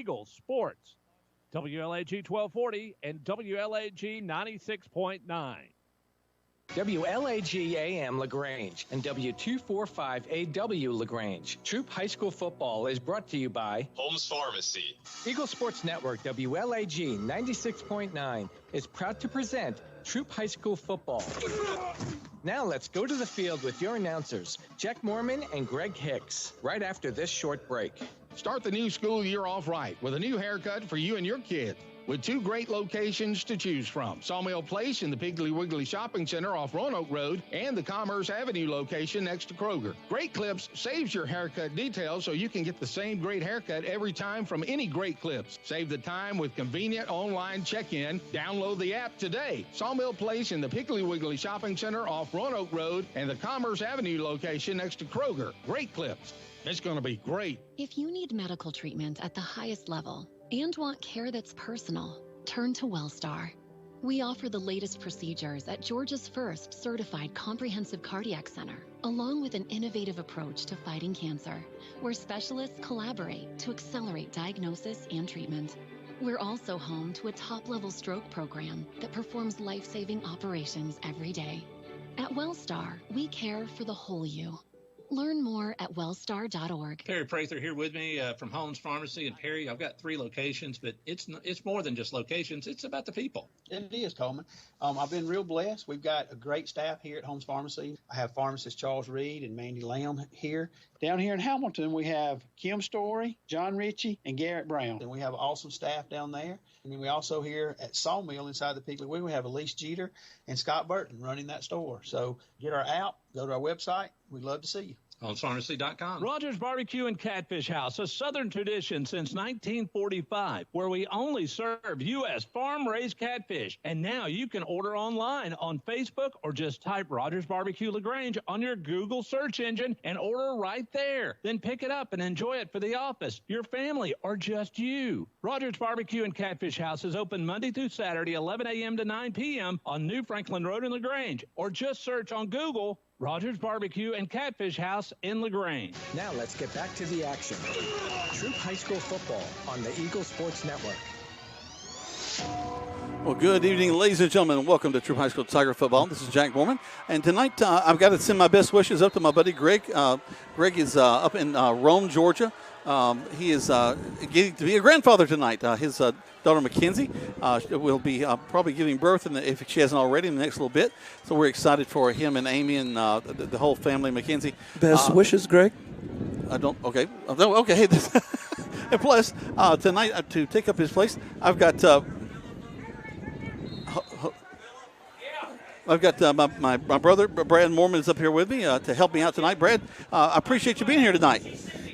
Eagles Sports, WLAG 1240 and WLAG 96.9. WLAG AM LaGrange and W245AW LaGrange. Troup High School Football is brought to you by Holmes Pharmacy. Eagle Sports Network WLAG 96.9 is proud to present Troup High School Football. Now let's go to the field with your announcers, Jack Mormon and Greg Hicks, right after this short break. Start the new school year off right with a new haircut for you and your kids. With two great locations to choose from, Sawmill Place in the Piggly Wiggly Shopping Center off Roanoke Road and the Commerce Avenue location next to Kroger. Great Clips saves your haircut details so you can get the same great haircut every time from any Great Clips. Save the time with convenient online check-in. Download the app today. Sawmill Place in the Piggly Wiggly Shopping Center off Roanoke Road and the Commerce Avenue location next to Kroger. Great Clips. It's going to be great. If you need medical treatment at the highest level and want care that's personal, turn to WellStar. We offer the latest procedures at Georgia's first certified comprehensive cardiac center, along with an innovative approach to fighting cancer, where specialists collaborate to accelerate diagnosis and treatment. We're also home to a top-level stroke program that performs life-saving operations every day. At WellStar, we care for the whole you. Learn more at wellstar.org. Perry Prather here with me from Holmes Pharmacy in Perry. I've got 3 locations, but it's more than just locations. It's about the people. It is, Coleman. I've been real blessed. We've got a great staff here at Holmes Pharmacy. I have pharmacist Charles Reed and Mandy Lamb here. Down here in Hamilton, we have Kim Story, John Ritchie, and Garrett Brown. And we have awesome staff down there. And then we also here at Sawmill inside the Piggly Wiggly, we have Elise Jeter and Scott Burton running that store. So get our app, go to our website. We'd love to see you. HolmesPharmacy.com. Rogers Barbecue and Catfish House, a Southern tradition since 1945, where we only serve U.S. farm-raised catfish. And now you can order online on Facebook or just type Rogers Barbecue LaGrange on your Google search engine and order right there. Then pick it up and enjoy it for the office, your family, or just you. Rogers Barbecue and Catfish House is open Monday through Saturday, 11 a.m. to 9 p.m. on New Franklin Road in LaGrange, or just search on Google Rogers Barbecue and Catfish House in LaGrange. Now let's get back to the action. Troup High School Football on the Eagle Sports Network. Well, good evening, ladies and gentlemen, and welcome to Troup High School Tiger Football. This is Jack Mormon, and tonight I've got to send my best wishes up to my buddy Greg. Greg is up in Rome, Georgia. He is getting to be a grandfather tonight. His daughter Mackenzie will be probably giving birth, if she hasn't already, in the next little bit. So we're excited for him and Amy and the whole family. Mackenzie. Best wishes, Greg. Okay. Okay. And plus, tonight to take up his place, I've got my brother, Brad Mormon, is up here with me to help me out tonight. Brad, I appreciate you being here tonight.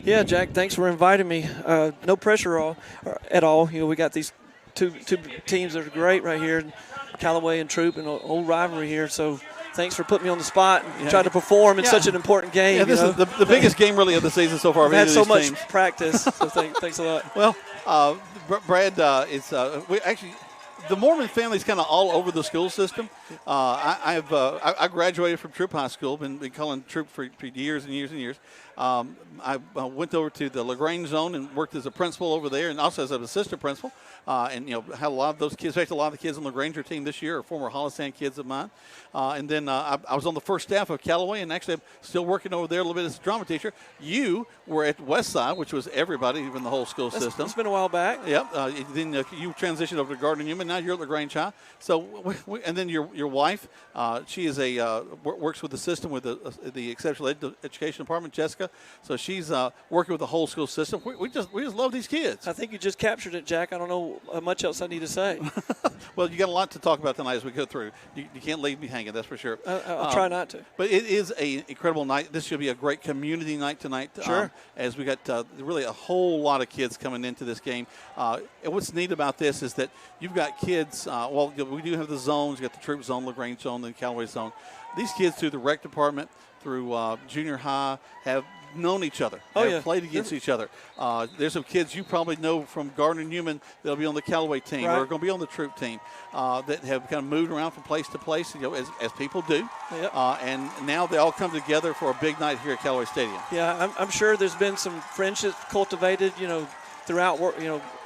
Yeah, Jack, thanks for inviting me. No pressure at all. You know, we got these two teams that are great right here, Callaway and Troup, and an old rivalry here. So thanks for putting me on the spot and trying to perform in such an important game. Yeah, this is the biggest game really of the season so far. I've had so much practice, so thanks a lot. Well, Brad, we actually – the Mormon family's kind of all over the school system. I graduated from Troup High School, been calling Troup for years and years and years. I went over to the LaGrange zone and worked as a principal over there, and also as an assistant principal. And had a lot of those kids. In fact, a lot of the kids on the LaGranger team this year are former Hollistan kids of mine. And then I was on the first staff of Callaway, and actually I'm still working over there a little bit as a drama teacher. You were at Westside, which was everybody, even the whole school system. It's been a while back. Yep. Then you transitioned over to Gardner Newman. Now you're at LaGrange High. So, and then your wife, she is works with the system with the exceptional education department, Jessica. So she's working with the whole school system. We just love these kids. I think you just captured it, Jack. I don't know much else I need to say. Well, you got a lot to talk about tonight as we go through. You can't leave me hanging, that's for sure. I'll try not to. But it is an incredible night. This should be a great community night tonight. Sure. As we got really a whole lot of kids coming into this game. And what's neat about this is that you've got kids. We do have the zones. You got the Troup zone, LaGrange zone, the Callaway zone. These kids through the rec department, through junior high, have known each other. Played against each other. There's some kids you probably know from Gardner Newman that'll be on the Callaway team or are going to be on the Troup team that have kind of moved around from place to place, as people do. Yep. And now they all come together for a big night here at Callaway Stadium. Yeah, I'm sure there's been some friendships cultivated, throughout work,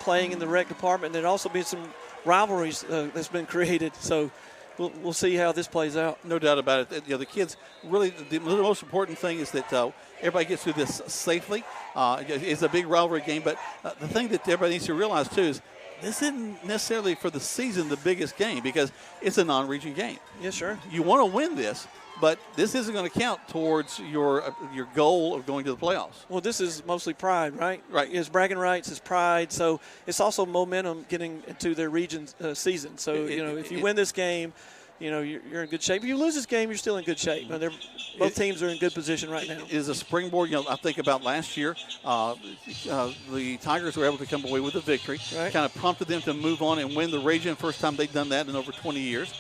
playing in the rec department. And there'd also been some rivalries that's been created. So we'll see how this plays out. No doubt about it. The kids really, the most important thing is that everybody gets through this safely. It's a big rivalry game, but the thing that everybody needs to realize too is this isn't necessarily for the season the biggest game because it's a non-region game. Yeah, sure. You want to win this, but this isn't going to count towards your goal of going to the playoffs. Well, this is mostly pride, right? Right. It's bragging rights, it's pride. So it's also momentum getting into their region season. So, if you win this game, you're in good shape. If you lose this game, you're still in good shape. Both teams are in good position right now. It is a springboard. I think about last year, the Tigers were able to come away with a victory. Right. Kind of prompted them to move on and win the region. First time they'd done that in over 20 years.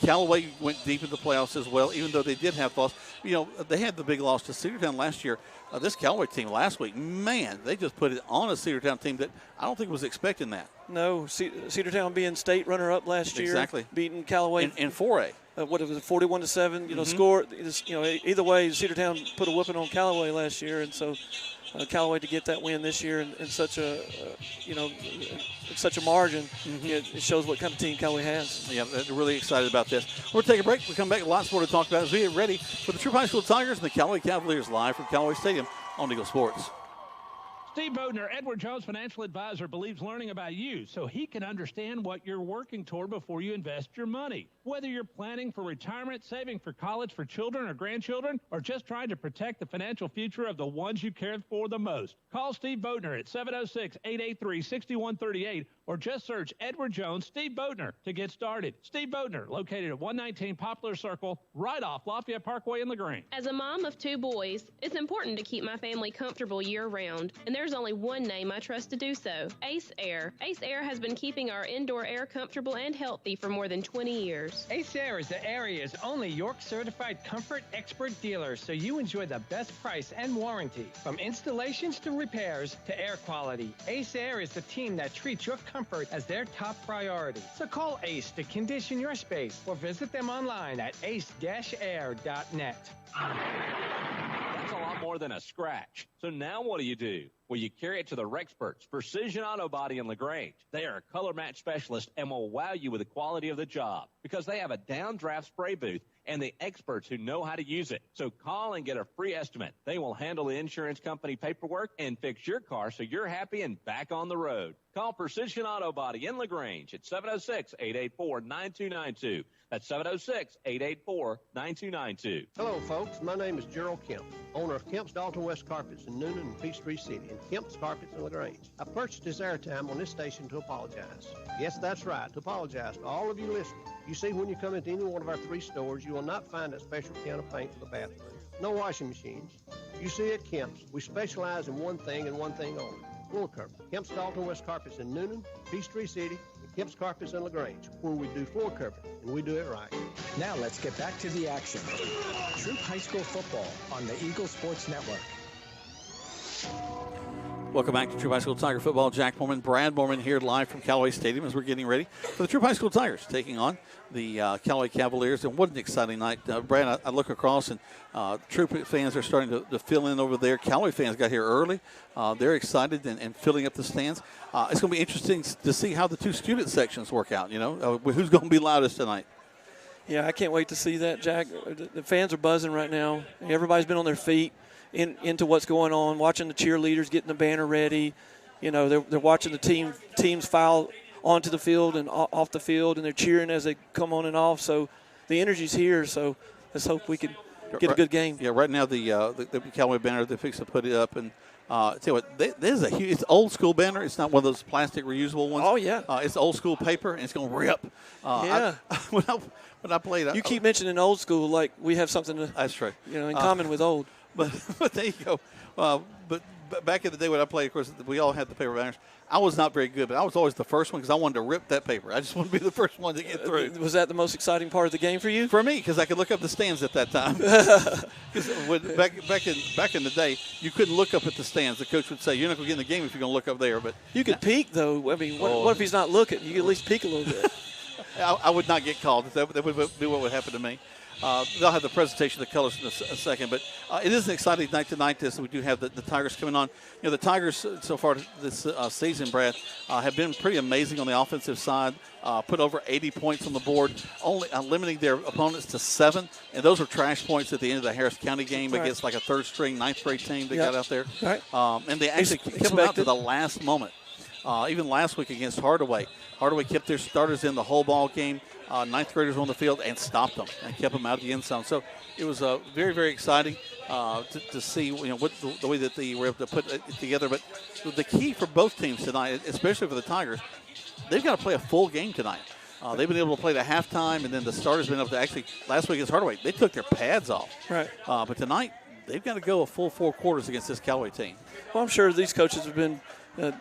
Callaway went deep into the playoffs as well, even though they did have loss. They had the big loss to Cedartown last year. This Callaway team last week, man, they just put it on a Cedartown team that I don't think was expecting that. No, Cedartown being state runner-up last year. Exactly. Beating Callaway. In 4A. What it was, 41-7. Score. Either way, Cedartown put a whooping on Callaway last year, and so Callaway to get that win this year in such a margin, it shows what kind of team Callaway has. Yeah, they're really excited about this. We're going to take a break. We'll come back. Lots more to talk about as we get ready for the Troup High School Tigers and the Callaway Cavaliers live from Callaway Stadium on Eagle Sports. Steve Bodner, Edward Jones financial advisor, believes learning about you so he can understand what you're working toward before you invest your money. Whether you're planning for retirement, saving for college for children or grandchildren, or just trying to protect the financial future of the ones you care for the most, call Steve Bodner at 706-883-6138 or just search Edward Jones, Steve Bodner to get started. Steve Bodner, located at 119 Poplar Circle, right off Lafayette Parkway in LaGrange. As a mom of 2 boys, it's important to keep my family comfortable year-round, and there's only one name I trust to do so, Ace Air. Ace Air has been keeping our indoor air comfortable and healthy for more than 20 years. Ace Air is the area's only York-certified comfort expert dealer, so you enjoy the best price and warranty. From installations to repairs to air quality, Ace Air is the team that treats your comfort as their top priority. So call Ace to condition your space or visit them online at ace-air.net. That's a lot more than a scratch. So now what do? Well, you carry it to the Rexperts, Precision Auto Body in LaGrange. They are a color match specialist and will wow you with the quality of the job because they have a downdraft spray booth and the experts who know how to use it. So call and get a free estimate. They will handle the insurance company paperwork and fix your car so you're happy and back on the road. Call Precision Auto Body in LaGrange at 706-884-9292. That's 706-884-9292. Hello, folks. My name is Gerald Kemp, owner of Kemp's Dalton West Carpets in Noonan and Peachtree City, and Kemp's Carpets in LaGrange. I purchased this airtime on this station to apologize. Yes, that's right, to apologize to all of you listening. You see, when you come into any one of our 3 stores, you will not find that special can of paint for the bathroom. No washing machines. You see, at Kemp's, we specialize in one thing and one thing only. Floor cover. Kemp's Dalton West Carpets in Noonan, Peachtree City, and Kemp's Carpets in LaGrange, where we do floor cover, and we do it right. Now let's get back to the action. Troup High School football on the Eagle Sports Network. Welcome back to Troup High School Tiger football. Jack Mormon, Brad Mormon here live from Callaway Stadium as we're getting ready for the Troup High School Tigers taking on the Callaway Cavaliers. And what an exciting night. Brad, I look across and Troup fans are starting to fill in over there. Callaway fans got here early. They're excited and filling up the stands. It's going to be interesting to see how the 2 student sections work out, who's going to be loudest tonight. Yeah, I can't wait to see that, Jack. The fans are buzzing right now. Everybody's been on their feet. Into what's going on, watching the cheerleaders getting the banner ready. They're watching the teams file onto the field and off the field, and they're cheering as they come on and off. So the energy's here. So let's hope we can get a good game. Yeah, right now the Callaway banner, they're fixing to put it up. And tell you what, this is a huge, it's old school banner. It's not one of those plastic reusable ones. Oh, yeah. It's old school paper, and it's going to rip. Yeah. When I played, you keep mentioning old school like we have something that's true. In common with old. But there you go. But back in the day when I played, of course, we all had the paper banners. I was not very good, but I was always the first one because I wanted to rip that paper. I just wanted to be the first one to get through. Was that the most exciting part of the game for you? For me, because I could look up the stands at that time. back in the day, you couldn't look up at the stands. The coach would say, "You're not going to get in the game if you're going to look up there." But you could peek, though. I mean, what if he's not looking? You could at least peek a little bit. I would not get called. That would be what would happen to me. They'll have the presentation of the colors in a second, but it is an exciting night tonight as we do have the Tigers coming on. You know, the Tigers so far this season, Brad, have been pretty amazing on the offensive side. Put over 80 points on the board, only limiting their opponents to 7, and those were trash points at the end of the Harris County game against like a third-string, ninth-grade team that got out there. And they actually kept them out to the last moment. Even last week against Hardaway. Hardaway kept their starters in the whole ball game. Ninth graders on the field and stopped them and kept them out of the end zone. So it was very, very exciting to see what the way that they were able to put it together. But the key for both teams tonight, especially for the Tigers, they've got to play a full game tonight. They've been able to play the halftime, and then the starters been able to actually last week against Hardaway they took their pads off. Right. But tonight they've got to go a full 4 quarters against this Callaway team. Well, I'm sure these coaches have been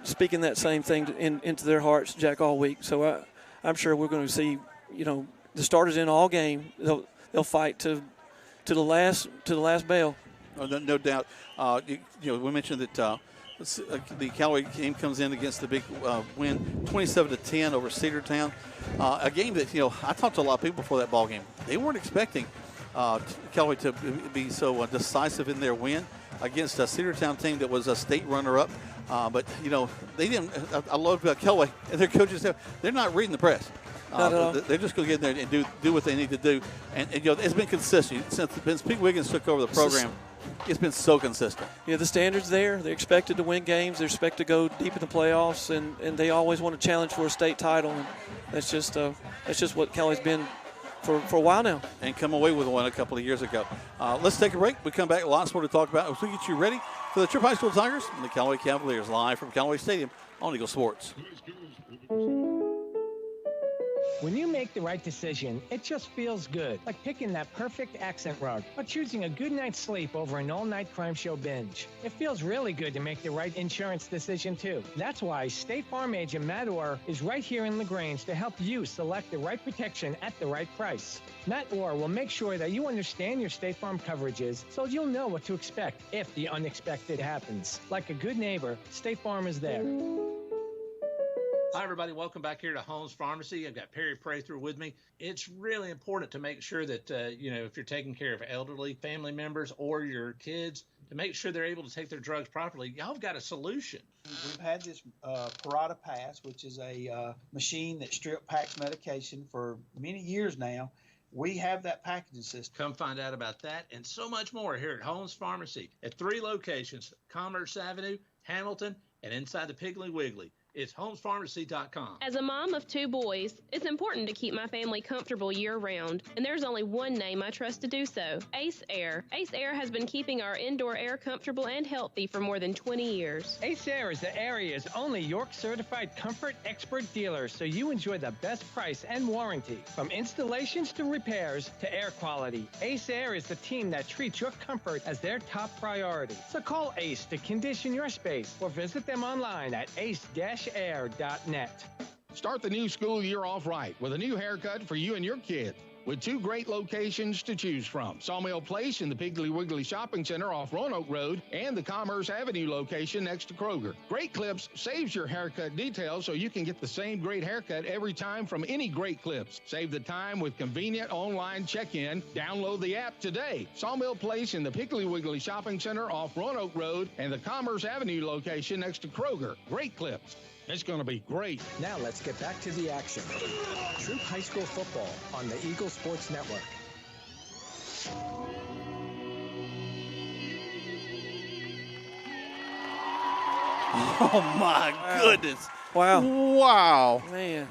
speaking that same thing into their hearts, Jack, all week. So I'm sure we're going to see, the starters in all game. They'll fight to the last bell. Oh, no doubt. We mentioned that the Callaway game comes in against the big win, 27-10 over Cedartown. A game that I talked to a lot of people before that ball game. They weren't expecting Callaway to be so decisive in their win against a Cedartown team that was a state runner-up. But they didn't. I love Callaway and their coaches. They're not reading the press. They're just going to get in there and do what they need to do. And it's been consistent since Pete Wiggins took over the program. It's been so consistent. Yeah, the standard's there. They're expected to win games. They're expected to go deep in the playoffs, and they always want to challenge for a state title. And that's just what Callaway's been for a while now. And come away with one a couple of years ago. Let's take a break. We come back, a lot more to talk about as we get you ready for the Troup High School Tigers and the Callaway Cavaliers, live from Callaway Stadium on Eagle Sports. When you make the right decision, it just feels good, like picking that perfect accent rug or choosing a good night's sleep over an all-night crime show binge. It feels really good to make the right insurance decision, too. That's why State Farm agent Matt Orr is right here in LaGrange to help you select the right protection at the right price. Matt Orr will make sure that you understand your State Farm coverages so you'll know what to expect if the unexpected happens. Like a good neighbor, State Farm is there. Hi, everybody. Welcome back here to Holmes Pharmacy. I've got Perry Prather with me. It's really important to make sure that, if you're taking care of elderly family members or your kids, to make sure they're able to take their drugs properly. Y'all have got a solution. We've had this Parata Pass, which is a machine that strip packs medication for many years now. We have that packaging system. Come find out about that and so much more here at Holmes Pharmacy at 3 locations, Commerce Avenue, Hamilton, and inside the Piggly Wiggly. It's homespharmacy.com. As a mom of 2 boys, it's important to keep my family comfortable year-round, and there's only one name I trust to do so, Ace Air. Ace Air has been keeping our indoor air comfortable and healthy for more than 20 years. Ace Air is the area's only York-certified comfort expert dealer, so you enjoy the best price and warranty. From installations to repairs to air quality, Ace Air is the team that treats your comfort as their top priority. So call Ace to condition your space or visit them online at ace-air.net. Start the new school year off right with a new haircut for you and your kids. With 2 great locations to choose from, Sawmill Place in the Piggly Wiggly Shopping Center off Roanoke Road and the Commerce Avenue location next to Kroger. Great Clips saves your haircut details so you can get the same great haircut every time from any Great Clips. Save the time with convenient online check-in. Download the app today. Sawmill Place in the Piggly Wiggly Shopping Center off Roanoke Road and the Commerce Avenue location next to Kroger. Great Clips. It's going to be great. Now let's get back to the action. Troup High School football on the Eagle Sports Network. Oh, my goodness. Wow. Wow. Man.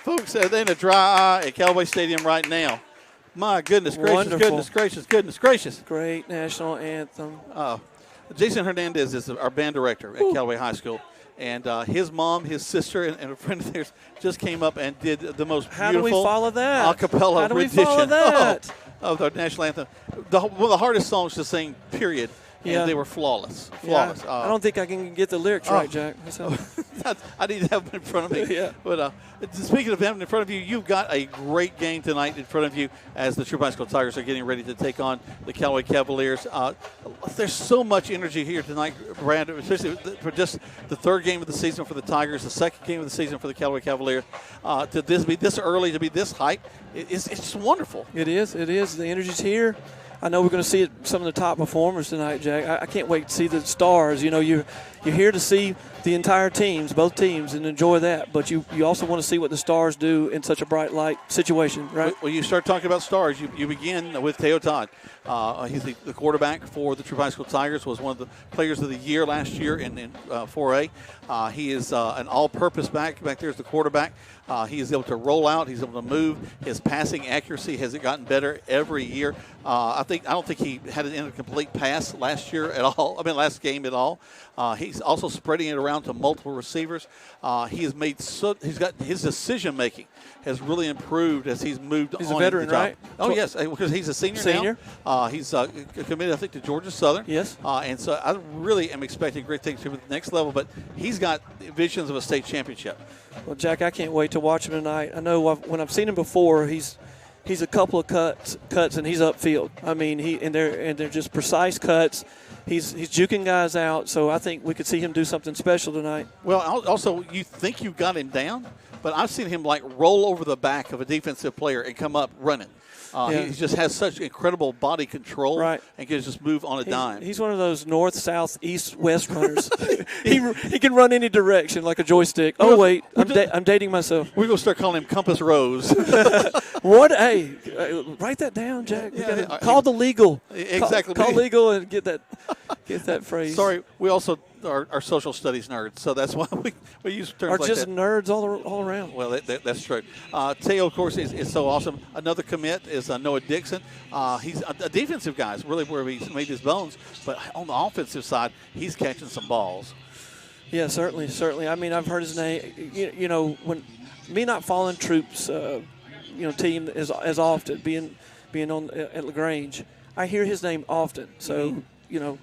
Folks, they're in a dry eye at Callaway Stadium right now. My goodness gracious, Wonderful. goodness gracious. Great national anthem. Jason Hernandez is our band director at Callaway High School. And his mom, his sister, and a friend of theirs just came up and did the most beautiful How do we follow that? a cappella How do we rendition follow that? of the national anthem. One of the hardest songs to sing, period, and they were flawless. Yeah, I don't think I can get the lyrics right, Jack. I need to have them in front of me. Yeah. But speaking of having in front of you, you've got a great game tonight in front of you as the Troup High School Tigers are getting ready to take on the Callaway Cavaliers. There's so much energy here tonight, Brad, especially for just the third game of the season for the Tigers, the second game of the season for the Callaway Cavaliers. To this be this early, to be this hype, it's just wonderful. It is. The energy's here. I know we're going to see some of the top performers tonight, Jack. I can't wait to see the stars. You know, you're here to see the entire teams, both teams, and enjoy that. But you also want to see what the stars do in such a bright light situation, right? When you start talking about stars, you begin with Teo Todd. He's the quarterback for the Troup High School Tigers, was one of the players of the year last year in 4A. He is an all-purpose back there as the quarterback. He is able to roll out. He's able to move. His passing accuracy has gotten better every year. I don't think he had an incomplete pass last year at all. Last game at all. He's also spreading it around to multiple receivers. He has made he's got his decision making has really improved as he's moved on. He's a veteran, right? Oh, yes, because he's a senior now. He's committed, I think, to Georgia Southern. Yes. And so I really am expecting great things from him at the next level, but he's got visions of a state championship. Well, Jack, I can't wait to watch him tonight. I know when I've seen him before, he's a couple of cuts, and he's upfield. I mean, they're just precise cuts. He's juking guys out, so I think we could see him do something special tonight. Well, also, you think you've got him down, but I've seen him roll over the back of a defensive player and come up running. He just has such incredible body control, right, and can just move on a dime. He's one of those north, south, east, west runners. he can run any direction like a joystick. Oh, wait, I'm dating myself. We're going to start calling him Compass Rose. What? Hey, write that down, Jack. Call the legal. Exactly. Call legal and get that phrase. Sorry, we also are social studies nerds, so that's why we use terms like that. Are just nerds all around. Well, that's true. Teo, of course, is so awesome. Another commit is Noah Dixon. He's a defensive guy, is really where he's made his bones. But on the offensive side, he's catching some balls. Yeah, certainly. I mean, I've heard his name. You know, when me not following Troup's, team as often, being on at LaGrange, I hear his name often. So. Mm-hmm.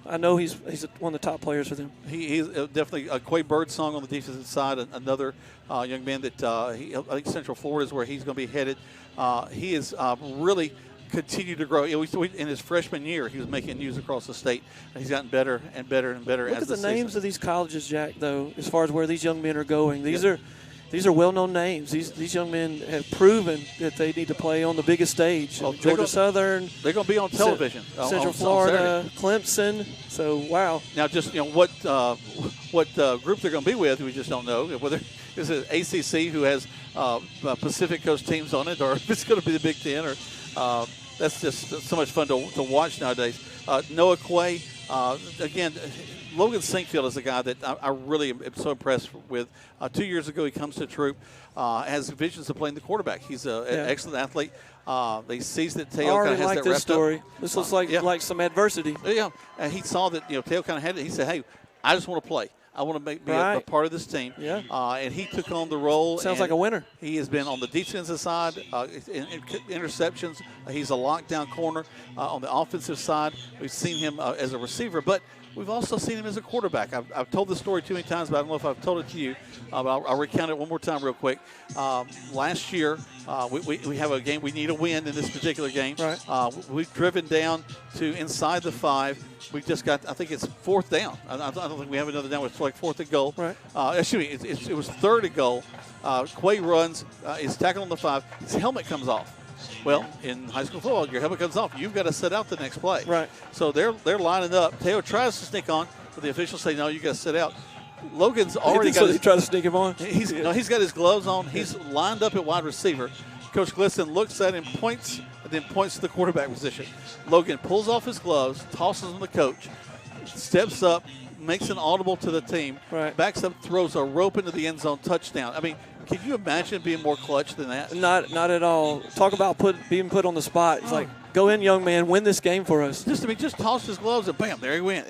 I know he's one of the top players for them. He's definitely a Quay Birdsong on the defensive side, another young man that I think Central Florida is where he's going to be headed. He is really continued to grow. In his freshman year, he was making news across the state, and he's gotten better and better and better. Look at the names of these colleges, Jack, though, as far as where these young men are going. These are well-known names. These young men have proven that they need to play on the biggest stage. Well, Georgia Southern. They're going to be on television. Central Florida, Clemson. So, wow. Now, just what group they're going to be with, we just don't know. Whether it's an ACC who has Pacific Coast teams on it, or if it's going to be the Big Ten, or that's just so much fun to watch nowadays. Noah Quay, again. Logan Sinkfield is a guy that I really am so impressed with. 2 years ago, he comes to Troup, has visions of playing the quarterback. He's an excellent athlete. He sees that Teo kind of has that this story. Up. This looks like some adversity. Yeah, and he saw that Teo kind of had it. He said, "Hey, I just want to play. I want to be a part of this team." Yeah. And he took on the role. Sounds like a winner. He has been on the defensive side, in interceptions. He's a lockdown corner. On the offensive side, we've seen him as a receiver, but we've also seen him as a quarterback. I've told this story too many times, but I don't know if I've told it to you. But I'll recount it one more time real quick. Last year, we have a game. We need a win in this particular game. Right. We've driven down to inside the 5. We just got, I think it's 4th down. I don't think we have another down. It's like 4th and goal. Right. Excuse me, it was 3rd and goal. Quay runs, is tackled on the 5. His helmet comes off. Well, in high school football, your helmet comes off. You've got to sit out the next play. Right. So they're lining up. Teo tries to sneak on, but the officials say, no, you got to sit out. Logan's already got he tried to sneak him on? He's got his gloves on. He's lined up at wide receiver. Coach Glisson looks at him, points, and then points to the quarterback position. Logan pulls off his gloves, tosses them to the coach, steps up, makes an audible to the team, backs up, throws a rope into the end zone, touchdown. I mean, can you imagine being more clutch than that? Not at all. Talk about being put on the spot. It's like, go in, young man, win this game for us. Just tossed his gloves and bam, there he went.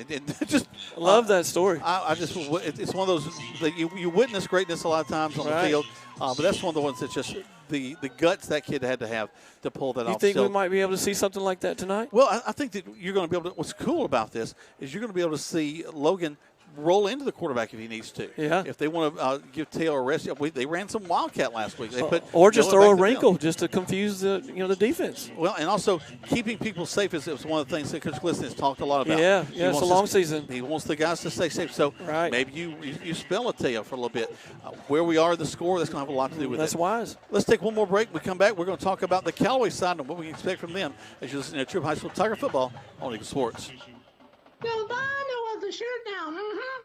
Love that story. It's one of those that you witness greatness a lot of times on the field, but that's one of the ones that just the guts that kid had to have to pull that off. You think we might be able to see something like that tonight? Well, I think that you're going to be able to. What's cool about this is you're going to be able to see Logan roll into the quarterback if he needs to. Yeah. If they want to give Taylor a rest, they ran some wildcat last week. They put or just throw a back wrinkle just to confuse the defense. Well, and also keeping people safe is one of the things that Coach Glisson has talked a lot about. Yeah, it's a long season. He wants the guys to stay safe. So maybe you spell it to you for a little bit. Where we are, the score, that's going to have a lot to do with it. That's wise. Let's take one more break. When we come back, we're going to talk about the Callaway side and what we can expect from them as you listen to Troup High School Tiger Football on Eagle Sports. The shirt now.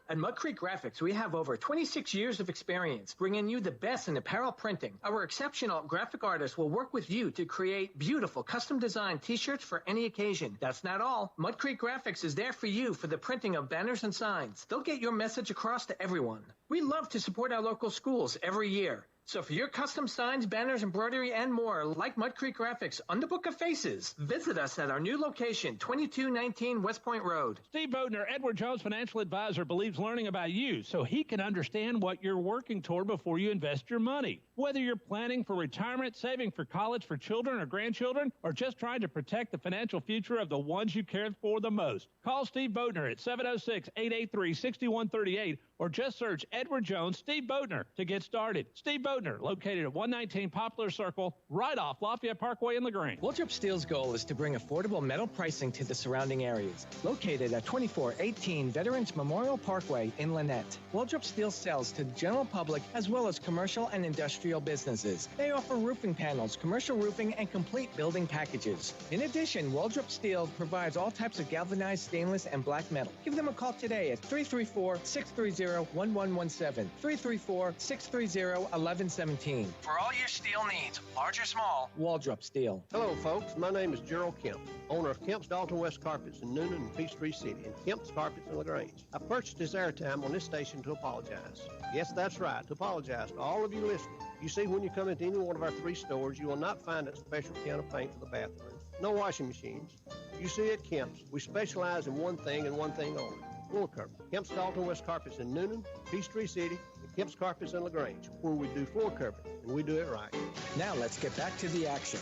At Mud Creek Graphics, we have over 26 years of experience bringing you the best in apparel printing. Our exceptional graphic artists will work with you to create beautiful custom-designed T-shirts for any occasion. That's not all. Mud Creek Graphics is there for you for the printing of banners and signs. They'll get your message across to everyone. We love to support our local schools every year. So for your custom signs, banners, embroidery, and more, like Mud Creek Graphics on the Book of Faces, visit us at our new location, 2219 West Point Road. Steve Bodner, Edward Jones Financial Advisor, believes learning about you so he can understand what you're working toward before you invest your money. Whether you're planning for retirement, saving for college for children or grandchildren, or just trying to protect the financial future of the ones you care for the most, call Steve Bodner at 706-883-6138 or just search Edward Jones Steve Bodner to get started. Steve Bodner, located at 119 Poplar Circle, right off Lafayette Parkway in LaGrange. Waldrop Steel's goal is to bring affordable metal pricing to the surrounding areas. Located at 2418 Veterans Memorial Parkway in Lynette, Waldrop Steel sells to the general public as well as commercial and industrial businesses. They offer roofing panels, commercial roofing, and complete building packages. In addition, Waldrop Steel provides all types of galvanized stainless and black metal. Give them a call today at 334-630-1117, 334-630-1117. For all your steel needs, large or small, Waldrop Steel. Hello, folks. My name is Gerald Kemp, owner of Kemp's Dalton West Carpets in Noonan and Peachtree City, and Kemp's Carpets in LaGrange. I purchased this airtime on this station to apologize. Yes, that's right, to apologize to all of you listening. You see, when you come into any one of our 3 stores, you will not find a special can of paint for the bathroom. No washing machines. You see, at Kemp's, we specialize in one thing and one thing only. Floor cover. Kemp's Dalton West Carpets in Noonan, Peachtree City, and Kemp's Carpets in LaGrange, where we do floor covering, and we do it right. Now let's get back to the action.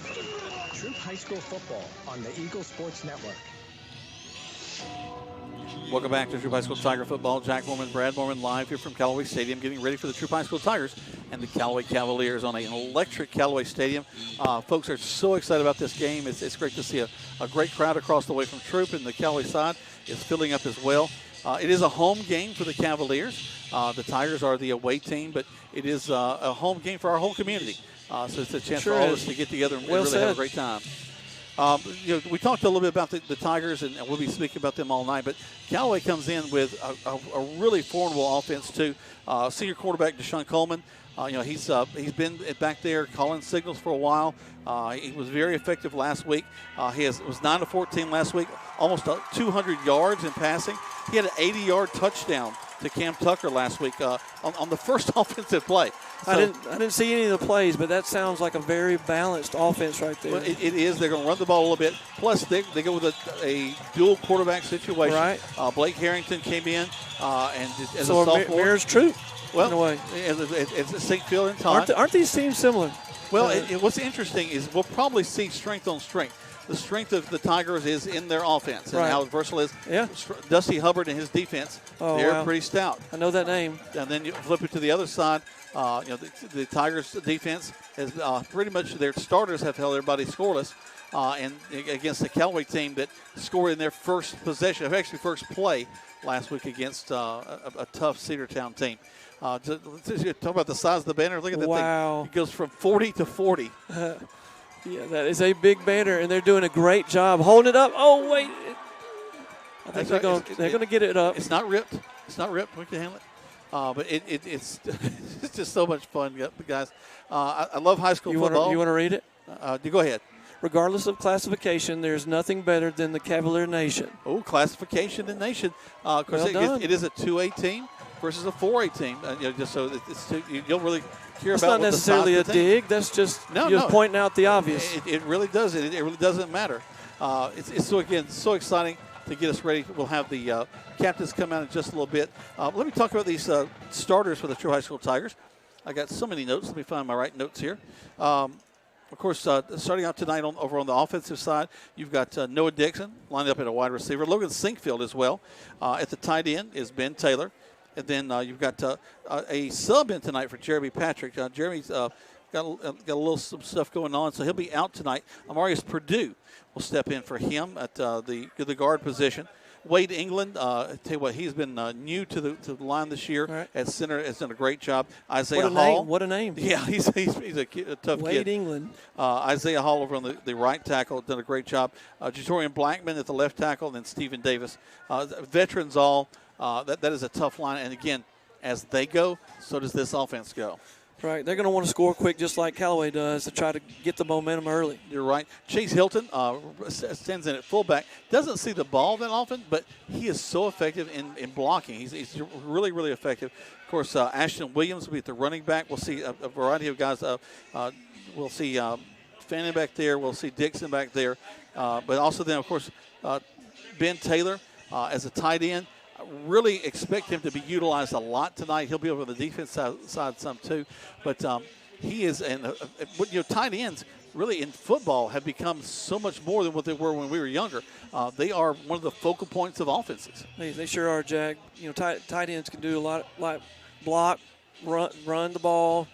Troup High School football on the Eagle Sports Network. Welcome back to Troup High School Tiger Football. Jack Mormon, Brad Mormon live here from Callaway Stadium, getting ready for the Troup High School Tigers and the Callaway Cavaliers on an electric Callaway Stadium. Folks are so excited about this game. It's great to see a great crowd across the way from Troup, and the Callaway side is filling up as well. It is a home game for the Cavaliers. The Tigers are the away team, but it is a home game for our whole community. So it's a chance for all of us to get together and really have a great time. We talked a little bit about the Tigers, and we'll be speaking about them all night. But Callaway comes in with a really formidable offense too. Senior quarterback Deshaun Coleman. He's been back there calling signals for a while. He was very effective last week. He was 9-14 last week, almost 200 yards in passing. He had an 80-yard touchdown to Cam Tucker last week on the first offensive play. So, I didn't see any of the plays, but that sounds like a very balanced offense right there. Well, it is. They're going to run the ball a little bit. Plus, they go with a dual quarterback situation. Right. Blake Harrington came in and as a sophomore. Mirrors Troup. Well, in a way. It's St. Phil and Todd. Aren't these teams similar? Well, what's interesting is we'll probably see strength on strength. The strength of the Tigers is in their offense and how versatile it is. Yeah. Dusty Hubbard and his defense, they're pretty stout. I know that name. And then you flip it to the other side. The Tigers' defense has pretty much their starters have held everybody scoreless. And against the Callaway team that scored in their first possession, actually first play last week against a tough Cedartown team. Talk about the size of the banner. Look at that thing. It goes from 40 to 40. Yeah, that is a big banner, and they're doing a great job holding it up. Oh, wait. I think they're going to get it up. It's not ripped. We can handle it. But it's it's just so much fun, guys. I love high school football. You want to read it? You go ahead. Regardless of classification, there's nothing better than the Cavalier Nation. Oh, classification and nation. It is a 2A team versus a 4A team. Just so you don't really care That's about not necessarily a dig. That's just pointing out the obvious. It really does. It really doesn't matter. It's so exciting to get us ready. We'll have the captains come out in just a little bit. Let me talk about these starters for the Troup High School Tigers. I got so many notes. Let me find my right notes here. Of course, starting out tonight over on the offensive side, you've got Noah Dixon lined up at a wide receiver. Logan Sinkfield as well. At the tight end is Ben Taylor. And then you've got a sub in tonight for Jeremy Patrick. Jeremy's got a little some stuff going on, so he'll be out tonight. Amarius Purdue will step in for him at the guard position. Wade England, I tell you what, he's been new to the line this year at center. Has done a great job. Isaiah Hall. What a name. Yeah, he's a tough kid. Wade England. Isaiah Hall over on the right tackle, done a great job. Jatorian Blackman at the left tackle, and then Stephen Davis. Veterans all. That is a tough line. And, again, as they go, so does this offense go. Right. They're going to want to score quick just like Callaway does to try to get the momentum early. You're right. Chase Hilton stands in at fullback. Doesn't see the ball that often, but he is so effective in blocking. He's really, really effective. Of course, Ashton Williams will be at the running back. We'll see a variety of guys. We'll see Fannin back there. We'll see Dixon back there. But also then, of course, Ben Taylor as a tight end. Really expect him to be utilized a lot tonight. He'll be over the defense side some too, but he is. And tight ends really in football have become so much more than what they were when we were younger. They are one of the focal points of offenses. They sure are, Jack. Tight ends can do a lot, like block, run the ball.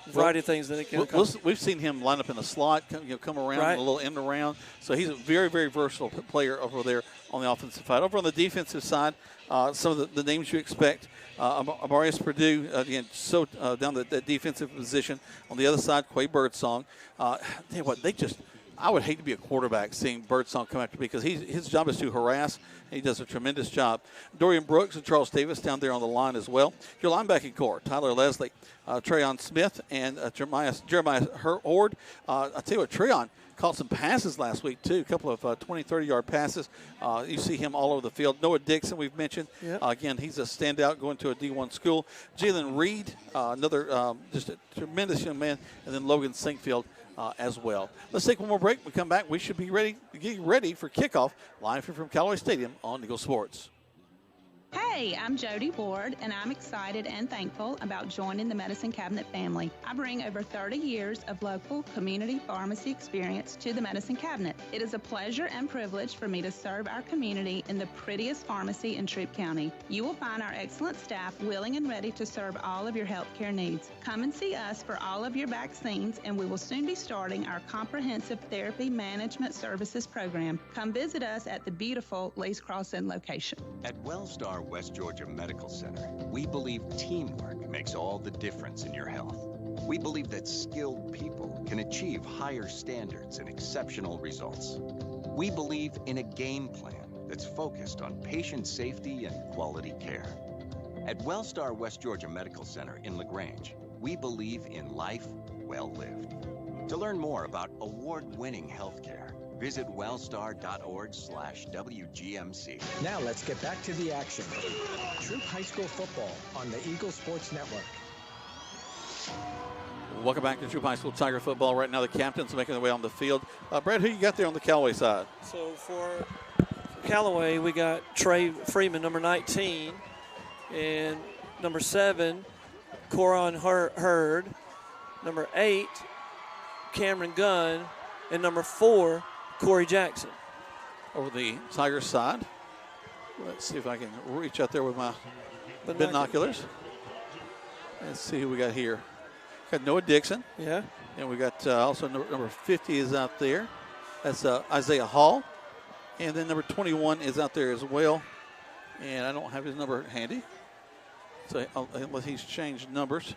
Variety of things that they can. We've seen him line up in the slot, come around a little end around. So he's a very, very versatile player over there on the offensive side. Over on the defensive side, some of the names you expect. Amarius Purdue, again, down that defensive position. On the other side, Quay Birdsong. Tell you what, I would hate to be a quarterback seeing Birdsong come after me because his job is to harass, and he does a tremendous job. Dorian Brooks and Charles Davis down there on the line as well. Your linebacking core, Tyler Leslie, Treyon Smith, and Jeremiah Horde. I'll tell you what, Treyon caught some passes last week, too, a couple of 20, 30-yard passes. You see him all over the field. Noah Dixon, we've mentioned. Yep. Again, he's a standout going to a D1 school. Jalen Reed, another just a tremendous young man. And then Logan Sinkfield as well. Let's take one more break. When we come back, we should be getting ready for kickoff live here from Callaway Stadium on Eagle Sports. Hey, I'm Jody Ward, and I'm excited and thankful about joining the Medicine Cabinet family. I bring over 30 years of local community pharmacy experience to the Medicine Cabinet. It is a pleasure and privilege for me to serve our community in the prettiest pharmacy in Troup County. You will find our excellent staff willing and ready to serve all of your healthcare needs. Come and see us for all of your vaccines, and we will soon be starting our comprehensive therapy management services program. Come visit us at the beautiful Lee's Crossing location. At Wellstar West Georgia Medical Center, we believe teamwork makes all the difference in your health. We believe that skilled people can achieve higher standards and exceptional results. We believe in a game plan that's focused on patient safety and quality care. At Wellstar West Georgia Medical Center in LaGrange, we believe in life well lived. To learn more about award-winning healthcare, visit wellstar.org/WGMC. Now let's get back to the action. Troup High School football on the Eagle Sports Network. Welcome back to Troup High School Tiger football. Right now the captains are making their way on the field. Brad, who you got there on the Callaway side? So for Callaway, we got Trey Freeman, number 19, and number 7, Coron Hurd, number 8, Cameron Gunn, and number 4, Corey Jackson. Over the Tigers side. Let's see if I can reach out there with my binoculars. Let's see who we got here. Got Noah Dixon. Yeah. And we got also number 50 is out there. That's Isaiah Hall. And then number 21 is out there as well. And I don't have his number handy. So unless he's changed numbers.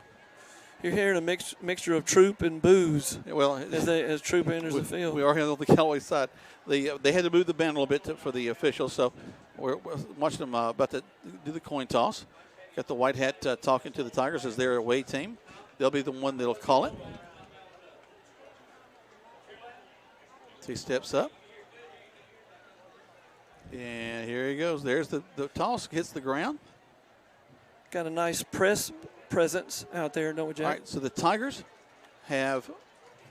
You're hearing a mixture of Troup and booze. Well, as Troup enters the field. We are here on the Callaway side. They had to move the band a little bit for the officials, so we're watching them about to do the coin toss. Got the white hat talking to the Tigers as their away team. They'll be the one that'll call it. So he steps up. And here he goes. There's the toss, hits the ground. Got a nice press presence out there, don't we, Jack? All right, so the Tigers have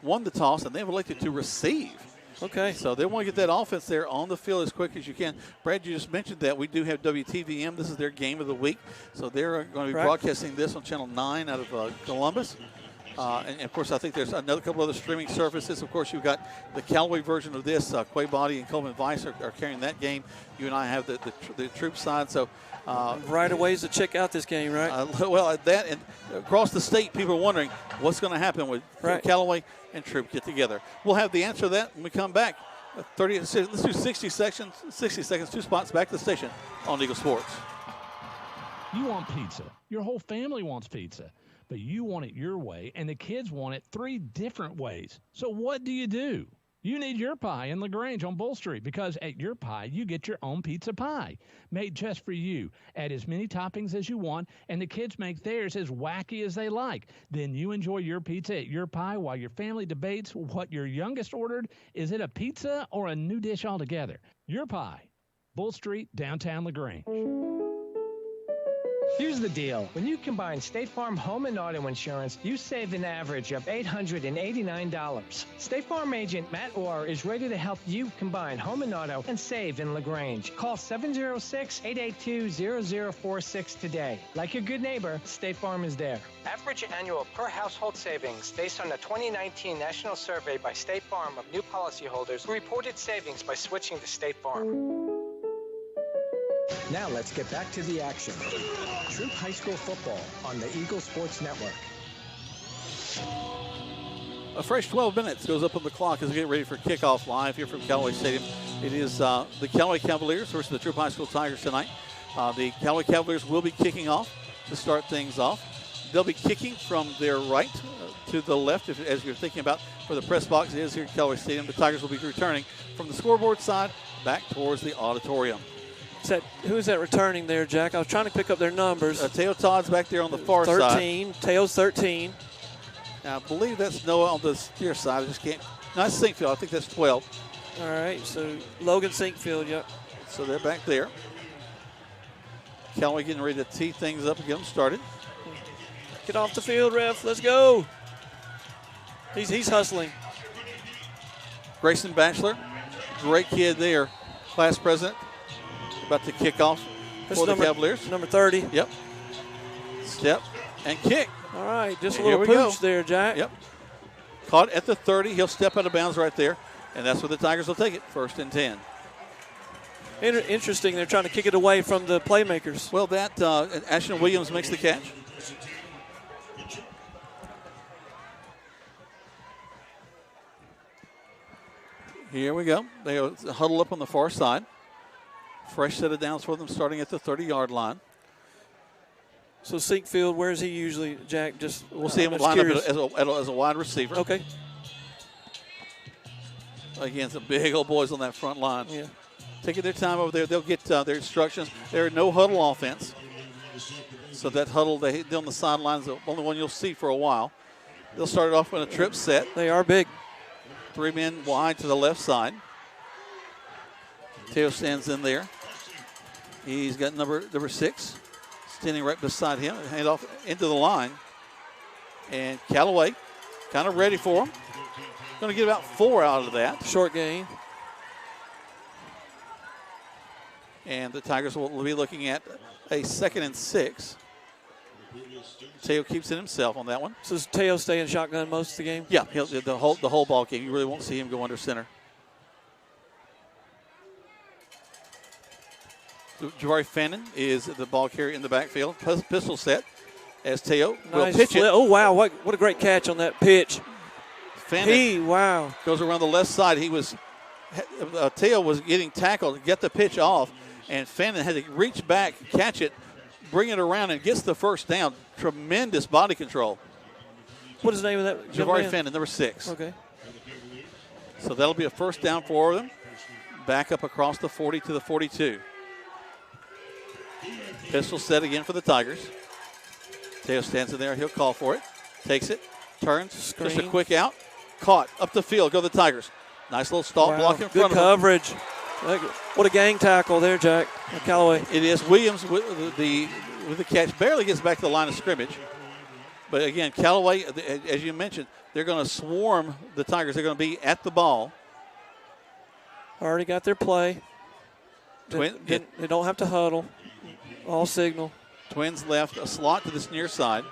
won the toss, and they've elected to receive. Okay. So they want to get that offense there on the field as quick as you can. Brad, you just mentioned that we do have WTVM. This is their game of the week. So they're going to be broadcasting this on Channel 9 out of Columbus. And, of course, I think there's another couple other streaming services. Of course, you've got the Callaway version of this. Quay Body and Coleman Vice are carrying that game. You and I have the Troup side. So right of ways to check out this game, right? Well, that and across the state, people are wondering what's going to happen with Callaway and Troup get together. We'll have the answer to that when we come back. Let's do 60 seconds, 2 spots back to the station on Eagle Sports. You want pizza. Your whole family wants pizza. But you want it your way, and the kids want it 3 different ways. So what do? You need Your Pie in LaGrange on Bull Street, because at Your Pie, you get your own pizza pie, made just for you. Add as many toppings as you want, and the kids make theirs as wacky as they like. Then you enjoy your pizza at Your Pie while your family debates what your youngest ordered. Is it a pizza or a new dish altogether? Your Pie, Bull Street, downtown LaGrange. Here's the deal. When you combine State Farm home and auto insurance, you save an average of $889. State Farm agent Matt Orr is ready to help you combine home and auto and save in LaGrange. Call 706-882-0046 today. Like your good neighbor, State Farm is there. Average annual per household savings based on the 2019 National Survey by State Farm of new policyholders who reported savings by switching to State Farm. Now let's get back to the action. Troup High School football on the Eagle Sports Network. A fresh 12 minutes goes up on the clock as we get ready for kickoff live here from Callaway Stadium. It is the Callaway Cavaliers versus the Troup High School Tigers tonight. The Callaway Cavaliers will be kicking off to start things off. They'll be kicking from their right to the left, as you're thinking about where the press box is here at Callaway Stadium. The Tigers will be returning from the scoreboard side back towards the auditorium. Who's that returning there, Jack? I was trying to pick up their numbers. Teo Todd's back there on the far side. 13. Teo's 13. Now, I believe that's Noah on the steer side. I just can't. No, that's Sinkfield. I think that's 12. All right, so Logan Sinkfield, yep. So they're back there. Callaway getting ready to tee things up and get them started. Get off the field, ref. Let's go. He's hustling. Grayson Batchelor, great kid there, class president. About to kick off for the Cavaliers. Number 30. Yep. Step and kick. All right, just a little pooch there, Jack. Yep. Caught at the 30. He'll step out of bounds right there, and that's where the Tigers will take it, 1st and 10. Interesting, they're trying to kick it away from the playmakers. Well, that Ashton Williams makes the catch. Here we go. They huddle up on the far side. Fresh set of downs for them starting at the 30-yard line. So Sinkfield, where is he usually, Jack? We'll see him line up as a wide receiver. Okay. Again, some big old boys on that front line. Yeah. Taking their time over there. They'll get their instructions. They're no huddle offense. So that huddle they on the sidelines, the only one you'll see for a while. They'll start it off with a trip set. They are big. 3 men wide to the left side. Teo stands in there. He's got number 6 standing right beside him. Hand off into the line. And Callaway kind of ready for him. Going to get about 4 out of that. Short gain. And the Tigers will be looking at a 2nd and 6. Teo keeps it himself on that one. So does Teo stay in shotgun most of the game? Yeah, the whole ball game. You really won't see him go under center. Jabari Fannin is the ball carrier in the backfield. Pistol set as Teo will pitch it. Oh, wow. What a great catch on that pitch. Fannin wow. Goes around the left side. Teo was getting tackled to get the pitch off, and Fannin had to reach back, catch it, bring it around, and gets the first down. Tremendous body control. What is the name of that? Jabari Fannin, number 6. Okay. So that'll be a first down for them. Back up across the 40 to the 42. Pistol set again for the Tigers. Teo stands in there. He'll call for it. Takes it. Turns. Screen. Just a quick out. Caught. Up the field. Go the Tigers. Nice little stalk block in front Good of coverage. What a gang tackle there, Jack. Callaway. It is. Williams with the catch. Barely gets back to the line of scrimmage. But again, Callaway, as you mentioned, they're going to swarm the Tigers. They're going to be at the ball. Already got their play. They don't have to huddle. All signal. Twins left a slot to this near side.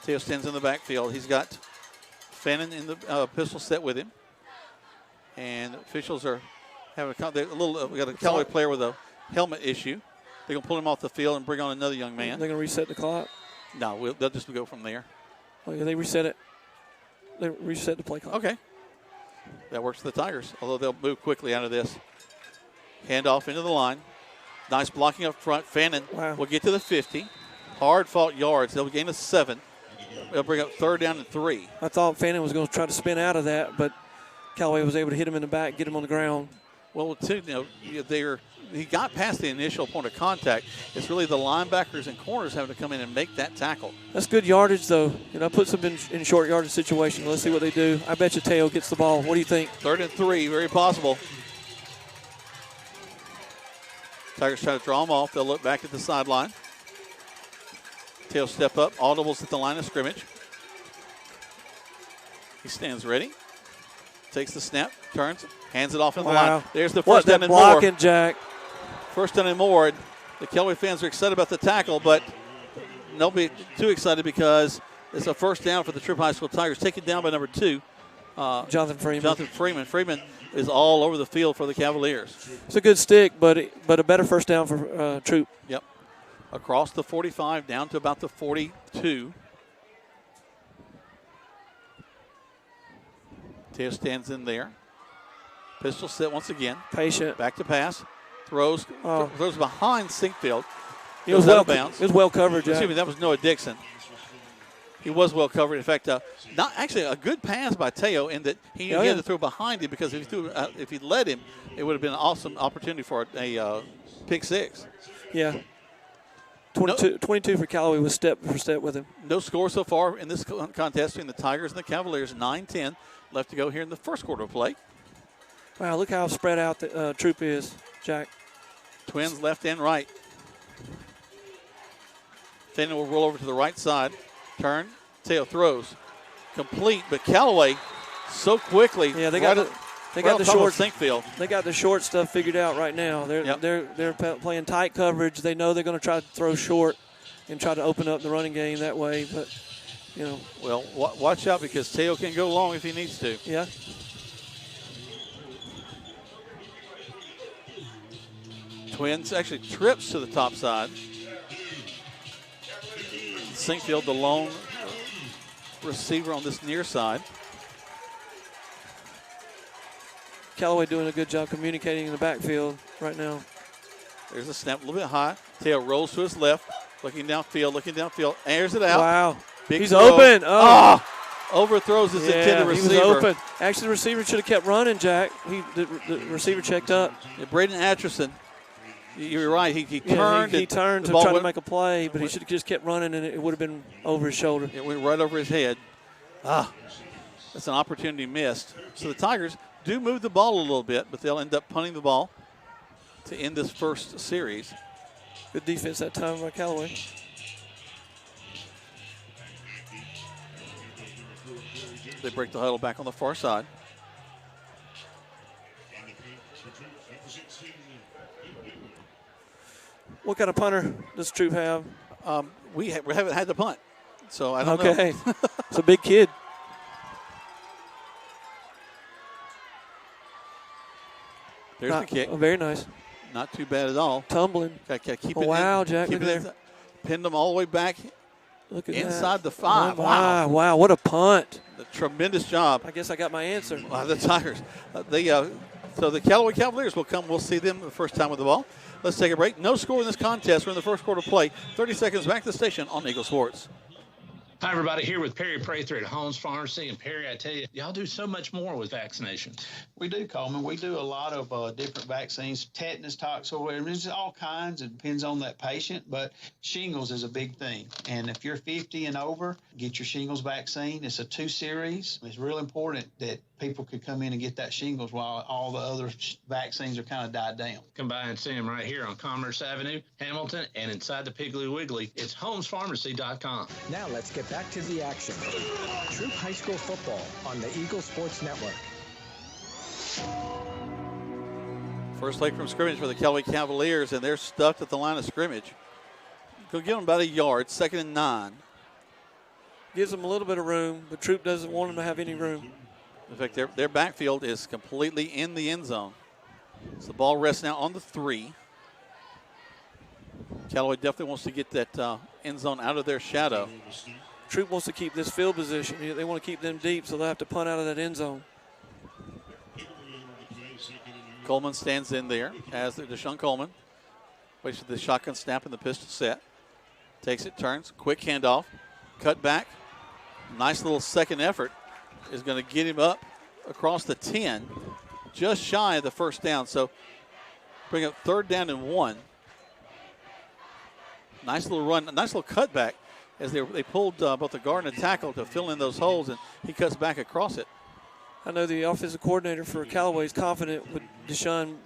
Teo stands in the backfield. He's got Fannin in the pistol set with him. And officials are having we got a Callaway player with a helmet issue. They're going to pull him off the field and bring on another young man. They're going to reset the clock? No, they'll just go from there. Oh, yeah, they reset it. They reset the play clock. Okay. That works for the Tigers, although they'll move quickly out of this. Handoff into the line. Nice blocking up front. Fannin will get to the 50. Hard fought yards. They'll gain a 7. They'll bring up 3rd down and 3. I thought Fannin was going to try to spin out of that, but Callaway was able to hit him in the back, get him on the ground. Well, too, he got past the initial point of contact. It's really the linebackers and corners having to come in and make that tackle. That's good yardage, though. Puts them in short yardage situation. Let's see what they do. I bet you Teo gets the ball. What do you think? 3rd and 3, very possible. Tigers try to draw them off. They'll look back at the sideline. Teo step up. Audibles at the line of scrimmage. He stands ready. Takes the snap, turns, hands it off in the line. There's the first down and more. Blocking, Jack. First down and more. The Callaway fans are excited about the tackle, but don't be too excited because it's a first down for the Troup High School Tigers. Taken down by number 2. Jonathan Freeman. Freeman is all over the field for the Cavaliers. It's a good stick, but a better first down for Troup. Yep. Across the 45, down to about the 42. Teo stands in there. Pistol set once again. Patient. Back to pass. Throws behind Sinkfield. It was well covered, Jack. Excuse me, that was Noah Dixon. He was well covered. In fact, not actually a good pass by Teo in that he had to throw behind him because if he led him, it would have been an awesome opportunity for a pick 6. Yeah. 22 for Callaway was step for step with him. No score so far in this contest between the Tigers and the Cavaliers. 9-10 left to go here in the first quarter of play. Wow, look how spread out the Troup is, Jack. Twins left and right. Fannin will roll over to the right side. Turn. Teo throws. Complete, but Callaway so quickly. Yeah, they got the short Sinkfield. They got the short stuff figured out right now. They're playing tight coverage. They know they're going to try to throw short and try to open up the running game that way. But well, watch out because Teo can go long if he needs to. Yeah. Twins actually trips to the top side. Sinkfield, the lone receiver on this near side. Callaway doing a good job communicating in the backfield right now. There's a snap a little bit high. Teo rolls to his left, looking downfield, airs it out. Wow. Big He's throw. Open. Oh. Overthrows his intended receiver. He was open. Actually, the receiver should have kept running, Jack. The receiver checked up. Yeah, Braden Atchison, you're right. He turned. He turned to try to make a play, but he should have just kept running, and it would have been over his shoulder. It went right over his head. That's an opportunity missed. So the Tigers do move the ball a little bit, but they'll end up punting the ball to end this first series. Good defense that time by Callaway. They break the huddle back on the far side. What kind of punter does Troup have? We haven't had the punt, so I don't know. Okay. It's a big kid. There's the kick. Oh, very nice. Not too bad at all. Tumbling. Keep Wow, Jack, look there. Pinned them all the way back. Look at inside that. the 5. Oh, wow, what a punt. A tremendous job. I guess I got my answer. The Tigers. So the Callaway Cavaliers will come. We'll see them the first time with the ball. Let's take a break. No score in this contest. We're in the first quarter play. 30 seconds back to the station on Eagle Sports. Hi, everybody. Here with Perry Prather at Holmes Pharmacy. And, Perry, I tell you, y'all do so much more with vaccinations. We do, Coleman. We do a lot of different vaccines, tetanus, toxoid. There's all kinds. It depends on that patient. But shingles is a big thing. And if you're 50 and over, get your shingles vaccine. It's a 2-series. It's real important that people could come in and get that shingles while all the other vaccines are kind of died down. Come by and see them right here on Commerce Avenue, Hamilton, and inside the Piggly Wiggly. It's homespharmacy.com. Now let's get back to the action. Troup High School football on the Eagle Sports Network. First play from scrimmage for the Callaway Cavaliers, and they're stuffed at the line of scrimmage. Go give them about a yard, 2nd and 9. Gives them a little bit of room, but Troup doesn't want them to have any room. In fact, their backfield is completely in the end zone. So the ball rests now on the 3. Callaway definitely wants to get that end zone out of their shadow. Troup wants to keep this field position. They want to keep them deep, so they'll have to punt out of that end zone. Coleman stands in there as Deshaun Coleman. Waits for the shotgun snap and the pistol set. Takes it, turns, quick handoff, cut back. Nice little second effort is going to get him up across the 10, just shy of the first down. So bring up 3rd down and 1. Nice little run, nice little cutback as they pulled both the guard and the tackle to fill in those holes, and he cuts back across it. I know the offensive coordinator for Callaway is confident with Deshaun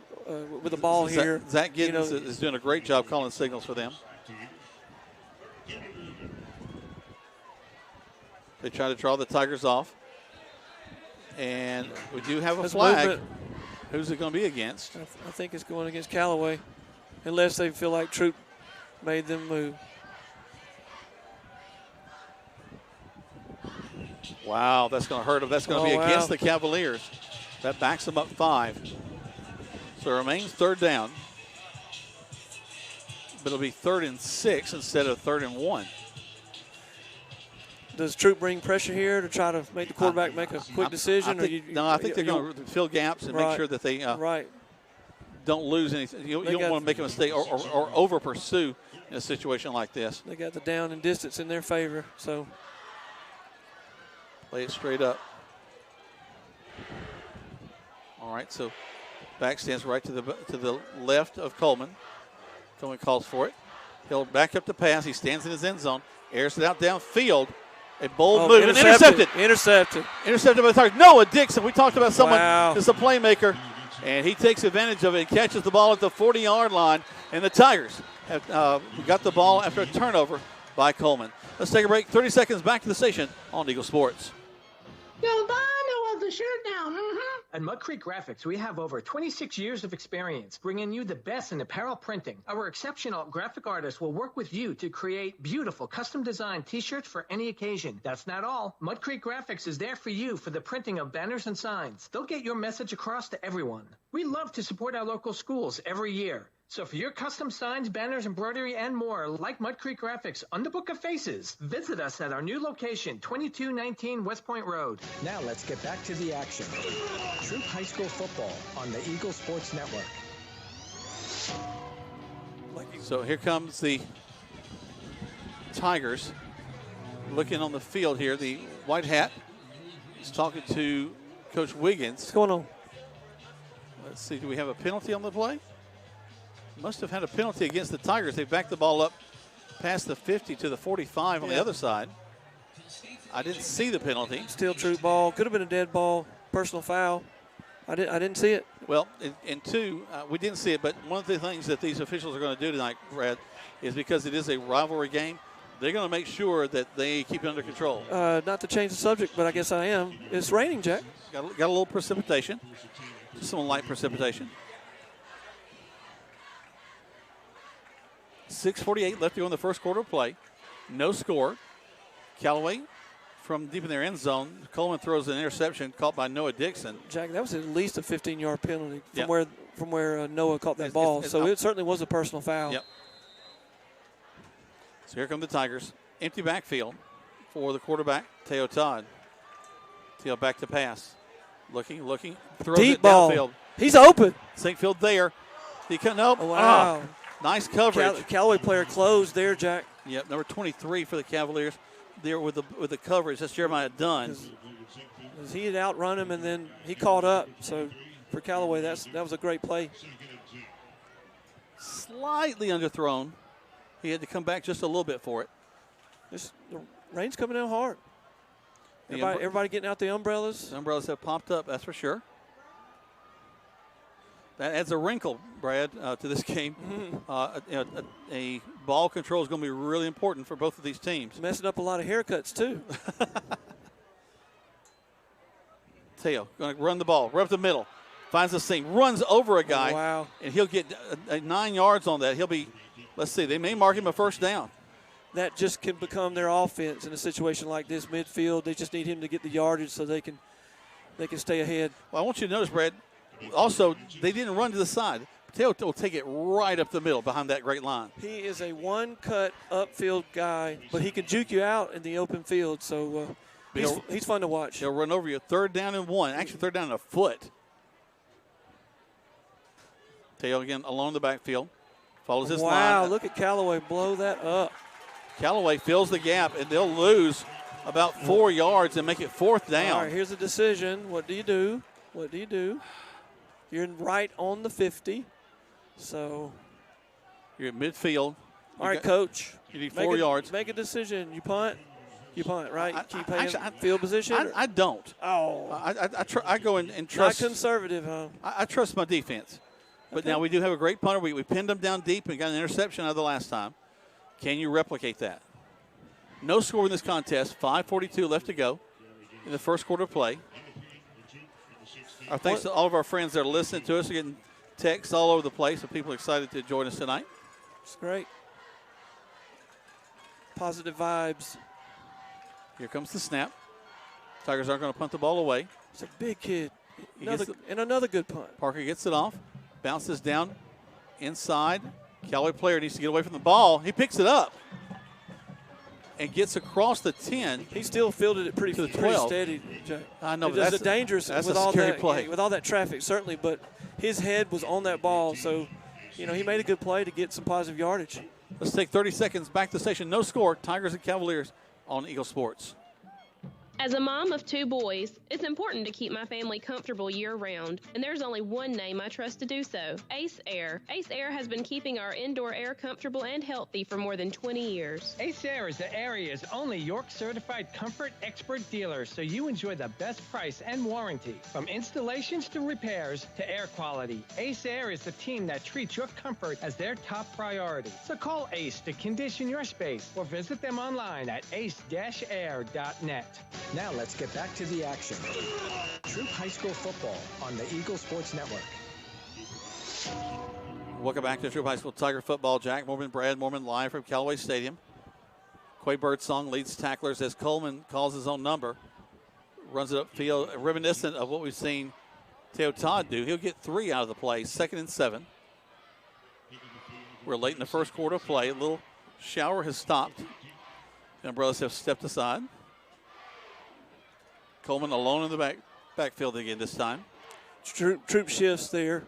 with the ball here. Zach Giddens is doing a great job calling signals for them. They try to draw the Tigers off. And we do have a flag. Movement. Who's it going to be against? I think it's going against Callaway, unless they feel like Troup made them move. Wow, that's going to hurt them. That's going to be against the Cavaliers. That backs them up 5. So it remains 3rd down. But it'll be 3rd and 6 instead of 3rd and 1. Does Troup bring pressure here to try to make the quarterback make a quick decision? I think they're going to fill gaps and make sure that they don't lose anything. You don't want to make a mistake or over pursue in a situation like this. They got the down and distance in their favor, so play it straight up. All right, so back stands right to the left of Coleman. Coleman calls for it. He'll back up the pass. He stands in his end zone, airs it out downfield. A bold move. Intercepted. Intercepted by the Tigers. Noah Dixon. We talked about someone that's a playmaker, and he takes advantage of it and catches the ball at the 40-yard line. And the Tigers have got the ball after a turnover by Coleman. Let's take a break. 30 seconds back to the station on Eagle Sports. You'll buy no other shirt now. At Mud Creek Graphics, we have over 26 years of experience bringing you the best in apparel printing. Our exceptional graphic artists will work with you to create beautiful custom-designed T-shirts for any occasion. That's not all. Mud Creek Graphics is there for you for the printing of banners and signs. They'll get your message across to everyone. We love to support our local schools every year. So for your custom signs, banners, embroidery, and more, like Mud Creek Graphics on the Book of Faces, visit us at our new location, 2219 West Point Road. Now let's get back to the action. Troup High School football on the Eagle Sports Network. So here comes the Tigers looking on the field here. The white hat is talking to Coach Wiggins. What's going on? Let's see, do we have a penalty on the play? Must have had a penalty against the Tigers. They backed the ball up past the 50 to the 45 on the other side. I didn't see the penalty. Still Troup ball. Could have been a dead ball. Personal foul. I didn't see it. Well, and two, we didn't see it, but one of the things that these officials are going to do tonight, Brad, is because it is a rivalry game, they're going to make sure that they keep it under control. Not to change the subject, but I guess I am. It's raining, Jack. Got a little precipitation. Just some light precipitation. 6:48 left to go in the first quarter of play. No score. Callaway from deep in their end zone. Coleman throws an interception caught by Noah Dixon. Jack, that was at least a 15-yard penalty from where Noah caught that ball. So it certainly was a personal foul. Yep. So here come the Tigers. Empty backfield for the quarterback, Teo Todd. Teo back to pass. Looking. Throws deep it ball. downfield. He's open. Sinkfield there. He can nope. Oh, wow. Oh, nice coverage. Callaway player closed there, Jack. Yep, number 23 for the Cavaliers. There with the coverage. That's Jeremiah Dunn. He had outrun him, and then he caught up. So for Callaway, that was a great play. Slightly underthrown. He had to come back just a little bit for it. The rain's coming down hard. Everybody getting out the umbrellas. The umbrellas have popped up, that's for sure. That adds a wrinkle, Brad, to this game. Mm-hmm. A ball control is going to be really important for both of these teams. Messing up a lot of haircuts, too. Teo going to run the ball, right up the middle. finds the seam, runs over a guy. Wow. And he'll get 9 yards on that. He'll be, let's see, they may mark him a first down. That just can become their offense in a situation like this, midfield. They just need him to get the yardage so they can stay ahead. Well, I want you to notice, Brad, also, they didn't run to the side. Mateo will take it right up the middle behind that great line. He is a one-cut upfield guy, but he can juke you out in the open field, so he's fun to watch. He'll run over you. 3rd down and 1. Actually, 3rd down and a foot. Mateo again along the backfield. Follows his line. Wow, look at Callaway blow that up. Callaway fills the gap, and they'll lose about 4 yards and make it 4th down. All right, here's a decision. What do you do? What do you do? You're right on the 50, so. You're at midfield. All right, Coach. You need 4 yards. Make a decision. You punt. You punt, right? Keep paying actually, field position? I don't. Oh. I go and trust. Not conservative, huh? I trust my defense. But Okay. now we do have a great punter. We pinned them down deep and got an interception out of the last time. Can you replicate that? No score in this contest. 5:42 left to go in the first quarter of play. Our thanks to all of our friends that are listening to us. We're getting texts all over the place, and people are excited to join us tonight. It's great. Positive vibes. Here comes the snap. Tigers aren't going to punt the ball away. It's a big kid. Another good punt. Parker gets it off. Bounces down inside. Callaway player needs to get away from the ball. He picks it up and gets across the 10. He still fielded it pretty steady, Jack. I know, but that's dangerous that's with a all scary that play. with all that traffic, certainly. But his head was on that ball, so he made a good play to get some positive yardage. Let's take 30 seconds back to the station. No score. Tigers and Cavaliers on Eagle Sports. As a mom of 2 boys, it's important to keep my family comfortable year-round, and there's only one name I trust to do so, Ace Air. Ace Air has been keeping our indoor air comfortable and healthy for more than 20 years. Ace Air is the area's only York-certified comfort expert dealer, so you enjoy the best price and warranty. From installations to repairs to air quality, Ace Air is the team that treats your comfort as their top priority. So call Ace to condition your space or visit them online at ace-air.net. Now let's get back to the action. Troup High School football on the Eagle Sports Network. Welcome back to Troup High School Tiger football. Jack Mormon, Brad Mormon live from Callaway Stadium. Quay Birdsong leads tacklers as Coleman calls his own number. Runs it upfield, reminiscent of what we've seen Teo Todd do. He'll get 3 out of the play, 2nd and 7. We're late in the first quarter of play. A little shower has stopped. The umbrellas have stepped aside. Coleman alone in the backfield again this time. Troup shifts there,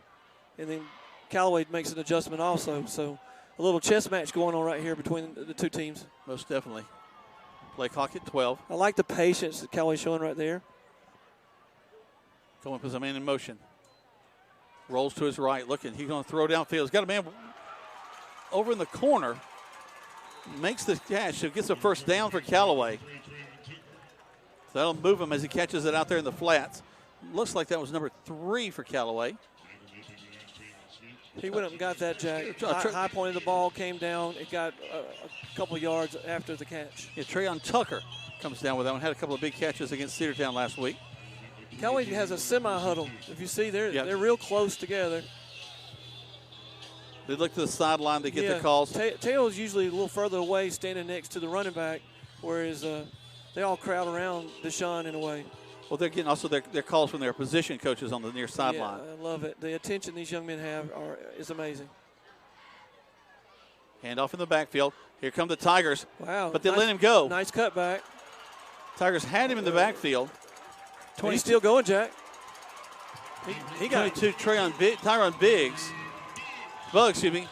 and then Callaway makes an adjustment also. So a little chess match going on right here between the 2 teams. Most definitely. Play clock at 12. I like the patience that Callaway's showing right there. Coleman puts a man in motion. Rolls to his right, looking. He's going to throw downfield. He's got a man over in the corner. Makes the catch. So gets a first down for Callaway. That'll move him as he catches it out there in the flats. Looks like that was number 3 for Callaway. He went up and got that, Jack. High point of the ball came down. It got a couple of yards after the catch. Yeah, Trayon Tucker comes down with that one. Had a couple of big catches against Cedartown last week. Callaway has a semi-huddle. If you see, they're real close together. They look to the sideline. They get the calls. Teo's usually a little further away, standing next to the running back, whereas they all crowd around Deshaun in a way. Well, they're getting also their calls from their position coaches on the near sideline. Yeah, I love it. The attention these young men have is amazing. Hand off in the backfield. Here come the Tigers. Wow. But they let him go. Nice cutback. Tigers had him in the backfield. He's still going, Jack. He got 22, Tyron Biggs. Well, excuse me.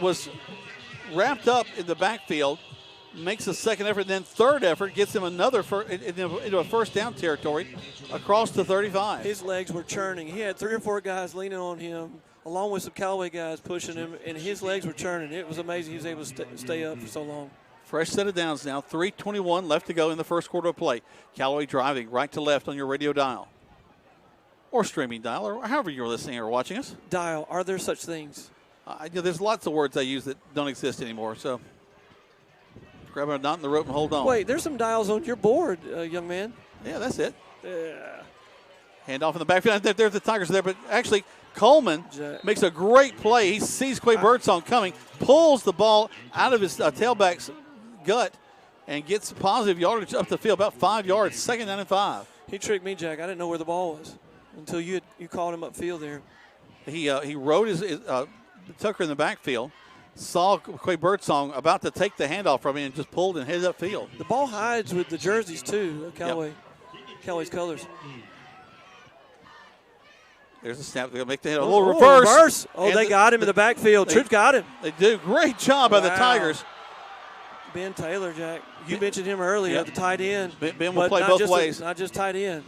Was wrapped up in the backfield. Makes a second effort, then third effort, gets him another into a first down territory across the 35. His legs were churning. He had 3 or 4 guys leaning on him, along with some Callaway guys pushing him, and his legs were churning. It was amazing he was able to stay up for so long. Fresh set of downs now. 3:21 left to go in the first quarter of play. Callaway driving right to left on your radio dial. Or streaming dial, or however you're listening or watching us. Dial. Are there such things? There's lots of words I use that don't exist anymore, so grab a knot in the rope and hold on. Wait, there's some dials on your board, young man. Yeah, that's it. Yeah. Hand off in the backfield. There's the Tigers there, but actually Coleman makes a great play. He sees Quay Birdsong coming, pulls the ball out of his tailback's gut, and gets positive yardage up the field, about 5 yards, 2nd down and 5. He tricked me, Jack. I didn't know where the ball was until you called him upfield there. He rode his Tucker in the backfield, saw Quay Birdsong about to take the handoff from him and just pulled and headed upfield. The ball hides with the jerseys, too, Callaway. Yep. Callaway's colors. There's a snap. They'll make the head. A little reverse. Oh, they got him in the backfield. Troop got him. They do. Great job by the Tigers. Ben Taylor, Jack. You mentioned him earlier, the tight end. Ben will play both ways. Not just tight end.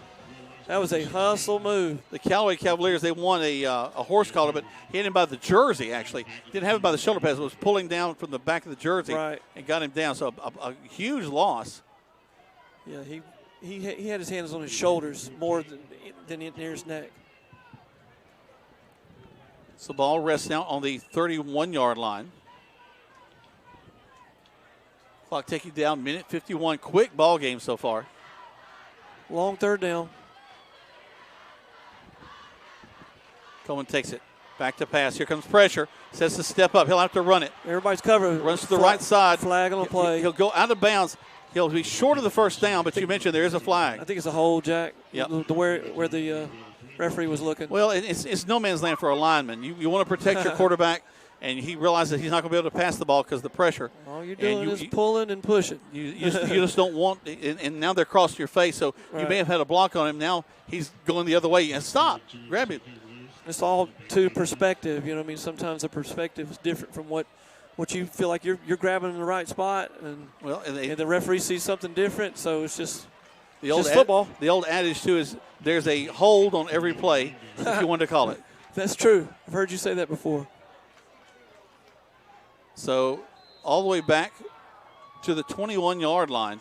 That was a hustle move. The Callaway Cavaliers, they won a horse collar, but he had him by the jersey, actually. Didn't have him by the shoulder pads. It was pulling down from the back of the jersey and got him down. So a huge loss. Yeah, he had his hands on his shoulders more than near his neck. So ball rests now on the 31-yard line. Clock taking down, minute 51. Quick ball game so far. Long 3rd down. Coleman takes it. Back to pass. Here comes pressure. Says to step up. He'll have to run it. Everybody's covered. Runs to the right side. Flag on the play. He'll go out of bounds. He'll be short of the first down, but you mentioned there is a flag. I think it's a hold, Jack. Yep. Where the referee was looking. Well, it's no man's land for a lineman. You want to protect your quarterback, and he realizes that he's not going to be able to pass the ball because of the pressure. All you're doing is pulling and pushing. You just don't want – and now they're crossing your face, so you may have had a block on him. Now he's going the other way. And stop. Grab it. It's all to perspective. You know what I mean? Sometimes the perspective is different from what you feel like you're grabbing in the right spot, and the referee sees something different, so it's just football. The old adage, too, is there's a hold on every play, if you want to call it. That's true. I've heard you say that before. So all the way back to the 21-yard line.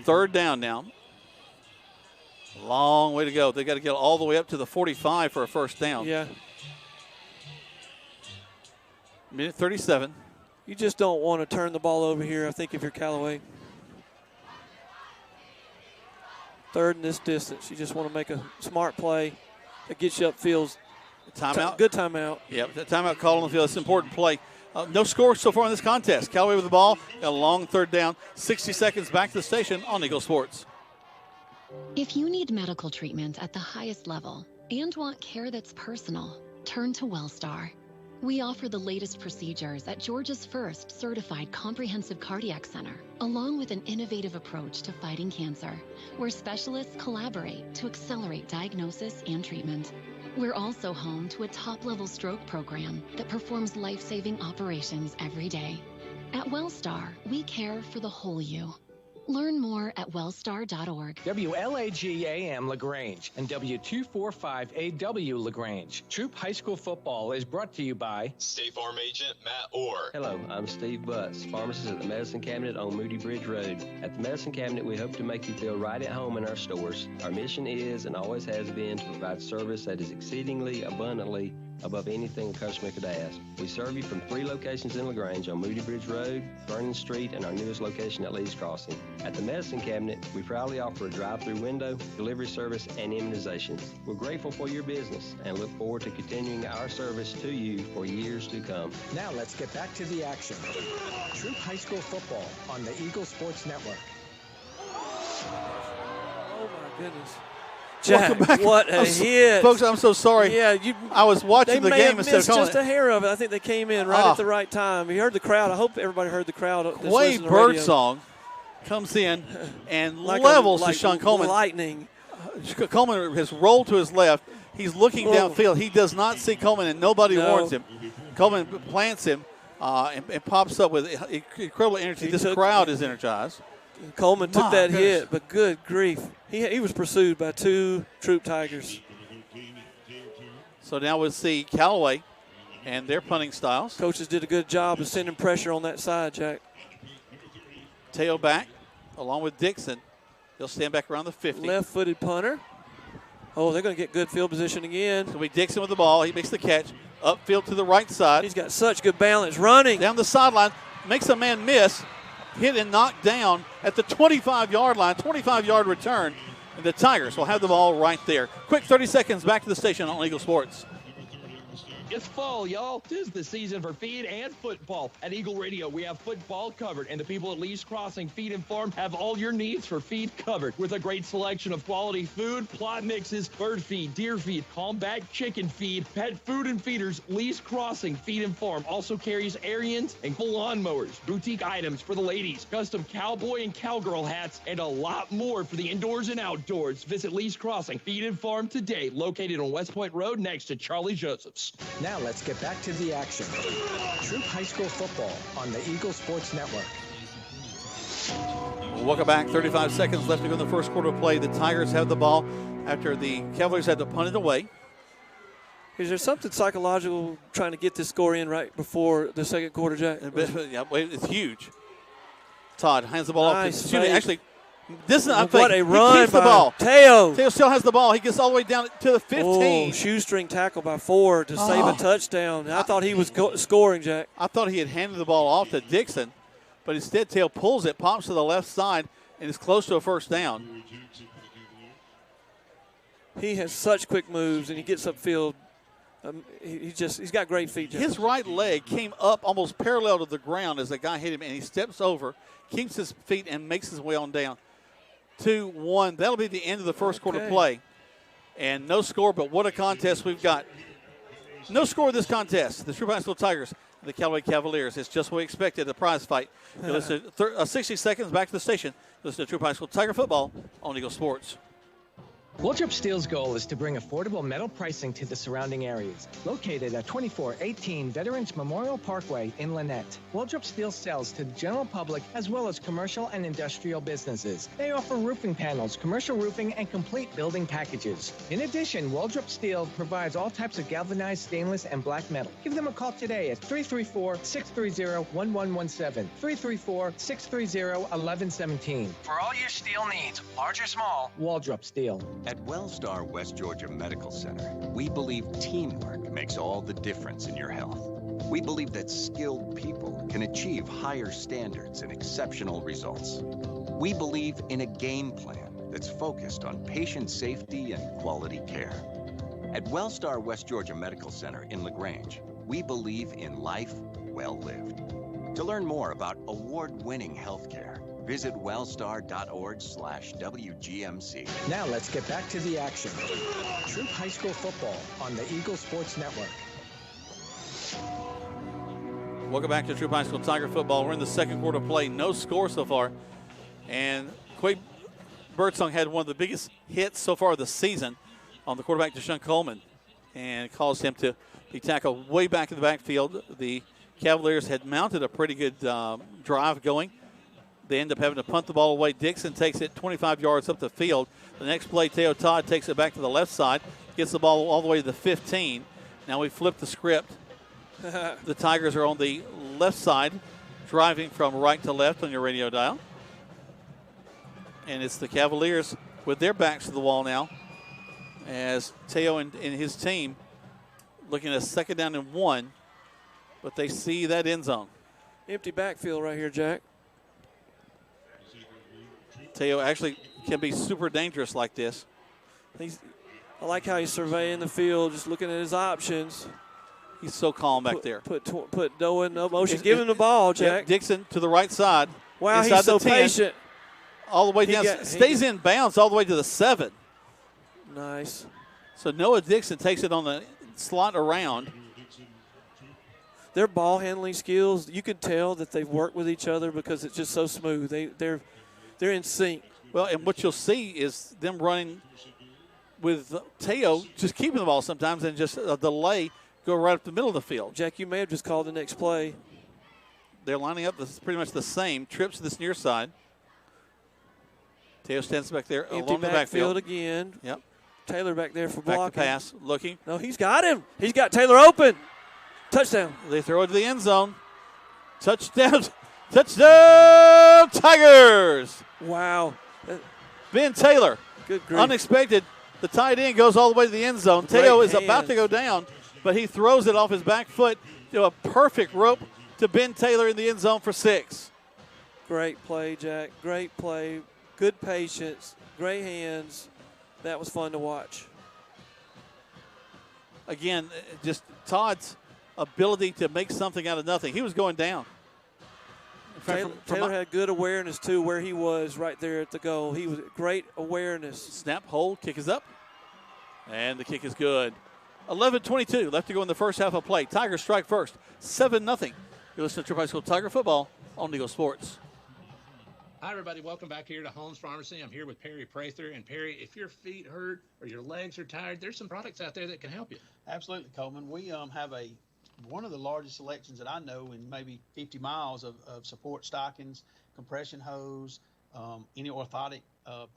3rd down now. Long way to go. They got to get all the way up to the 45 for a first down. Yeah. Minute 37. You just don't want to turn the ball over here, I think, if you're Callaway. 3rd in this distance. You just want to make a smart play that gets you upfield. Timeout. Good timeout. Yep, the timeout call on the field. It's an important play. No score so far in this contest. Callaway with the ball. Got a long 3rd down. 60 seconds back to the station on Eagle Sports. If you need medical treatment at the highest level and want care that's personal, turn to WellStar. We offer the latest procedures at Georgia's first certified comprehensive cardiac center, along with an innovative approach to fighting cancer, where specialists collaborate to accelerate diagnosis and treatment. We're also home to a top-level stroke program that performs life-saving operations every day. At WellStar, we care for the whole you. Learn more at wellstar.org. WLAG AM LaGrange and W245AW LaGrange. Troup High School football is brought to you by State Farm Agent Matt Orr. Hello, I'm Steve Butts, pharmacist at the Medicine Cabinet on Moody Bridge Road. At the Medicine Cabinet, we hope to make you feel right at home in our stores. Our mission is and always has been to provide service that is exceedingly abundantly above anything a customer could ask. We serve you from 3 locations in LaGrange on Moody Bridge Road, Vernon Street, and our newest location at Lee's Crossing. At the Medicine Cabinet, we proudly offer a drive-through window, delivery service, and immunizations. We're grateful for your business and look forward to continuing our service to you for years to come. Now let's get back to the action. Troup High School football on the Eagle Sports Network. Oh, my goodness. Jack, welcome back. What a hit. Folks, I'm so sorry. Yeah, I was watching the game instead of calling just a hair of it. I think they came in right at the right time. You heard the crowd. I hope everybody heard the crowd. Quay Birdsong comes in and levels to Sean Coleman. Lightning. Coleman has rolled to his left. He's looking downfield. He does not see Coleman, and nobody warns him. Coleman plants him and pops up with incredible energy. This crowd is energized. Coleman took that hit, but good grief. He was pursued by 2 Troup Tigers. So now we'll see Callaway and their punting styles. Coaches did a good job of sending pressure on that side, Jack. Tailback along with Dixon. They'll stand back around the 50. Left-footed punter. Oh, they're going to get good field position again. So we Dixon with the ball. He makes the catch. Upfield to the right side. He's got such good balance. Running. Down the sideline. Makes a man miss. Hit and knocked down at the 25-yard line. 25-yard return. And the Tigers will have the ball right there. Quick 30 seconds back to the station on Eagle Sports. It's fall, y'all. 'Tis the season for feed and football. At Eagle Radio, we have football covered, and the people at Lee's Crossing Feed and Farm have all your needs for feed covered with a great selection of quality food, plot mixes, bird feed, deer feed, combat chicken feed, pet food and feeders. Lee's Crossing Feed and Farm also carries Ariens and full lawnmowers, boutique items for the ladies, custom cowboy and cowgirl hats, and a lot more for the indoors and outdoors. Visit Lee's Crossing Feed and Farm today, located on West Point Road next to Charlie Joseph's. Now let's get back to the action. Troup High School football on the Eagle Sports Network. Welcome back. 35 seconds left to go in the first quarter of play. The Tigers have the ball after the Cavaliers had to punt it away. Is there something psychological trying to get this score in right before the second quarter, Jack? Yeah, it's huge. Todd hands the ball nice off. Actually, this is what a run he keeps the by ball. Teo. Teo still has the ball. He gets all the way down to the 15. Oh, shoestring tackle by Ford to save a touchdown. I thought he was scoring, Jack. I thought he had handed the ball off to Dixon, but instead Teo pulls it, pops to the left side, and is close to a first down. He has such quick moves, and he gets upfield. He's got great feet, Jack. His right leg came up almost parallel to the ground as the guy hit him, and he steps over, keeps his feet, and makes his way on down. 2-1. That'll be the end of the first quarter play. And no score, but what a contest we've got. No score in this contest. The Troup High School Tigers and the Callaway Cavaliers. It's just what we expected, a prize fight. You listen to 60 seconds back to the station. Listen to Troup High School Tiger football on Eagle Sports. Waldrop Steel's goal is to bring affordable metal pricing to the surrounding areas. Located at 2418 Veterans Memorial Parkway in Lynette, Waldrop Steel sells to the general public as well as commercial and industrial businesses. They offer roofing panels, commercial roofing, and complete building packages. In addition, Waldrop Steel provides all types of galvanized stainless and black metal. Give them a call today at 334-630-1117, 334-630-1117. For all your steel needs, large or small, Waldrop Steel. At Wellstar West Georgia Medical Center, we believe teamwork makes all the difference in your health. We believe that skilled people can achieve higher standards and exceptional results. We believe in a game plan that's focused on patient safety and quality care. At Wellstar West Georgia Medical Center in LaGrange, we believe in life well lived. To learn more about award-winning healthcare, visit wellstar.org/WGMC. Now let's get back to the action. Troup High School football on the Eagle Sports Network. Welcome back to Troup High School Tiger football. We're in the second quarter play. No score so far. And Quade Birdsong had one of the biggest hits so far of the season on the quarterback, Deshaun Coleman, and caused him to be tackled way back in the backfield. The Cavaliers had mounted a pretty good drive going. They end up having to punt the ball away. Dixon takes it 25 yards up the field. The next play, Teo Todd takes it back to the left side, gets the ball all the way to the 15. Now we flip the script. The Tigers are on the left side, driving from right to left on your radio dial. And it's the Cavaliers with their backs to the wall now, as Teo and his team looking at 2nd down and 1, but they see that end zone. Empty backfield right here, Jack. Teo actually can be super dangerous like this. I like how he's surveying the field, just looking at his options. He's so calm back there. Put Doe in no motion. Give him the ball, Jack. Yep, Dixon to the right side. Wow, he's so patient. All the way down. Stays in bounds all the way to the 7. Nice. So Noah Dixon takes it on the slot around. Their ball handling skills, you can tell that they've worked with each other because it's just so smooth. They're in sync. Well, and what you'll see is them running with Teo, just keeping the ball sometimes, and just a delay go right up the middle of the field. Jack, you may have just called the next play. They're lining up. This is pretty much the same. Trips to this near side. Teo stands back there along the backfield again. Yep. Taylor back there for blocking. Back to pass, looking. No, he's got him. He's got Taylor open. Touchdown. They throw it to the end zone. Touchdown. Touchdown, Tigers. Wow. Ben Taylor. Good grief. Unexpected. The tight end goes all the way to the end zone. Teo is about to go down, but he throws it off his back foot to a perfect rope to Ben Taylor in the end zone for 6. Great play, Jack. Great play. Good patience. Great hands. That was fun to watch. Again, just Todd's ability to make something out of nothing. He was going down. In fact, Taylor had good awareness, too, where he was right there at the goal. He was great awareness. Snap, hold, kick is up. And the kick is good. 11:22 left to go in the first half of play. Tigers strike first, 7-0. You're listening to Troup High School Tiger Football on Eagle Sports. Hi, everybody. Welcome back here to Holmes Pharmacy. I'm here with Perry Prather. And, Perry, if your feet hurt or your legs are tired, there's some products out there that can help you. Absolutely, Coleman. We have one of the largest selections that I know in maybe 50 miles of support stockings, compression hose, any orthotic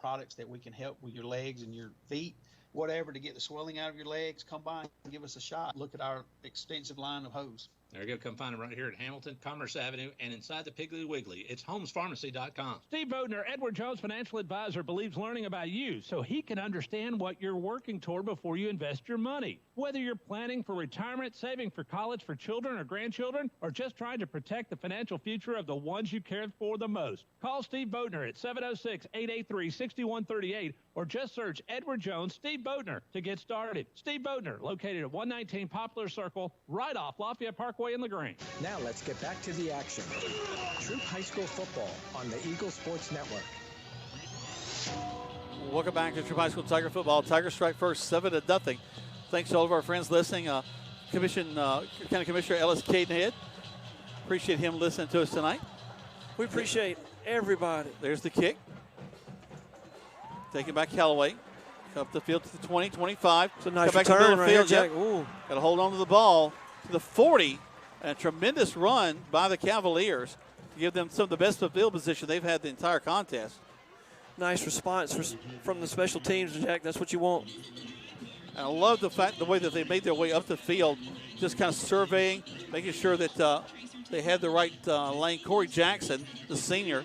products that we can help with your legs and your feet, whatever, to get the swelling out of your legs. Come by and give us a shot. Look at our extensive line of hose. There you go. Come find them right here at Hamilton, Commerce Avenue, and inside the Piggly Wiggly. It's homespharmacy.com. Steve Bodner, Edward Jones Financial Advisor, believes learning about you so he can understand what you're working toward before you invest your money. Whether you're planning for retirement, saving for college for children or grandchildren, or just trying to protect the financial future of the ones you care for the most, call Steve Bodner at 706-883-6138 or just search Edward Jones Steve Bodner to get started. Steve Bodner, located at 119 Poplar Circle, right off Lafayette Parkway in LaGrange. Now let's get back to the action. Troup High School football on the Eagle Sports Network. Welcome back to Troup High School Tiger Football. Tigers strike first, 7-0. Thanks to all of our friends listening. County Commissioner Ellis Cadenhead. Appreciate him listening to us tonight. We appreciate everybody. There's the kick. Taken by Callaway. Up the field to the 20, 25. It's a nice return right here, Jack. Got to hold on to the ball to the 40. And a tremendous run by the Cavaliers to give them some of the best field position they've had the entire contest. Nice response from the special teams, Jack. That's what you want. And I love the way that they made their way up the field, just kind of surveying, making sure that they had the right lane. Corey Jackson, the senior,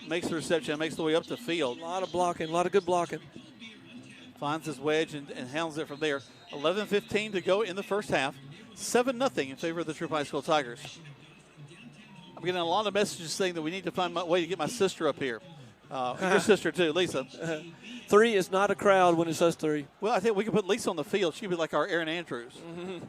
makes the reception and makes the way up the field. A lot of blocking, a lot of good blocking. Finds his wedge and handles it from there. 11:15 to go in the first half. 7-0 in favor of the Troup High School Tigers. I'm getting a lot of messages saying that we need to find a way to get my sister up here. Your sister, too, Lisa. 3 is not a crowd when it's us 3. Well, I think we can put Lisa on the field. She'd be like our Erin Andrews. Mm-hmm.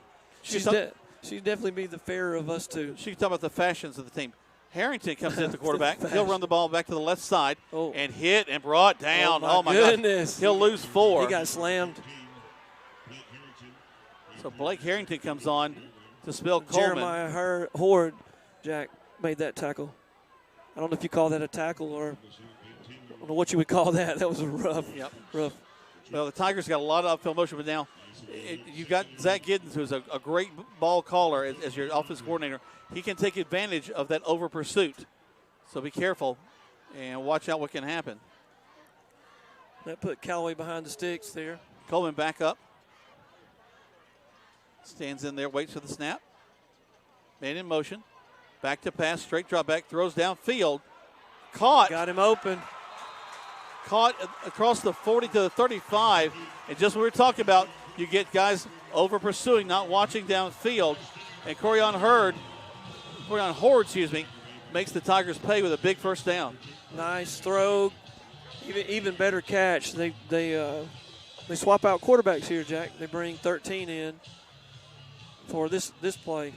She'd definitely be the fairer of us 2. She can talk about the fashions of the team. Harrington comes in at the quarterback. He'll run the ball back to the left side and hit and brought down. Oh, my goodness. God. He'll lose 4. He got slammed. So Blake Harrington comes on to spell Coleman. Jeremiah Horde, Jack, made that tackle. I don't know if you call that a tackle or I don't know what you would call that. That was rough. Yep. Rough. Well, the Tigers got a lot of upfield motion, but now you got Zach Giddens, who's a great ball caller as your offensive coordinator. He can take advantage of that over pursuit. So be careful and watch out what can happen. That put Callaway behind the sticks there. Coleman back up. Stands in there, waits for the snap. Man in motion. Back to pass, straight drop back, throws downfield. Caught. Got him open. Caught across the 40 to the 35. And just what we were talking about, you get guys over pursuing, not watching downfield. And Corian Horde, makes the Tigers pay with a big first down. Nice throw. Even better catch. They swap out quarterbacks here, Jack. They bring 13 in for this play.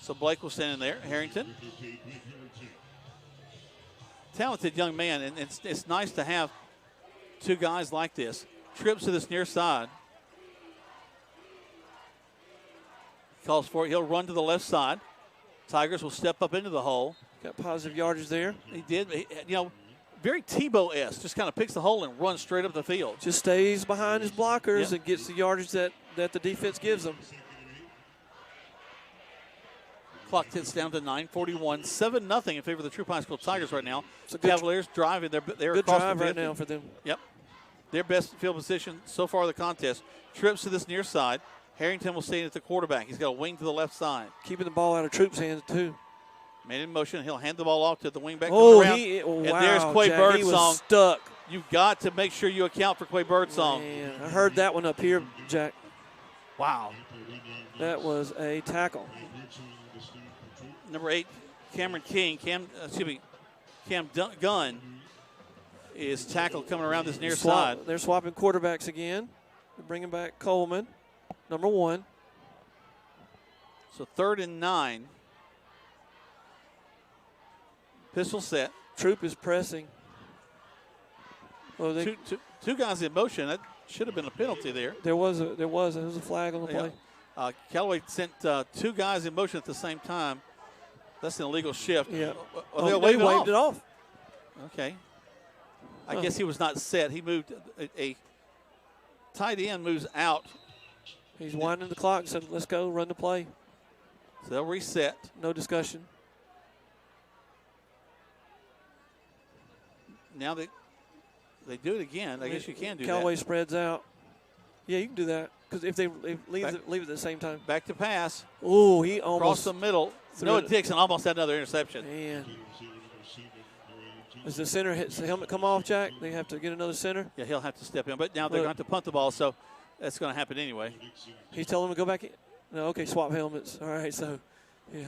So Blake will stand in there. Harrington. Talented young man, and it's nice to have 2 guys like this. Trips to this near side. Calls for it. He'll run to the left side. Tigers will step up into the hole. Got positive yardage there. He did. Very Tebow-esque. Just kind of picks the hole and runs straight up the field. Just stays behind his blockers and gets the yardage that the defense gives him. Clock ticks down to 9:41. 7-0 in favor of the Troup High School Tigers right now. Cavaliers driving. They're good across drive the right now for them. Yep. Their best field position so far of the contest. Trips to this near side. Harrington will stand at the quarterback. He's got a wing to the left side. Keeping the ball out of Troup's hands, too. Man in motion. He'll hand the ball off to the wingback. Wow, and there's Quay Birdsong. He was stuck. You've got to make sure you account for Quay Birdsong. Man, I heard that one up here, Jack. Wow. That was a tackle. Number 8, Cameron King. Cam Gunn is tackled coming around this near side. They're swapping quarterbacks again. They're bringing back Coleman, number 1. So 3rd and 9. Pistol set. Troup is pressing. Well, two guys in motion. That should have been a penalty there. There was a flag on the play. Callaway sent 2 guys in motion at the same time. That's an illegal shift. Yeah. They waved it off. Okay. I guess he was not set. He moved. A tight end moves out. He's winding the clock and said, let's go, run the play. So they'll reset. No discussion. Now they do it again. I guess you can do Callaway that. spreads out. Yeah, you can do that. Because if they leave it at the same time. Back to pass. Oh, he almost. Across the middle. Noah Dixon almost had another interception. Man. Does the center hit the helmet come off, Jack? They have to get another center? Yeah, he'll have to step in. But now they're going to have to punt the ball, so that's going to happen anyway. He's telling him to go back in? No, okay, swap helmets. All right, so, yeah.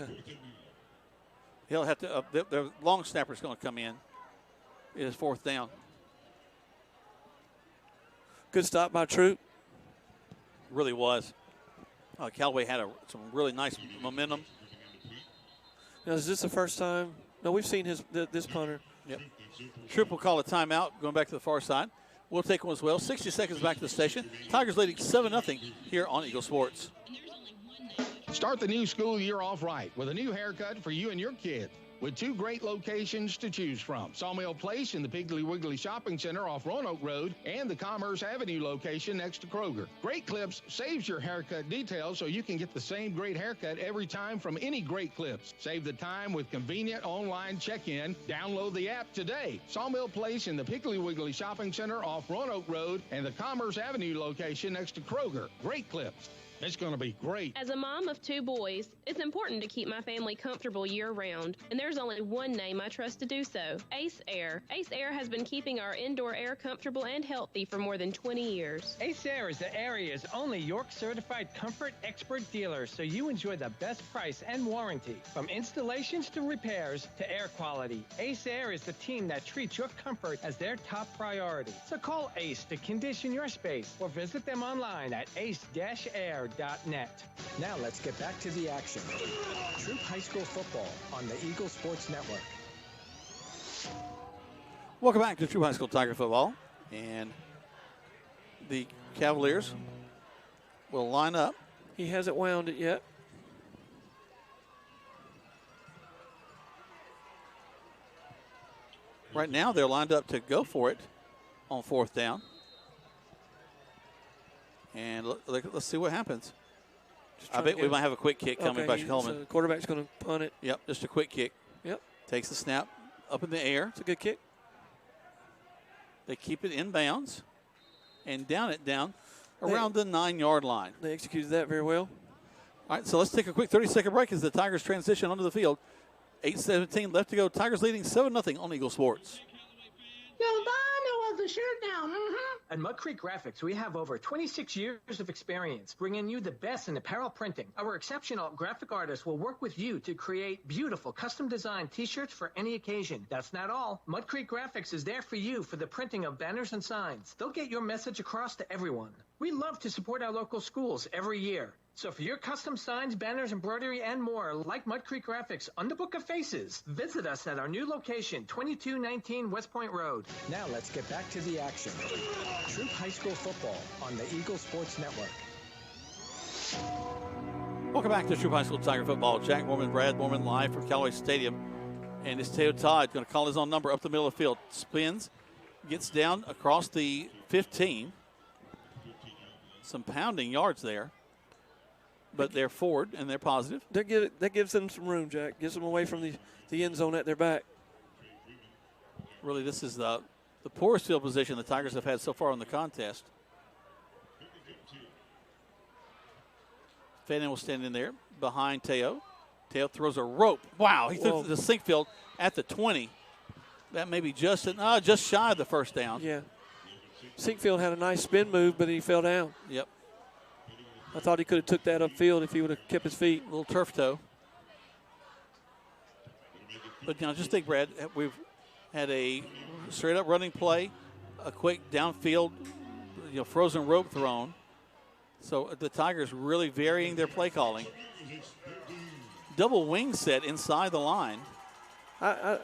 He'll have to the long snapper's going to come in. It is 4th down. Good stop by Troup. Really was. Callaway had some really nice momentum. Now, is this the first time? No, we've seen this punter. Yep. Troup will call a timeout, going back to the far side. We'll take one as well. 60 seconds back to the station. Tigers leading 7-0 here on Eagle Sports. Start the new school year off right with a new haircut for you and your kids. With 2 great locations to choose from. Sawmill Place in the Piggly Wiggly Shopping Center off Roanoke Road and the Commerce Avenue location next to Kroger. Great Clips saves your haircut details so you can get the same great haircut every time from any Great Clips. Save the time with convenient online check-in. Download the app today. Sawmill Place in the Piggly Wiggly Shopping Center off Roanoke Road and the Commerce Avenue location next to Kroger. Great Clips. It's going to be great. As a mom of 2 boys, it's important to keep my family comfortable year-round, and there's only one name I trust to do so, Ace Air. Ace Air has been keeping our indoor air comfortable and healthy for more than 20 years. Ace Air is the area's only York-certified comfort expert dealer, so you enjoy the best price and warranty. From installations to repairs to air quality, Ace Air is the team that treats your comfort as their top priority. So call Ace to condition your space or visit them online at ace-air.net. Now let's get back to the action. Troup High School football on the Eagle Sports Network. Welcome back to Troup High School Tiger football. And the Cavaliers will line up. He hasn't wound it yet. Right now they're lined up to go for it on 4th down. And let's see what happens. I bet we might have a quick kick coming by Coleman. So the quarterback's going to punt it. Yep, just a quick kick. Yep. Takes the snap up in the air. It's a good kick. They keep it in bounds and down around the 9-yard line. They executed that very well. All right, so let's take a quick 30-second break as the Tigers transition onto the field. 8:17 left to go. Tigers leading 7-0 on Eagle Sports. You'll buy no other shirt now. At Mud Creek Graphics, we have over 26 years of experience bringing you the best in apparel printing. Our exceptional graphic artists will work with you to create beautiful custom-designed T-shirts for any occasion. That's not all. Mud Creek Graphics is there for you for the printing of banners and signs. They'll get your message across to everyone. We love to support our local schools every year. So for your custom signs, banners, embroidery, and more, like Mud Creek Graphics on the Book of Faces, visit us at our new location, 2219 West Point Road. Now let's get back to the action. Troup High School football on the Eagle Sports Network. Welcome back to Troup High School Tiger football. Jack Mormon, Brad Mormon live from Callaway Stadium. And it's Teo Todd going to call his own number up the middle of the field. Spins, gets down across the 15. Some pounding yards there. But they're forward and they're positive. That gives them some room, Jack. Gives them away from the end zone at their back. Really, this is the poorest field position the Tigers have had so far in the contest. Fannin will stand in there behind Teo. Teo throws a rope. Wow, he threw the sink field at the 20. That may be just shy of the first down. Yeah. Sinkfield had a nice spin move, but he fell down. Yep. I thought he could have took that upfield if he would have kept his feet. A little turf toe. But just think, Brad, we've had a straight up running play, a quick downfield, frozen rope thrown. So the Tigers really varying their play calling. Double wing set inside the line. I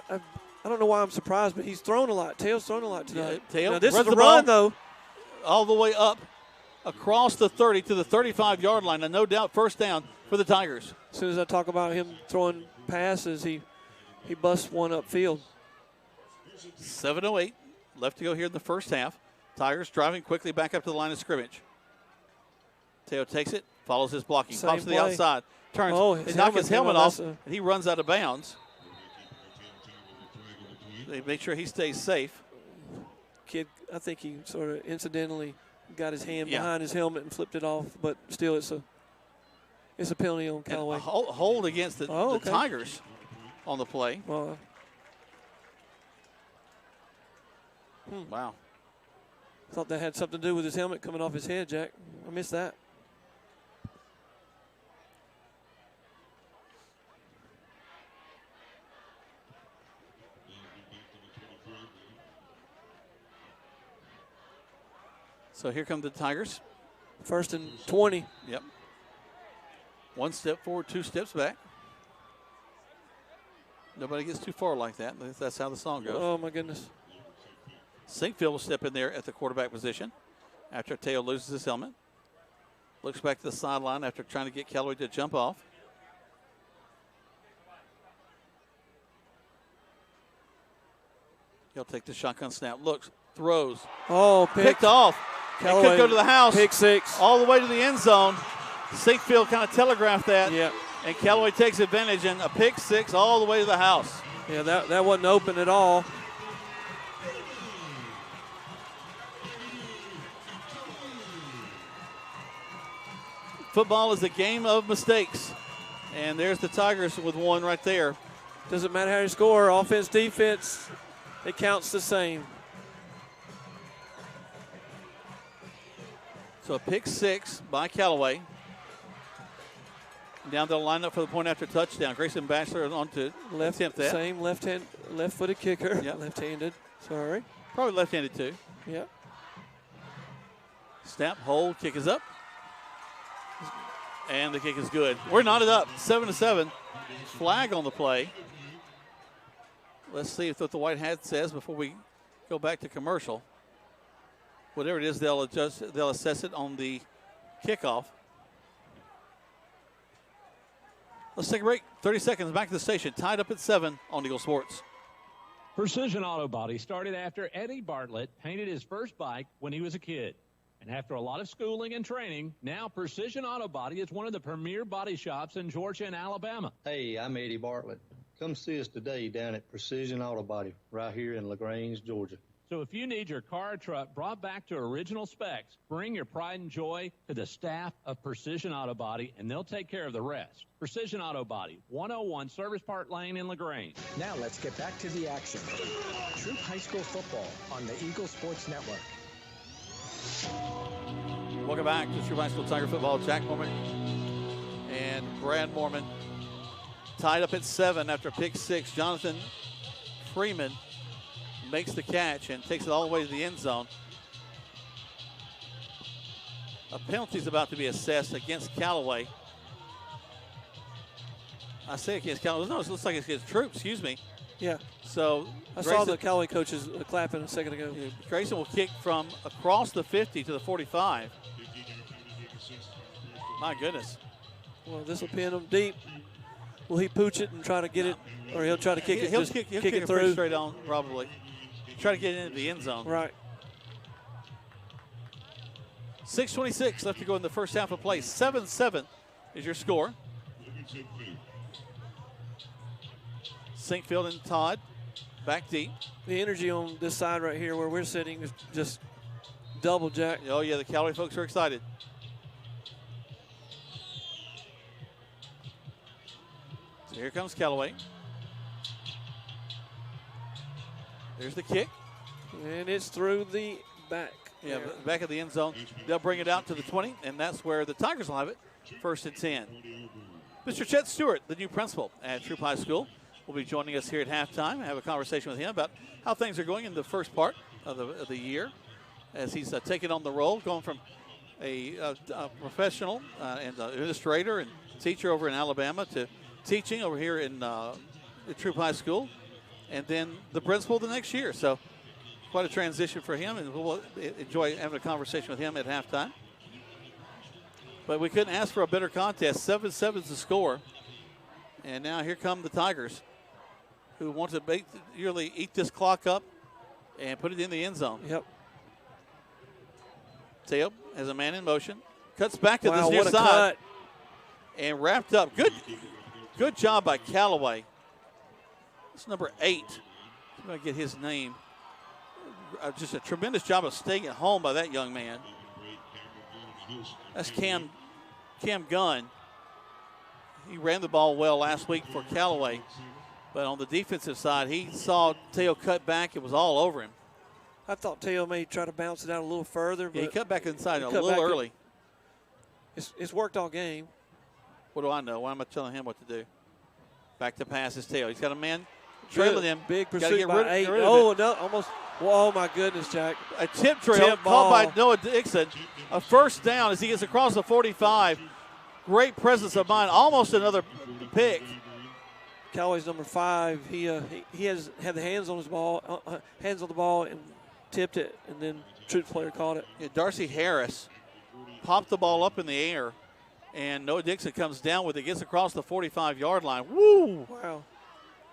don't know why I'm surprised, but he's thrown a lot. Tayl's thrown a lot tonight. Tail now, this runs is the ball run, though. All the way up across the 30 to the 35-yard line. And no doubt first down for the Tigers. As soon as I talk about him throwing passes, he busts one upfield. 7:08 left to go here in the first half. Tigers driving quickly back up to the line of scrimmage. Teo takes it, follows his blocking, Same pops to the play. outside, turns, His they knock his helmet off, and and he runs out of bounds. They make sure he stays safe. Kid, I think he sort of incidentally got his hand behind his helmet and flipped it off, but still it's a penalty on Callaway. Hold against the Tigers on the play. Well, Wow. Thought that had something to do with his helmet coming off his head, Jack. I missed that. So here come the Tigers. 1st and 20. Yep. 1 step forward, 2 steps back. Nobody gets too far like that. That's how the song goes. Oh, my goodness. Sinkfield will step in there at the quarterback position after Teo loses his helmet. Looks back to the sideline after trying to get Callaway to jump off. He'll take the shotgun snap. Looks, throws. Oh, picked off. Callaway, it could go to the house. Pick six. All the way to the end zone. Sinkfield kind of telegraphed that. Yeah. And Callaway takes advantage, and a pick six all the way to the house. Yeah, that wasn't open at all. Football is a game of mistakes. And there's the Tigers with one right there. Doesn't matter how you score, offense, defense, it counts the same. So a pick six by Callaway. Down to the lineup for the point after touchdown. Grayson Batchelor on to attempt that. Same left-footed kicker. Yep. Left-handed, sorry. Probably left-handed too. Yep. Snap, hold, kick is up. And the kick is good. We're knotted up, 7-7. Flag on the play. Let's see what the white hat says before we go back to commercial. Whatever it is, they'll assess it on the kickoff. Let's take a break. 30 seconds back to the station. Tied up at 7 on Eagle Sports. Precision Auto Body started after Eddie Bartlett painted his first bike when he was a kid. And after a lot of schooling and training, now Precision Auto Body is one of the premier body shops in Georgia and Alabama. Hey, I'm Eddie Bartlett. Come see us today down at Precision Auto Body right here in LaGrange, Georgia. So if you need your car or truck brought back to original specs, bring your pride and joy to the staff of Precision Auto Body, and they'll take care of the rest. Precision Auto Body, 101 Service Park Lane in LaGrange. Now let's get back to the action. Troup High School football on the Eagle Sports Network. Welcome back to Troup High School Tiger football. Jack Mormon and Brad Mormon tied up at 7 after pick six. Jonathan Freeman makes the catch and takes it all the way to the end zone. A penalty is about to be assessed against Callaway. I say against Callaway. No, it looks like it's against Troup. Excuse me. Yeah. So I saw the Callaway coaches clapping a second ago. Grayson will kick from across the 50 to the 45. My goodness. Well, this will pin him deep. Will he pooch it and try to get it, or he'll try to kick it? He'll kick it through straight on, probably. Try to get it into the end zone. Right. 6:26 left to go in the first half of play. 7-7 is your score. Sinkfield and Todd back deep. The energy on this side right here where we're sitting is just double, Jack. Oh, yeah, the Callaway folks are excited. So here comes Callaway. There's the kick. And it's through the back. Yeah, back of the end zone. They'll bring it out to the 20, and that's where the Tigers will have it. 1st and 10. Mr. Chet Stewart, the new principal at Troup High School. will be joining us here at halftime and have a conversation with him about how things are going in the first part of the year as he's taking on the role, going from a professional and administrator and teacher over in Alabama to teaching over here in Troup High School, and then the principal the next year. So quite a transition for him, and we'll enjoy having a conversation with him at halftime. But we couldn't ask for a better contest. 7-7 is the score. And now here come the Tigers, who want to really eat this clock up and put it in the end zone. Yep. Teo has a man in motion. Cuts back to this near what a side. cut. And wrapped up. Good job by Callaway. It's number 8. I'm going to get his name. Just a tremendous job of staying at home by that young man. That's Cam Gunn. He ran the ball well last week for Callaway. But on the defensive side, he saw Teo cut back. It was all over him. I thought Teo may try to bounce it out a little further. But he cut back inside a little early. It's worked all game. What do I know? Why am I telling him what to do? Back to pass is Teo. He's got a man trailing him. Big Gotta pursuit get by rid 8. of Oh, it. no, almost. Oh, my goodness, Jack. A tip trail caught by Noah Dixon. A first down as he gets across the 45. Great presence of mind. Almost another pick. Callaway's number 5. He has had the hands on his ball, hands on the ball, and tipped it, and then Troup player caught it. Yeah, Darcy Harris popped the ball up in the air, and Noah Dixon comes down with it, gets across the 45-yard line. Woo! Wow.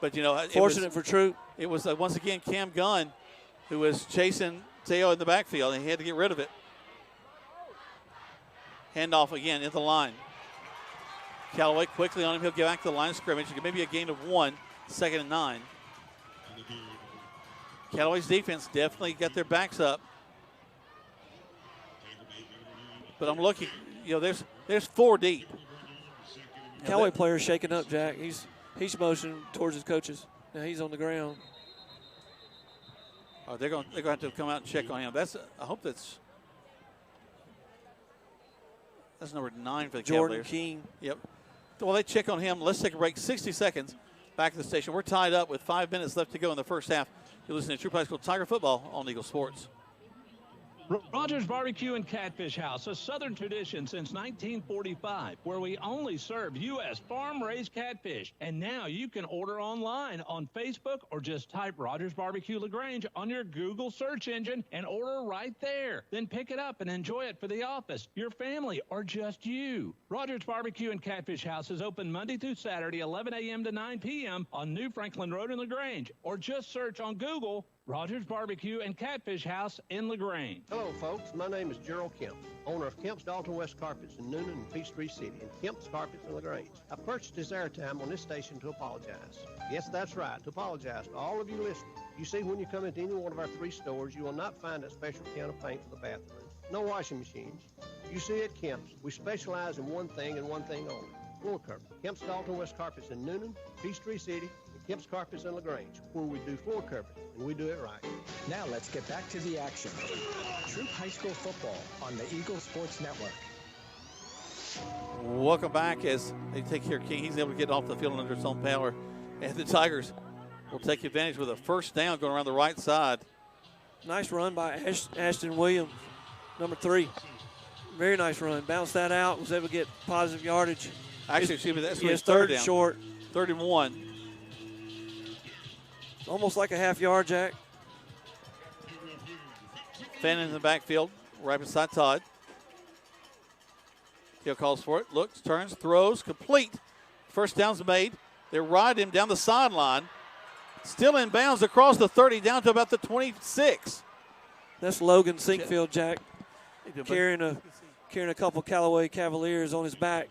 But, you know, fortunate for Troup. It was, once again, Cam Gunn who was chasing Teo in the backfield, and he had to get rid of it. Handoff again at the line. Callaway quickly on him. He'll get back to the line of scrimmage. Maybe a gain of 1, 2nd and 9. Callaway's defense definitely got their backs up. But I'm looking, you know, there's 4 deep. Callaway player shaking up, Jack. He's motioning towards his coaches. Now he's on the ground. Oh, they're going to have to come out and check on him. I hope that's number 9 for the Jordan Cavaliers. King. Yep. Well, they check on him. Let's take a break. 60 seconds back at the station. We're tied up with 5 minutes left to go in the first half. You're listening to Troup High School Tiger Football on Eagle Sports. Rogers Barbecue and Catfish House, a Southern tradition since 1945, where we only serve U.S. farm-raised catfish. And now you can order online on Facebook or just type Rogers Barbecue LaGrange on your Google search engine and order right there. Then pick it up and enjoy it for the office, your family, or just you. Rogers Barbecue and Catfish House is open Monday through Saturday, 11 a.m. to 9 p.m. on New Franklin Road in LaGrange, or just search on Google Rogers Barbecue and Catfish House in LaGrange. Hello, folks. My name is Gerald Kemp, owner of Kemp's Dalton West Carpets in Noonan and Peachtree City, and Kemp's Carpets in LaGrange. I purchased this airtime on this station to apologize. Yes, that's right, to apologize to all of you listening. You see, when you come into any one of our 3 stores, you will not find a special can of paint for the bathroom. No washing machines. You see, at Kemp's, we specialize in one thing and one thing only: floor carpet. Kemp's Dalton West Carpets in Noonan, Peachtree City, and Kemp's Carpets in LaGrange, where we do floor carpet, and we do it right. Now let's get back to the action. Troup High School football on the Eagle Sports Network. Welcome back as they take care of King. He's able to get off the field under his own power. And the Tigers will take advantage with a first down going around the right side. Nice run by Ashton Williams, number 3. Very nice run. Bounced that out, was able to get positive yardage. Actually, excuse me, that's his third down. Short. 3rd and 1. Almost like a half yard, Jack. Fannin in the backfield, right beside Todd. He calls for it, looks, turns, throws, complete. First down's made. They ride him down the sideline. Still in bounds across the 30, down to about the 26. That's Logan Sinkfield, Jack, carrying a couple Callaway Cavaliers on his back.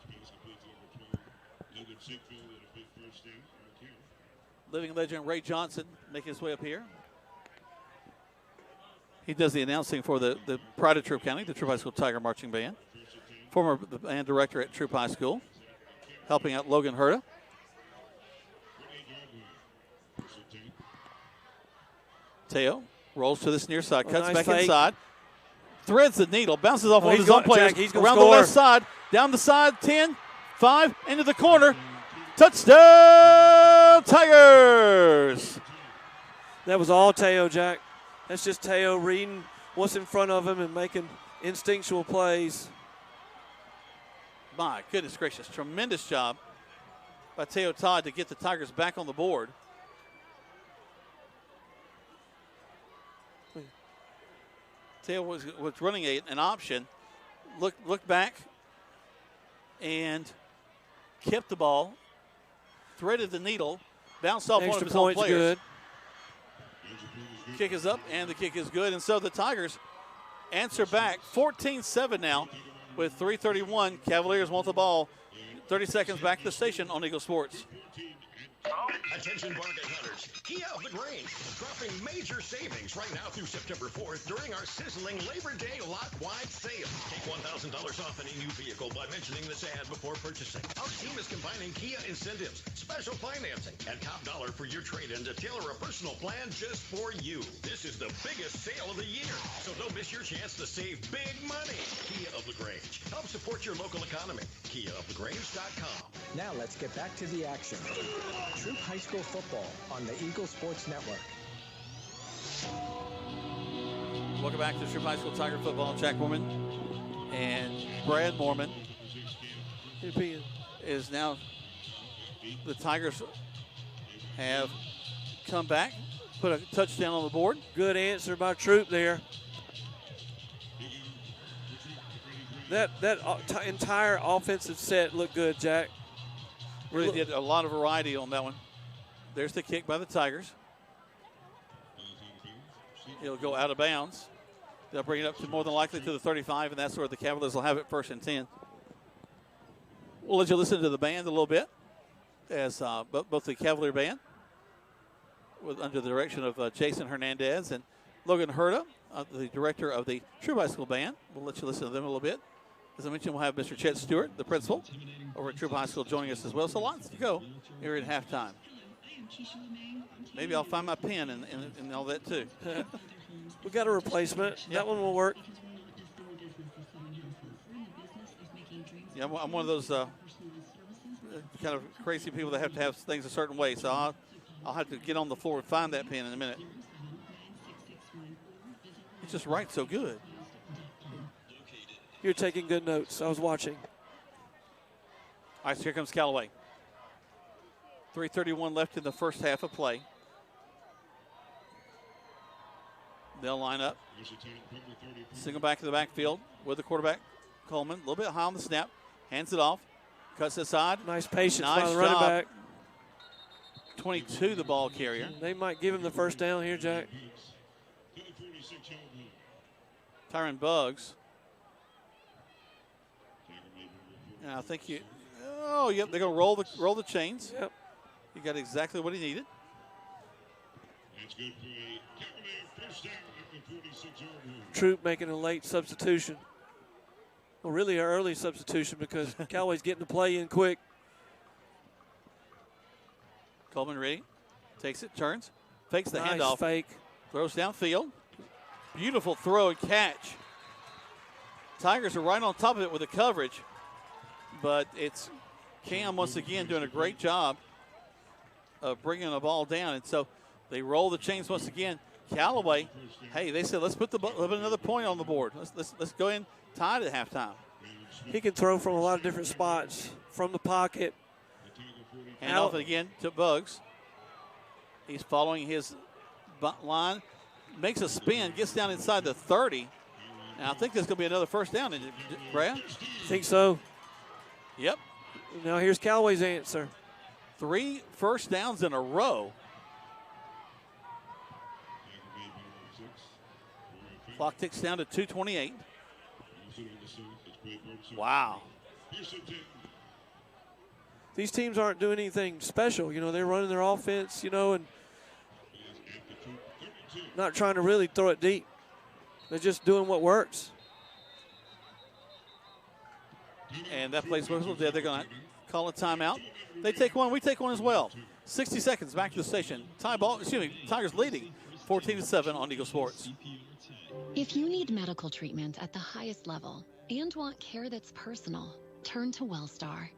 Living legend Ray Johnson making his way up here. He does the announcing for the Pride of Troup County, the Troup High School Tiger Marching Band. Former band director at Troup High School, helping out Logan Herta. Teo rolls to this near side, cuts nice back fake. Inside, threads the needle, bounces off one of his own players, Jack, around score. the left side, down the side, 10, 5, into the corner. Touchdown, Tigers. That was all Teo, Jack. That's just Teo reading what's in front of him and making instinctual plays. My goodness gracious, tremendous job by Teo Todd to get the Tigers back on the board. Teo was running an option, looked back, and kept the ball, threaded the needle, bounced off one of his own players. Good. Kick is up, and the kick is good. And so the Tigers answer back 14-7 now with 3:31. Cavaliers want the ball. 30 seconds back to the station on Eagle Sports. Attention bargain hunters, Kia of the Grange, dropping major savings right now through September 4th during our sizzling Labor Day lot-wide sale. Take $1,000 off any new vehicle by mentioning this ad before purchasing. Our team is combining Kia incentives, special financing, and top dollar for your trade-in to tailor a personal plan just for you. This is the biggest sale of the year, so don't miss your chance to save big money. Kia of the Grange. Help support your local economy. KiaoftheGrange.com. Now let's get back to the action. Troup High School football on the Eagle Sports Network. Welcome back to Troup High School Tiger football. Jack Mormon and Brad Mormon is now. The Tigers have come back, put a touchdown on the board. Good answer by Troup there. That entire offensive set looked good, Jack. Really did a lot of variety on that one. There's the kick by the Tigers. It'll go out of bounds. They'll bring it up to more than likely to the 35, and that's where the Cavaliers will have it 1st and 10. We'll let you listen to the band a little bit as both the Cavalier band under the direction of Jason Hernandez and Logan Herta, the director of the Troup High School band. We'll let you listen to them a little bit. As I mentioned, we'll have Mr. Chet Stewart, the principal, over at Troup High School joining us as well. So lots to go here at halftime. Maybe I'll find my pen and all that too. We got a replacement. Yep. That one will work. Yeah, I'm one of those kind of crazy people that have to have things a certain way. So I'll have to get on the floor and find that pen in a minute. It just writes so good. You're taking good notes. I was watching. All right, so here comes Callaway. 3:31 left in the first half of play. They'll line up. Single back to the backfield with the quarterback, Coleman. A little bit high on the snap. Hands it off. Cuts aside. Nice patience by the running back. 22, the ball carrier. They might give him the first down here, Jack. Tyron Buggs. And I think yep, they're going to roll the chains. Yep. He got exactly what he needed. Troup making a late substitution. Well, really an early substitution because Callaway's getting the play in quick. Coleman ready. Takes it, turns, fakes the nice handoff. Fake. Throws downfield. Beautiful throw and catch. Tigers are right on top of it with the coverage. But it's Cam once again doing a great job of bringing the ball down. And so they roll the chains once again. Callaway, hey, they said, let's put another point on the board. Let's go in tied at halftime. He can throw from a lot of different spots, from the pocket. And off again to Buggs. He's following his line, makes a spin, gets down inside the 30. And I think there's going to be another first down, isn't it, Brad? I think so. Yep. Now here's Callaway's answer. 3 first downs in a row. Clock ticks down to 2:28. Wow. These teams aren't doing anything special. You know, they're running their offense, and not trying to really throw it deep. They're just doing what works. And that plays whistle. They're going to call a timeout. They take one. We take one as well. 60 seconds back to the station. Tigers leading 14-7 on Eagle Sports. If you need medical treatment at the highest level and want care that's personal, turn to Wellstar.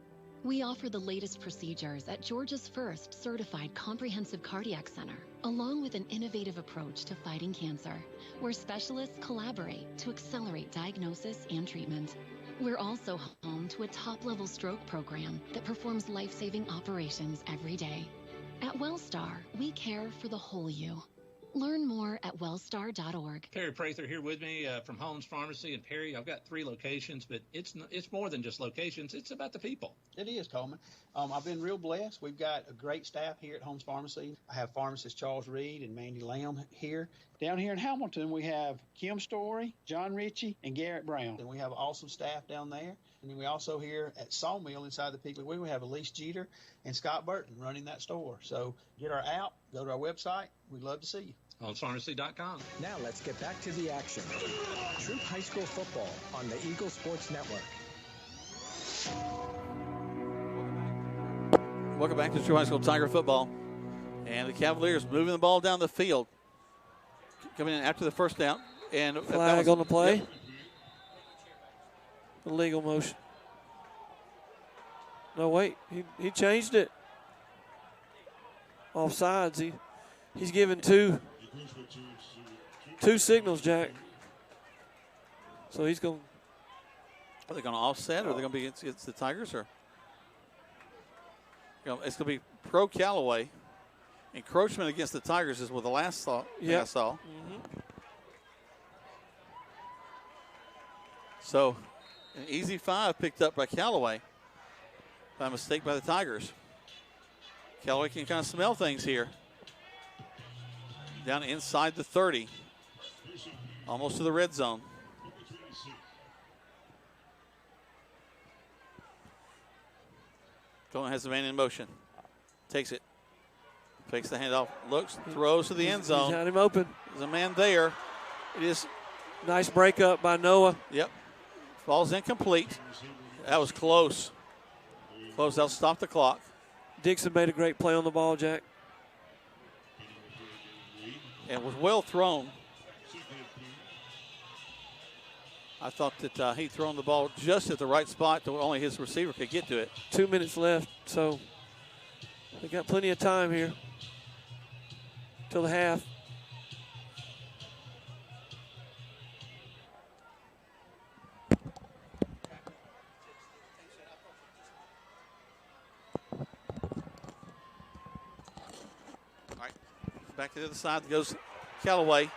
We offer the latest procedures at Georgia's first certified comprehensive cardiac center, along with an innovative approach to fighting cancer, where specialists collaborate to accelerate diagnosis and treatment. We're also home to a top-level stroke program that performs life-saving operations every day. At WellStar, we care for the whole you. Learn more at wellstar.org. Perry Prather here with me from Holmes Pharmacy. And Perry, I've got 3 locations, but it's more than just locations. It's about the people. It is, Coleman. I've been real blessed. We've got a great staff here at Holmes Pharmacy. I have pharmacists Charles Reed and Mandy Lamb here. Down here in Hamilton, we have Kim Story, John Ritchie, and Garrett Brown. And we have awesome staff down there. And then we also here at Sawmill inside the Piggly Wiggly, we have Elise Jeter and Scott Burton running that store. So get our app, go to our website. We'd love to see you. HolmesPharmacy.com. Now let's get back to the action. Troup High School football on the Eagle Sports Network. Welcome back to Troup High School Tiger football. And the Cavaliers moving the ball down the field. Coming in after the first down. And flag on the play. Yep. Illegal motion. No, wait. He changed it. Offsides. He's given two signals, Jack. So he's going. Are they going to offset, or are they going to be against the Tigers, or? It's going to be pro Callaway. Encroachment against the Tigers is what the last thing I saw. Mm-hmm. So, an easy 5 picked up by Callaway by mistake by the Tigers. Callaway can kind of smell things here. Down inside the 30. Almost to the red zone. Coleman has the man in motion. Takes it. Fakes the handoff. Looks. Throws to the end zone. He's had him open. There's a man there. It is. Nice breakup by Noah. Yep. Falls incomplete. That was close. Close. They'll stop the clock. Dixon made a great play on the ball, Jack. And was well thrown. I thought that he'd thrown the ball just at the right spot to only his receiver could get to it. 2 minutes left, so they got plenty of time here till the half. All right, back to the other side goes Callaway.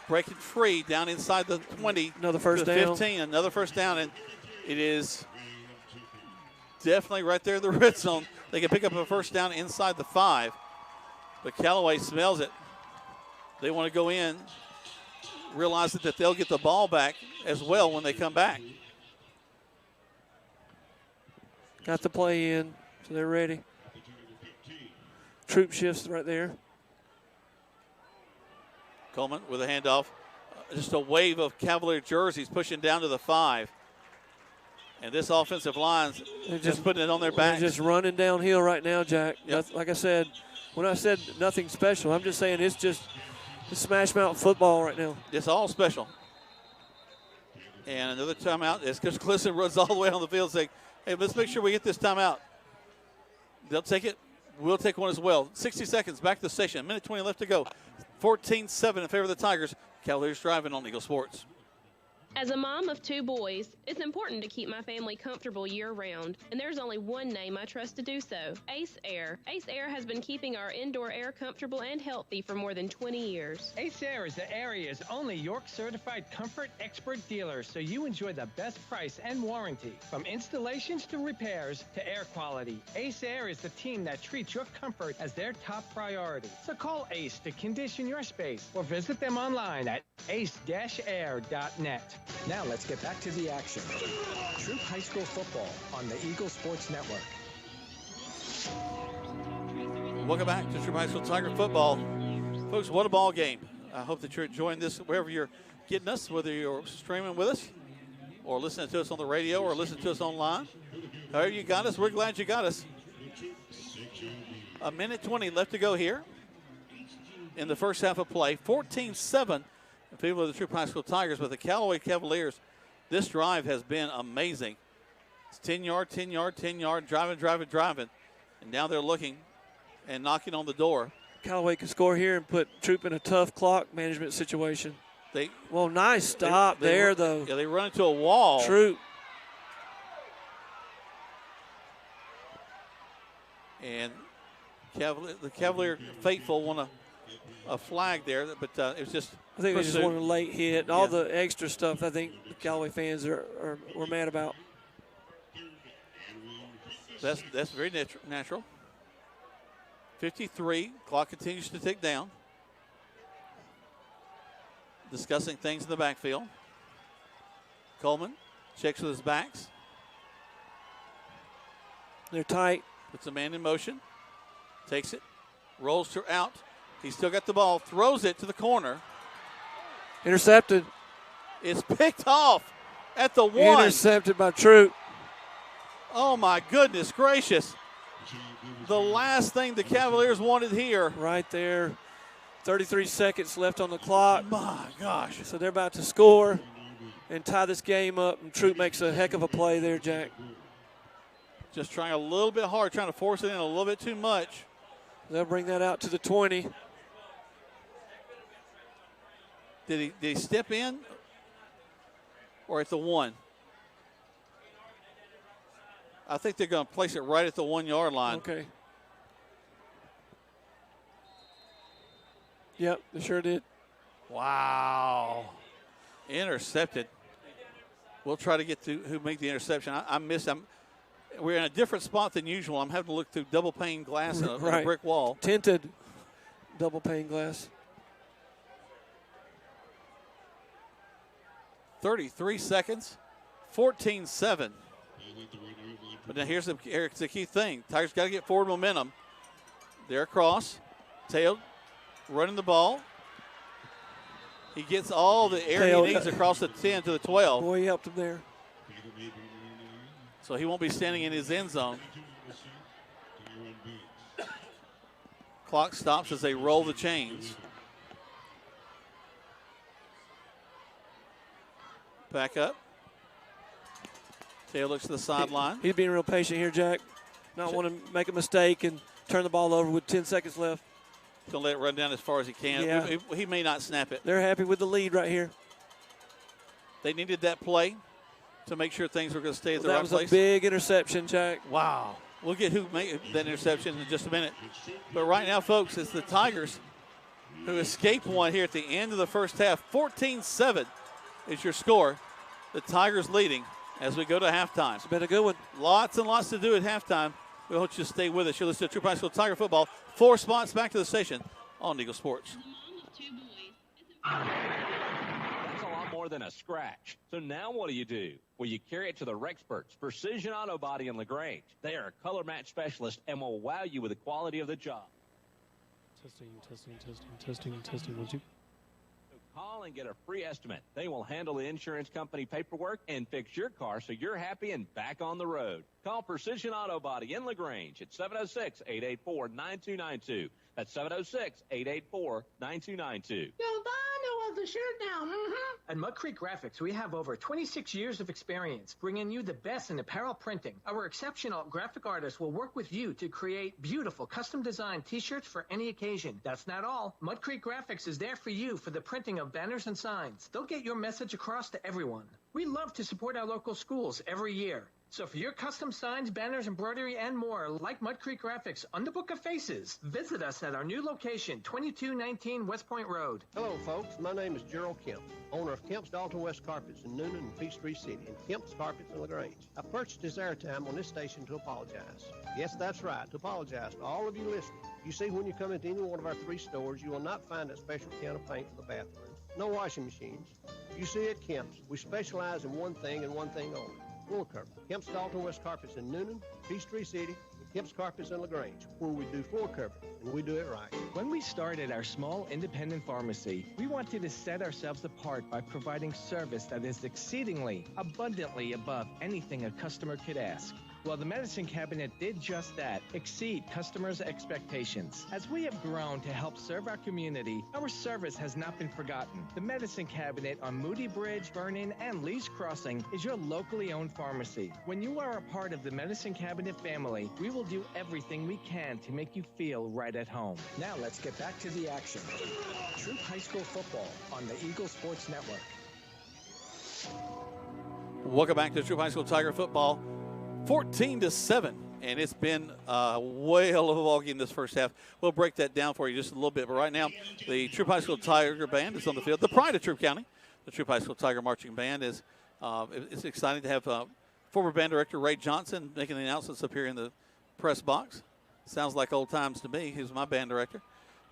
Breaking free down inside the 20. Another first to the down. 15, another first down, and it is definitely right there in the red zone. They can pick up a first down inside the 5, but Callaway smells it. They want to go in, realizing that they'll get the ball back as well when they come back. Got the play in, so they're ready. Troup shifts right there. Coleman with a handoff. Just a wave of Cavalier jerseys pushing down to the 5. And this offensive line's just putting it on their backs. They're just running downhill right now, Jack. Yep. Like I said, when I said nothing special, I'm just saying it's Smash Mount football right now. It's all special. And another timeout as Coach Clisson runs all the way on the field saying, hey, let's make sure we get this timeout. They'll take it. We'll take one as well. 60 seconds back to the station. A minute 20 left to go. 14-7 in favor of the Tigers. Cavaliers driving on Eagle Sports. As a mom of 2 boys, it's important to keep my family comfortable year-round, and there's only one name I trust to do so, Ace Air. Ace Air has been keeping our indoor air comfortable and healthy for more than 20 years. Ace Air is the area's only York-certified comfort expert dealer, so you enjoy the best price and warranty. From installations to repairs to air quality, Ace Air is the team that treats your comfort as their top priority. So call Ace to condition your space or visit them online at ace-air.net. Now let's get back to the action. Troup High School football on the Eagle Sports Network. Welcome back to Troup High School Tiger football. Folks, what a ball game. I hope that you're enjoying this wherever you're getting us, whether you're streaming with us or listening to us on the radio or listening to us online. However you got us, we're glad you got us. A minute 20 left to go here in the first half of play. 14-7 in favor of the Troup High School Tigers, but the Callaway Cavaliers, this drive has been amazing. It's 10-yard, 10-yard, 10-yard, driving. And now they're looking and knocking on the door. Callaway can score here and put Troup in a tough clock management situation. Nice stop there, though. Yeah, they run into a wall. Troup. And the Cavalier faithful want a flag there, but it was just. I think they just wanted a late hit. All the extra stuff I think the Callaway fans were mad about. That's very natural. 53. Clock continues to tick down. Discussing things in the backfield. Coleman checks with his backs. They're tight. Puts a man in motion. Takes it. Rolls her out. He's still got the ball. Throws it to the corner. Intercepted. It's picked off at the 1. Intercepted by Troup. Oh, my goodness gracious. The last thing the Cavaliers wanted here. Right there. 33 seconds left on the clock. My gosh. So they're about to score and tie this game up, and Troup makes a heck of a play there, Jack. Just trying a little bit hard, trying to force it in a little bit too much. They'll bring that out to the 20. Did he step in or at the 1? I think they're going to place it right at the 1-yard line. Okay. Yep, they sure did. Wow. Intercepted. We'll try to get to who made the interception. I missed him. We're in a different spot than usual. I'm having to look through double pane glass and a brick wall. Tinted double pane glass. 33 seconds, 14-7. But now here's the key thing. Tigers got to get forward momentum. They're across, tailed, running the ball. He gets all the air he needs across the 10 to the 12. Boy, he helped him there. So he won't be standing in his end zone. Clock stops as they roll the chains. Back up. Taylor looks to the sideline. He's being real patient here, Jack. Not want to make a mistake and turn the ball over with 10 seconds left. He's going to let it run down as far as he can. Yeah. He may not snap it. They're happy with the lead right here. They needed that play to make sure things were going to stay at the right place. That was a big interception, Jack. Wow. We'll get who made that interception in just a minute. But right now, folks, it's the Tigers who escaped one here at the end of the first half. 14-7 is your score. The Tigers leading as we go to halftime. It's been a good one. Lots and lots to do at halftime. We hope you stay with us. You're listening to Troup High School Tiger Football. 4 spots back to the station on Eagle Sports. That's a lot more than a scratch. So now what do? Well, you carry it to the Rexperts, Precision Auto Body in LaGrange. They are a color match specialist and will wow you with the quality of the job. Testing. Would you? Call and get a free estimate. They will handle the insurance company paperwork and fix your car so you're happy and back on the road. Call Precision Auto Body in LaGrange at 706-884-9292. That's 706-884-9292. The shirt now. At Mud Creek Graphics, we have over 26 years of experience bringing you the best in apparel printing. Our exceptional graphic artists will work with you to create beautiful custom-designed T-shirts for any occasion. That's not all. Mud Creek Graphics is there for you for the printing of banners and signs. They'll get your message across to everyone. We love to support our local schools every year. So for your custom signs, banners, embroidery, and more, like Mud Creek Graphics on the Book of Faces, visit us at our new location, 2219 West Point Road. Hello, folks. My name is Gerald Kemp, owner of Kemp's Dalton West Carpets in Noonan and Peachtree City, and Kemp's Carpets in LaGrange. I purchased this airtime on this station to apologize. Yes, that's right, to apologize to all of you listening. You see, when you come into any one of our 3 stores, you will not find a special can of paint for the bathroom. No washing machines. You see, at Kemp's, we specialize in one thing and one thing only. Floor cover. Kemp's Dalton West Carpets in Noonan, Peachtree City, and Kemp's Carpets in LaGrange, where we do floor cover, and we do it right. When we started our small independent pharmacy, we wanted to set ourselves apart by providing service that is exceedingly, abundantly above anything a customer could ask. Well, the Medicine Cabinet did just that, exceed customers' expectations. As we have grown to help serve our community, our service has not been forgotten. The Medicine Cabinet on Moody Bridge, Vernon, and Lee's Crossing is your locally owned pharmacy. When you are a part of the Medicine Cabinet family, we will do everything we can to make you feel right at home. Now let's get back to the action. Troup High School football on the Eagle Sports Network. Welcome back to Troup High School Tiger football. 14-7, and it's been a whale of a ball game this first half. We'll break that down for you just a little bit, but right now the Troup High School Tiger Band is on the field. The pride of Troup County, the Troup High School Tiger Marching Band is. It's exciting to have former band director Ray Johnson making the announcements up here in the press box. Sounds like old times to me. He was my band director.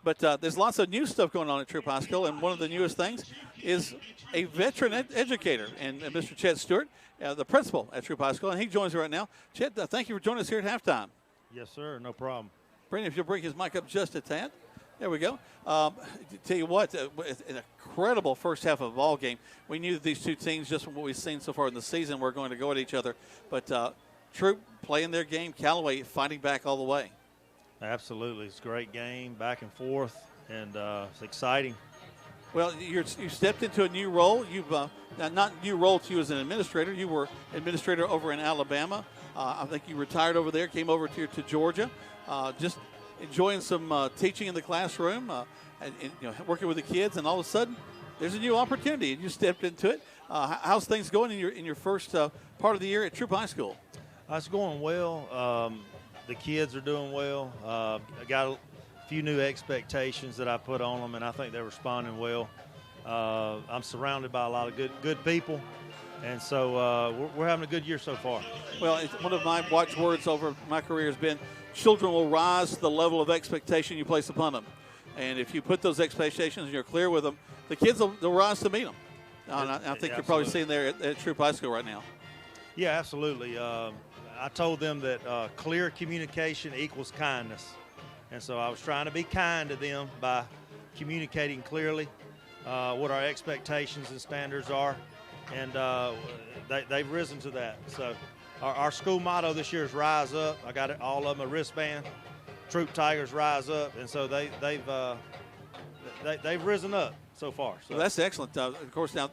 But there's lots of new stuff going on at Troup High School, and one of the newest things is a veteran educator, and Mr. Chet Stewart, the principal at Troup High School, and he joins us right now. Chet, thank you for joining us here at halftime. Yes, sir. No problem. Brandon, if you'll bring his mic up just a tad. There we go. Tell you what, an incredible first half of a ball game. We knew that these two teams, just from what we've seen so far in the season, were going to go at each other. But Troup playing their game, Callaway fighting back all the way. Absolutely. It's a great game, back and forth, and it's exciting. Well, you stepped into a new role. You've not new role to you as an administrator. You were administrator over in Alabama. I think you retired over there, came over here to Georgia. Just enjoying some teaching in the classroom, and working with the kids, and all of a sudden, there's a new opportunity, and you stepped into it. How's things going in your first part of the year at Troup High School? It's going well. The kids are doing well. I got a few new expectations that I put on them, and I think they're responding well. I'm surrounded by a lot of good people, and so we're having a good year so far. Well, one of my watchwords over my career has been, children will rise to the level of expectation you place upon them. And if you put those expectations and you're clear with them, the kids will rise to meet them. And I think you're probably seeing there at Troup High School right now. Yeah, absolutely. I told them that clear communication equals kindness. And so I was trying to be kind to them by communicating clearly what our expectations and standards are. And they've risen to that. So our school motto this year is Rise Up. I got all of them a wristband. Troup Tigers Rise Up. And so they've risen up so far. So well, that's excellent. Of course, now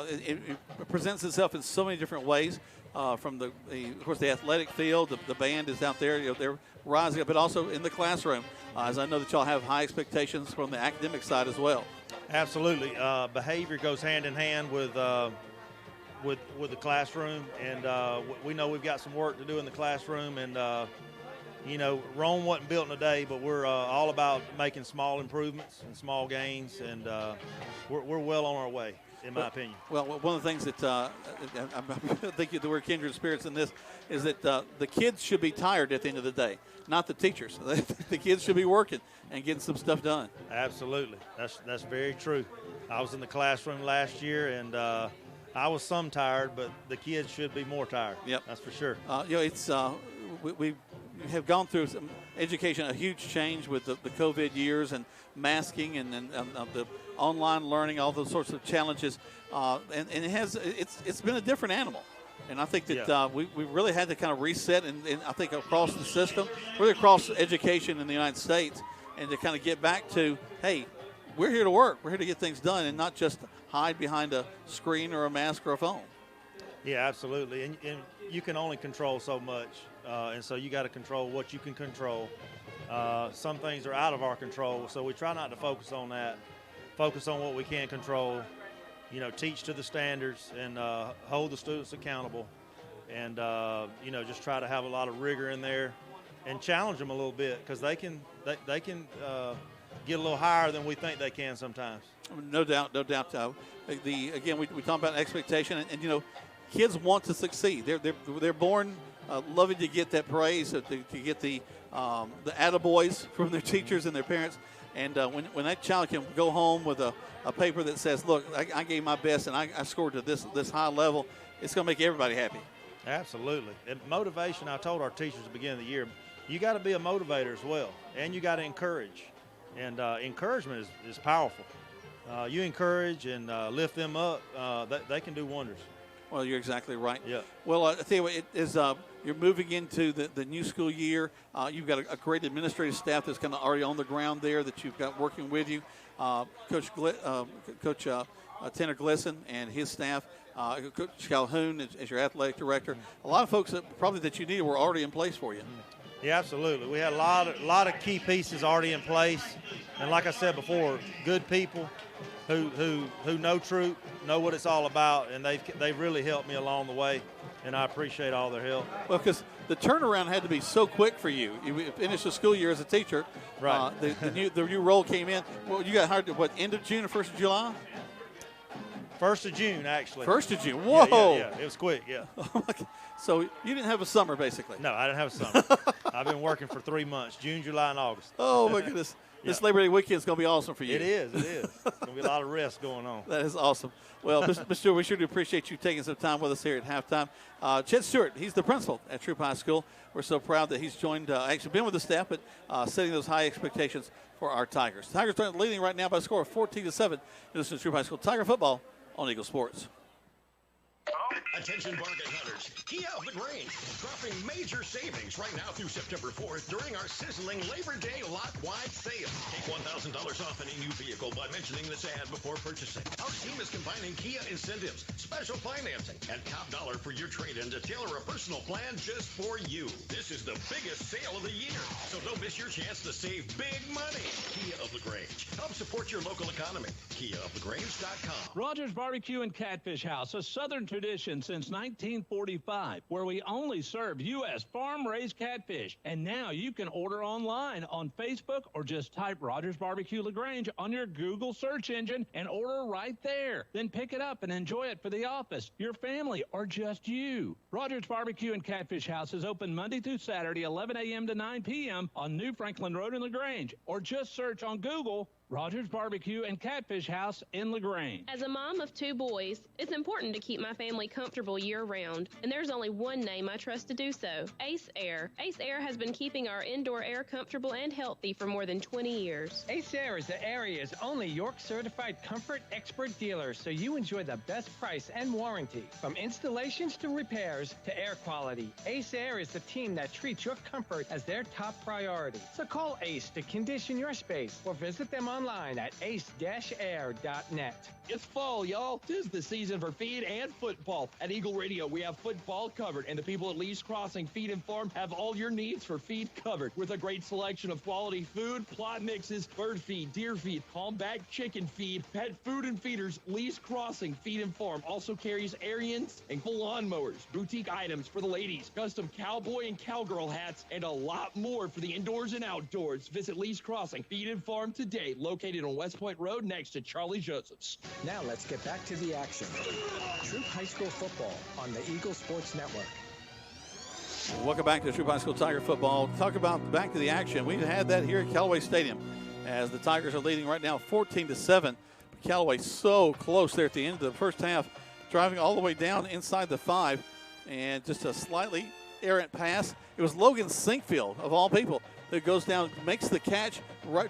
it presents itself in so many different ways. From of course, the athletic field, the band is out there. They're rising up, but also in the classroom. As I know that y'all have high expectations from the academic side as well. Absolutely, behavior goes hand in hand with the classroom, and we know we've got some work to do in the classroom. And Rome wasn't built in a day, but we're all about making small improvements and small gains, and we're well on our way, in my opinion. Well, one of the things that I think that we're kindred spirits in this is that the kids should be tired at the end of the day, not the teachers. The kids should be working and getting some stuff done. Absolutely. That's very true. I was in the classroom last year, and I was some tired, but the kids should be more tired. Yep. That's for sure. It's we have gone through some education, a huge change with the COVID years and masking and the online learning, all those sorts of challenges, and it's been a different animal. And I think that we really had to kind of reset, and I think across the system, really across education in the United States, and to kind of get back to, hey, we're here to work, we're here to get things done, and not just hide behind a screen or a mask or a phone. Yeah, absolutely. And you can only control so much, and so you got to control what you can control. Some things are out of our control, so we try not to focus on that. Focus on what we can control. Teach to the standards and hold the students accountable, and just try to have a lot of rigor in there, and challenge them a little bit, because they can get a little higher than we think they can sometimes. No doubt. Again, we talk about expectation, and kids want to succeed. They're born loving to get that praise, to get the attaboys from their teachers and their parents. And when that child can go home with a paper that says, look, I gave my best and I scored to this high level, it's going to make everybody happy. Absolutely. And motivation, I told our teachers at the beginning of the year, you got to be a motivator as well, and you got to encourage. And encouragement is powerful. You encourage and lift them up, they can do wonders. Well, you're exactly right. Yeah. Well, I tell you what, you're moving into the new school year. You've got a great administrative staff that's kind of already on the ground there that you've got working with you. Coach Tanner Glisson and his staff, Coach Calhoun as your athletic director. A lot of folks that you needed were already in place for you. Yeah, absolutely. We had a lot of key pieces already in place, and like I said before, good people who know Troup, know what it's all about, and they've really helped me along the way, and I appreciate all their help. Well, because the turnaround had to be so quick for you. You finished the school year as a teacher. Right. The new role came in. Well, you got hired at end of June or 1st of July? 1st of June, actually. 1st of June. Whoa. Yeah. It was quick, yeah. So you didn't have a summer, basically. No, I didn't have a summer. I've been working for 3 months, June, July, and August. Oh, my goodness. This Labor Day weekend is going to be awesome for you. It is. There's going to be a lot of rest going on. That is awesome. Well, Mr. Stewart, we sure do appreciate you taking some time with us here at halftime. Chet Stewart, he's the principal at Troup High School. We're so proud that he's joined, actually been with the staff, but setting those high expectations for our Tigers. Tigers are leading right now by a score of 14-7. You're listening to Troup High School Tiger football on Eagle Sports. Attention bargain hunters. Kia of the Grange, dropping major savings right now through September 4th during our sizzling Labor Day lot-wide sale. Take $1,000 off any new vehicle by mentioning this ad before purchasing. Our team is combining Kia incentives, special financing, and top dollar for your trade-in to tailor a personal plan just for you. This is the biggest sale of the year, so don't miss your chance to save big money. Kia of the Grange. Help support your local economy. KiaoftheGrange.com. Rogers Barbecue and Catfish House, a Southern tradition since 1945, where we only serve U.S. farm-raised catfish. And now you can order online on Facebook or just type Rogers Barbecue LaGrange on your Google search engine and order right there. Then pick it up and enjoy it for the office, your family, or just you. Rogers Barbecue and Catfish House is open Monday through Saturday, 11 a.m. to 9 p.m. on New Franklin Road in LaGrange, or just search on Google Rogers Barbecue and Catfish House in LaGrange. As a mom of 2 boys, it's important to keep my family comfortable year-round, and there's only one name I trust to do so, Ace Air. Ace Air has been keeping our indoor air comfortable and healthy for more than 20 years. Ace Air is the area's only York-certified comfort expert dealer, so you enjoy the best price and warranty. From installations to repairs to air quality, Ace Air is the team that treats your comfort as their top priority. So call Ace to condition your space or visit them online at ace-air.net. It's fall, y'all. 'Tis the season for feed and football. At Eagle Radio, we have football covered, and the people at Lee's Crossing Feed and Farm have all your needs for feed covered with a great selection of quality food, plot mixes, bird feed, deer feed, calm-back chicken feed, pet food and feeders. Lee's Crossing Feed and Farm also carries Ariens and full lawnmowers, boutique items for the ladies, custom cowboy and cowgirl hats, and a lot more for the indoors and outdoors. Visit Lee's Crossing Feed and Farm today, located on West Point Road next to Charlie Joseph's. Now let's get back to the action. Troup High School football on the Eagle Sports Network. Welcome back to Troup High School Tiger football. Talk about back to the action. We've had that here at Callaway Stadium as the Tigers are leading right now 14-7. Callaway so close there at the end of the first half, driving all the way down inside the 5, and just a slightly errant pass. It was Logan Sinkfield, of all people, that goes down, makes the catch right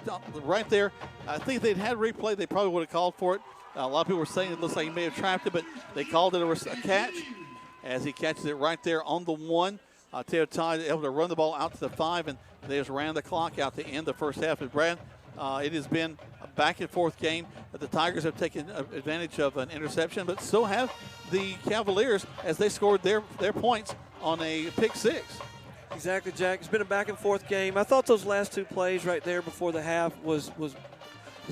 there. I think if they'd had replay, they probably would have called for it. A lot of people were saying it looks like he may have trapped it, but they called it a catch as he catches it right there on the 1. Teo Todd able to run the ball out to the 5, and they just ran the clock out to end the first half. And Brad, it has been a back-and-forth game. The Tigers have taken advantage of an interception, but so have the Cavaliers as they scored their points on a pick 6. Exactly, Jack. It's been a back-and-forth game. I thought those last 2 plays right there before the half was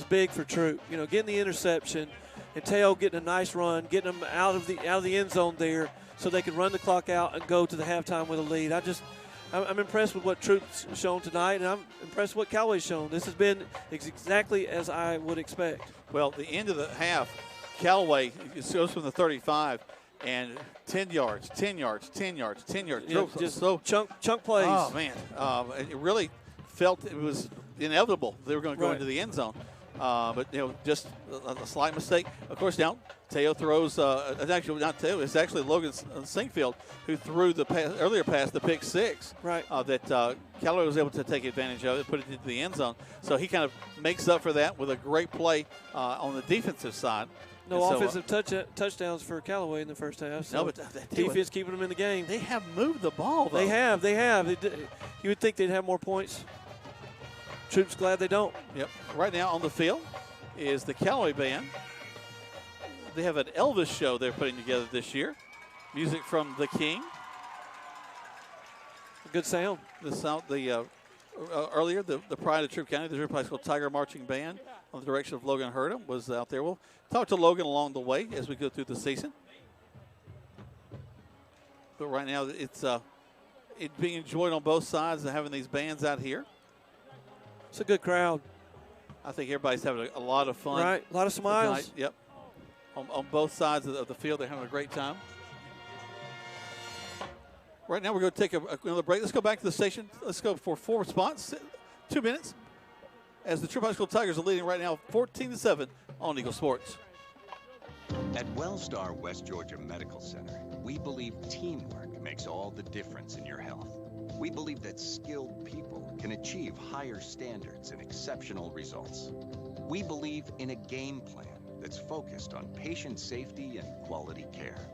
big for Troup. You know, getting the interception and Teo getting a nice run, getting them out of the end zone there so they could run the clock out and go to the halftime with a lead. I'm impressed with what Troup's shown tonight, and I'm impressed with what Callaway's shown. This has been exactly as I would expect. Well, the end of the half, Callaway goes from the 35 and 10 yards, 10 yards, 10 yards, 10 yards. Yeah, just so chunk plays. Oh, man. It really felt it was inevitable they were going to go into the end zone. But, just a slight mistake. Of course, now Teo throws, it's actually not Teo, it's actually Logan Sinkfield who threw the earlier pass, the pick 6, right? That Callaway was able to take advantage of it, put it into the end zone. So he kind of makes up for that with a great play on the defensive side. No offensive touchdowns for Callaway in the first half. So no, but defense keeping them in the game. They have moved the ball, though. They have. You would think they'd have more points. Troup's glad they don't. Yep. Right now on the field is the Callaway Band. They have an Elvis show they're putting together this year. Music from the King. Good sound. Earlier, the pride of Troup County, the Troup High School Tiger Marching Band, on the direction of Logan Hurdam, was out there. We'll talk to Logan along the way as we go through the season. But right now, it's being enjoyed on both sides of having these bands out here. It's a good crowd. I think everybody's having a lot of fun. Right, a lot of smiles. Tonight. Yep. On both sides of the field, they're having a great time. Right now, we're going to take another break. Let's go back to the station. Let's go for 4 spots, 2 minutes, as the Troup High School Tigers are leading right now 14-7 on Eagle Sports. At Wellstar West Georgia Medical Center, we believe teamwork makes all the difference in your health. We believe that skilled people can achieve higher standards and exceptional results. We believe in a game plan that's focused on patient safety and quality care.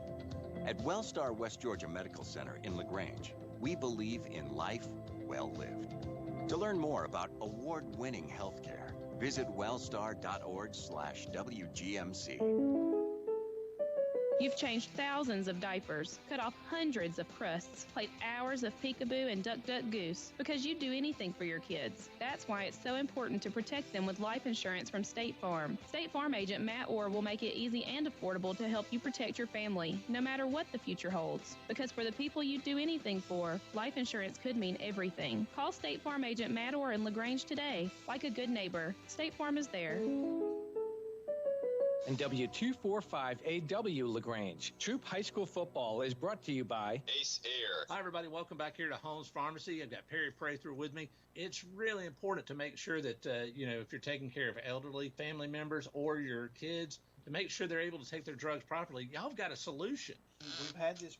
At Wellstar West Georgia Medical Center in LaGrange, we believe in life well lived. To learn more about award-winning healthcare, visit wellstar.org/WGMC. You've changed thousands of diapers, cut off hundreds of crusts, played hours of peekaboo and duck duck goose because you do anything for your kids. That's why it's so important to protect them with life insurance from State Farm. State Farm agent Matt Orr will make it easy and affordable to help you protect your family, no matter what the future holds. Because for the people you do anything for, life insurance could mean everything. Call State Farm agent Matt Orr in LaGrange today. Like a good neighbor, State Farm is there. And W245AW LaGrange. Troup High School football is brought to you by Ace Air. Hi, everybody. Welcome back here to Holmes Pharmacy. I've got Perry Prather with me. It's really important to make sure that, if you're taking care of elderly family members or your kids, to make sure they're able to take their drugs properly. Y'all have got a solution. We've had this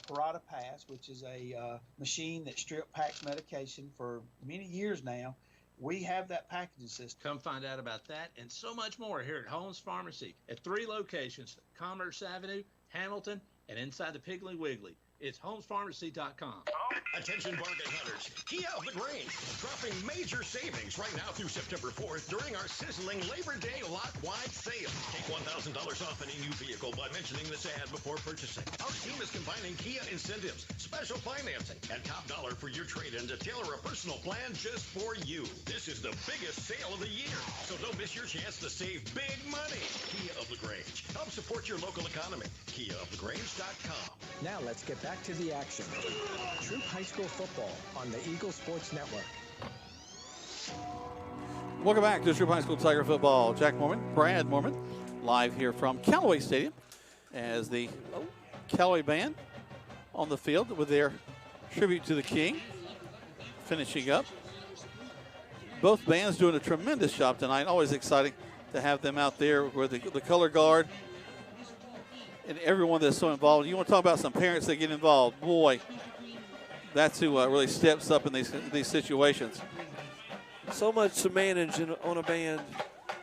Parata Pass, which is a machine that strip packs medication for many years now. We have that packaging system. Come find out about that and so much more here at Holmes Pharmacy at 3 locations, Commerce Avenue, Hamilton, and inside the Piggly Wiggly. It's homespharmacy.com. Attention bargain hunters. Kia of LaGrange dropping major savings right now through September 4th during our sizzling Labor Day lot-wide sale. Take $1,000 off any new vehicle by mentioning this ad before purchasing. Our team is combining Kia incentives, special financing, and top dollar for your trade-in to tailor a personal plan just for you. This is the biggest sale of the year, so don't miss your chance to save big money. Kia of LaGrange. Help support your local economy. KiaofLaGrange.com. Now let's get back to the action. Troup High School football on the Eagle Sports Network. Welcome back to Troup High School Tiger football. Jack Mormon, Brad Mormon, live here from Callaway Stadium as the Callaway Band on the field with their tribute to the King finishing up. Both bands doing a tremendous job tonight. Always exciting to have them out there with the color guard and everyone that's so involved. You want to talk about some parents that get involved. Boy, that's who really steps up in these situations. So much to manage on a band.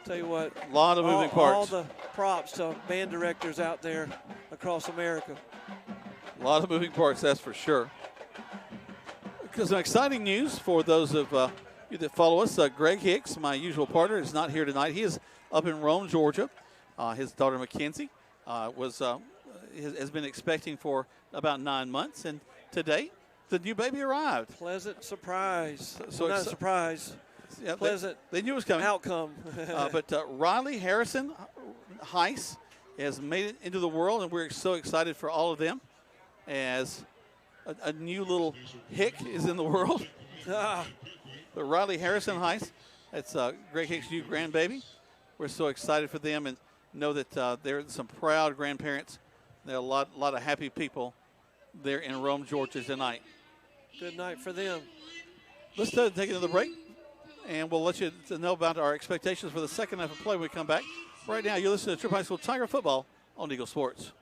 Tell you what. A lot of moving parts. All the props to band directors out there across America. A lot of moving parts, that's for sure. Because some exciting news for those of you that follow us. Greg Hicks, my usual partner, is not here tonight. He is up in Rome, Georgia. His daughter Mackenzie has been expecting for about 9 months, and today the new baby arrived. Pleasant surprise. So not a surprise. Yeah, pleasant. They knew it was coming. Outcome. But Riley Harrison Heiss has made it into the world, and we're so excited for all of them as a new little hick is in the world. But Riley Harrison Heiss, that's Greg Hicks' new grandbaby. We're so excited for them and know that they're some proud grandparents. There are a lot of happy people there in Rome, Georgia tonight. Good night for them. Let's take another break, and we'll let you know about our expectations for the second half of play when we come back. Right now, you're listening to Troup High School Tiger football on Eagle Sports.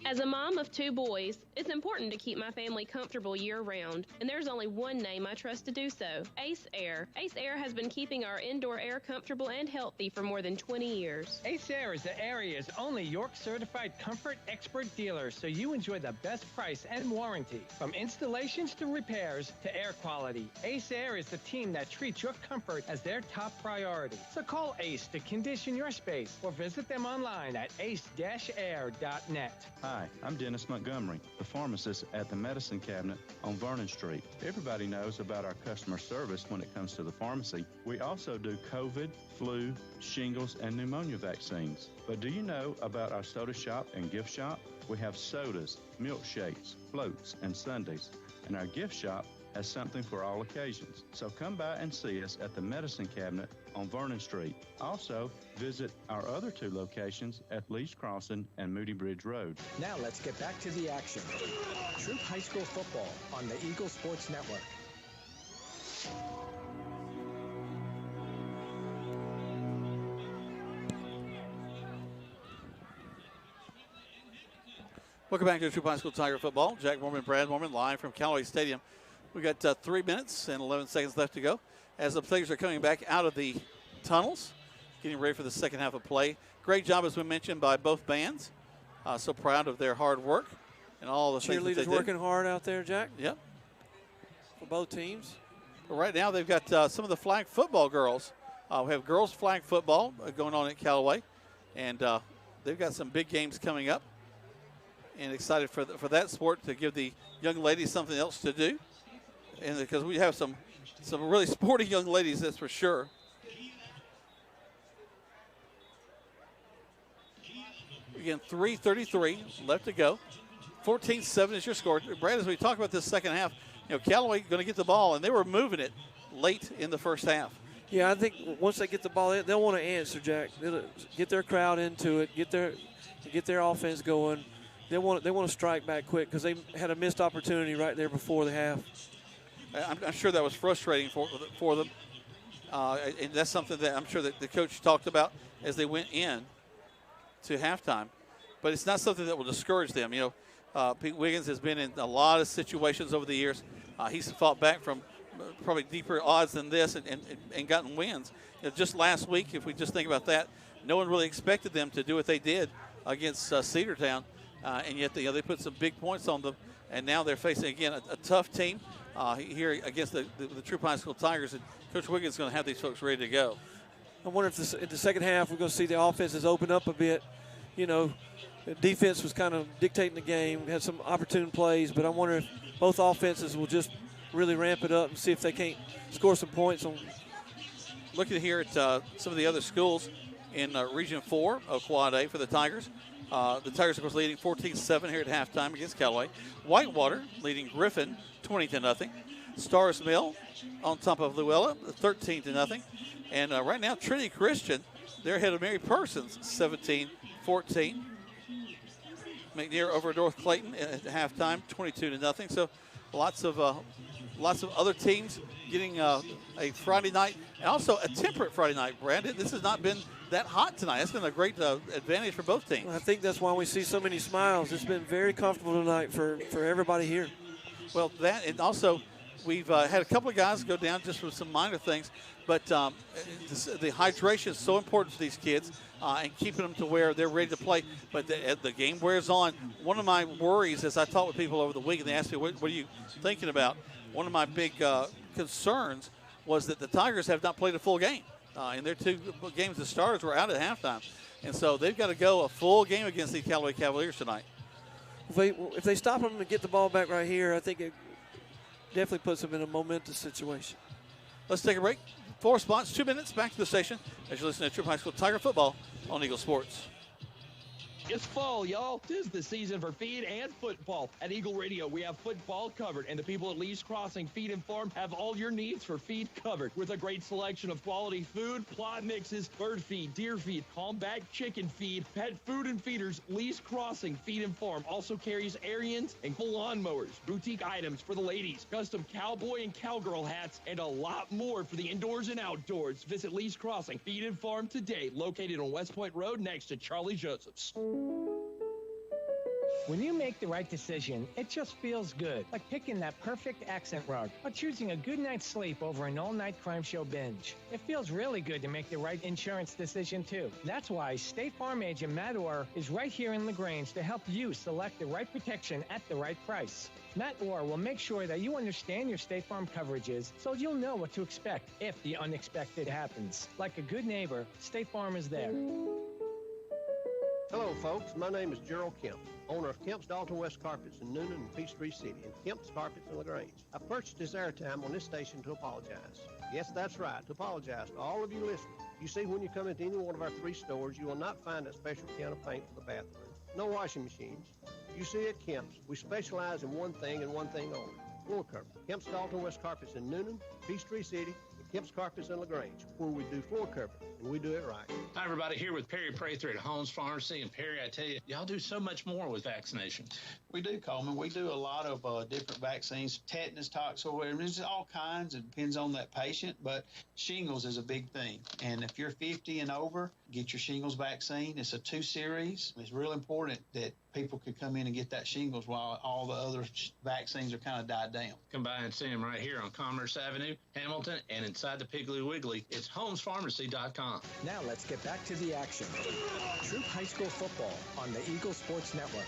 As a mom of 2 boys, it's important to keep my family comfortable year-round, and there's only one name I trust to do so, Ace Air. Ace Air has been keeping our indoor air comfortable and healthy for more than 20 years. Ace Air is the area's only York-certified comfort expert dealer, so you enjoy the best price and warranty. From installations to repairs to air quality, Ace Air is the team that treats your comfort as their top priority. So call Ace to condition your space or visit them online at ace-air.net. Hi, I'm Dennis Montgomery, the pharmacist at the Medicine Cabinet on Vernon Street. Everybody knows about our customer service when it comes to the pharmacy. We also do COVID, flu, shingles, and pneumonia vaccines. But do you know about our soda shop and gift shop? We have sodas, milkshakes, floats, and sundaes. And our gift shop has something for all occasions. So come by and see us at the Medicine Cabinet on Vernon Street. Also, visit our other 2 locations at Lee's Crossing and Moody Bridge Road. Now let's get back to the action. Troup High School football on the Eagle Sports Network. Welcome back to Troup High School Tiger football. Jack Mormon, Brad Mormon, live from Callaway Stadium. We got 3 minutes and 11 seconds left to go as the players are coming back out of the tunnels, getting ready for the second half of play. Great job, as we mentioned, by both bands. So proud of their hard work and all the things that they Cheerleaders did. working hard out there, Jack. Yep. For both teams. But right now they've got some of the flag football girls. We have girls flag football going on at Callaway, and they've got some big games coming up. And excited for that sport to give the young ladies something else to do, and because we have some really sporty young ladies, that's for sure. Again, 3:33 left to go. 14-7 is your score. Brad, as we talk about this second half, Callaway going to get the ball, and they were moving it late in the first half. Yeah, I think once they get the ball, they'll want to answer, Jack. They'll get their crowd into it, get their offense going. They want to strike back quick because they had a missed opportunity right there before the half. I'm sure that was frustrating for them, and that's something that I'm sure that the coach talked about as they went in to halftime. But it's not something that will discourage them. Pete Wiggins has been in a lot of situations over the years. He's fought back from probably deeper odds than this and gotten wins. Just last week, if we just think about that, no one really expected them to do what they did against Cedartown. And yet they put some big points on them, and now they're facing, again, a tough team here against the Troup High School Tigers, and Coach Wiggins is going to have these folks ready to go. I wonder if in the second half we're going to see the offenses open up a bit. The defense was kind of dictating the game, had some opportune plays, but I wonder if both offenses will just really ramp it up and see if they can't score some points. Looking here at some of the other schools in Region 4 of Quad A for the Tigers. The Tigers, of course, leading 14-7 here at halftime against Callaway. Whitewater leading Griffin 20-0. Stars Mill on top of Luella 13-0. And right now, Trinity Christian, they're ahead of Mary Persons 17-14. McNair over North Clayton at halftime 22-0. So lots of other teams getting a Friday night and also a temperate Friday night, Brandon. This has not been that hot tonight. That's been a great advantage for both teams. I think that's why we see so many smiles. It's been very comfortable tonight for everybody here. Well, that, and also we've had a couple of guys go down just for some minor things, but the hydration is so important for these kids and keeping them to where they're ready to play. But the game wears on. One of my worries, as I talked with people over the week, and they asked me, what are you thinking about? One of my big concerns was that the Tigers have not played a full game. In their 2 games, the Stars were out at halftime. And so they've got to go a full game against the Callaway Cavaliers tonight. If they stop them and get the ball back right here, I think it definitely puts them in a momentous situation. Let's take a break. 4 spots, 2 minutes, back to the station as you listen to Troup High School Tiger football on Eagle Sports. It's fall, y'all. 'Tis the season for feed and football. At Eagle Radio, we have football covered, and the people at Lee's Crossing Feed and Farm have all your needs for feed covered with a great selection of quality food, plot mixes, bird feed, deer feed, combat chicken feed, pet food and feeders. Lee's Crossing Feed and Farm also carries Ariens and full lawnmowers, boutique items for the ladies, custom cowboy and cowgirl hats, and a lot more for the indoors and outdoors. Visit Lee's Crossing Feed and Farm today, located on West Point Road next to Charlie Joseph's. When you make the right decision, it just feels good, like picking that perfect accent rug or choosing a good night's sleep over an all-night crime show binge. It feels really good to make the right insurance decision, too. That's why State Farm agent Matt Orr is right here in LaGrange to help you select the right protection at the right price. Matt Orr will make sure that you understand your State Farm coverages so you'll know what to expect if the unexpected happens. Like a good neighbor, State Farm is there. Hello, folks. My name is Gerald Kemp, owner of Kemp's Dalton West Carpets in Noonan and Peachtree City, and Kemp's Carpets in LaGrange. I purchased this airtime on this station to apologize. Yes, that's right, to apologize to all of you listening. You see, when you come into any one of our 3 stores, you will not find a special can of paint for the bathroom. No washing machines. You see, at Kemp's, we specialize in one thing and one thing only, floor cover. Kemp's Dalton West Carpets in Noonan, Peachtree City, and Kemp's Carpets in LaGrange, where we do floor cover, and we do it right. Hi, everybody. Here with Perry Prather at Holmes Pharmacy. And Perry, I tell you, y'all do so much more with vaccinations. We do, Coleman. We do a lot of different vaccines, tetanus, toxoid, there's all kinds. It depends on that patient, but shingles is a big thing. And if you're 50 and over, get your shingles vaccine. It's a 2-series. It's real important that people could come in and get that shingles while all the other vaccines are kind of died down. Come by and see them right here on Commerce Avenue, Hamilton, and inside the Piggly Wiggly. It's homespharmacy.com. Now let's get back to the action. Troup High School football on the Eagle Sports Network.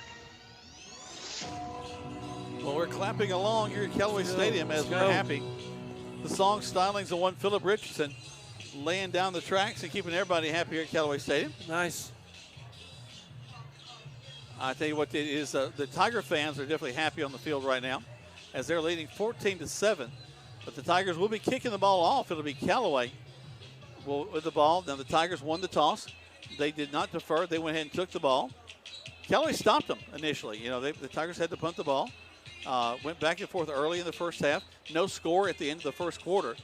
Well, we're clapping along here at Callaway Stadium as we're happy. The song styling's the one Philip Richardson laying down the tracks and keeping everybody happy here at Callaway Stadium. Nice. I tell you what, it is the Tiger fans are definitely happy on the field right now as they're leading 14-7. But the Tigers will be kicking the ball off. It'll be Callaway with the ball. Now the Tigers won the toss. They did not defer. They went ahead and took the ball. Callaway stopped them initially. You know, the Tigers had to punt the ball. Went back and forth early in the first half. No score at the end of the first quarter.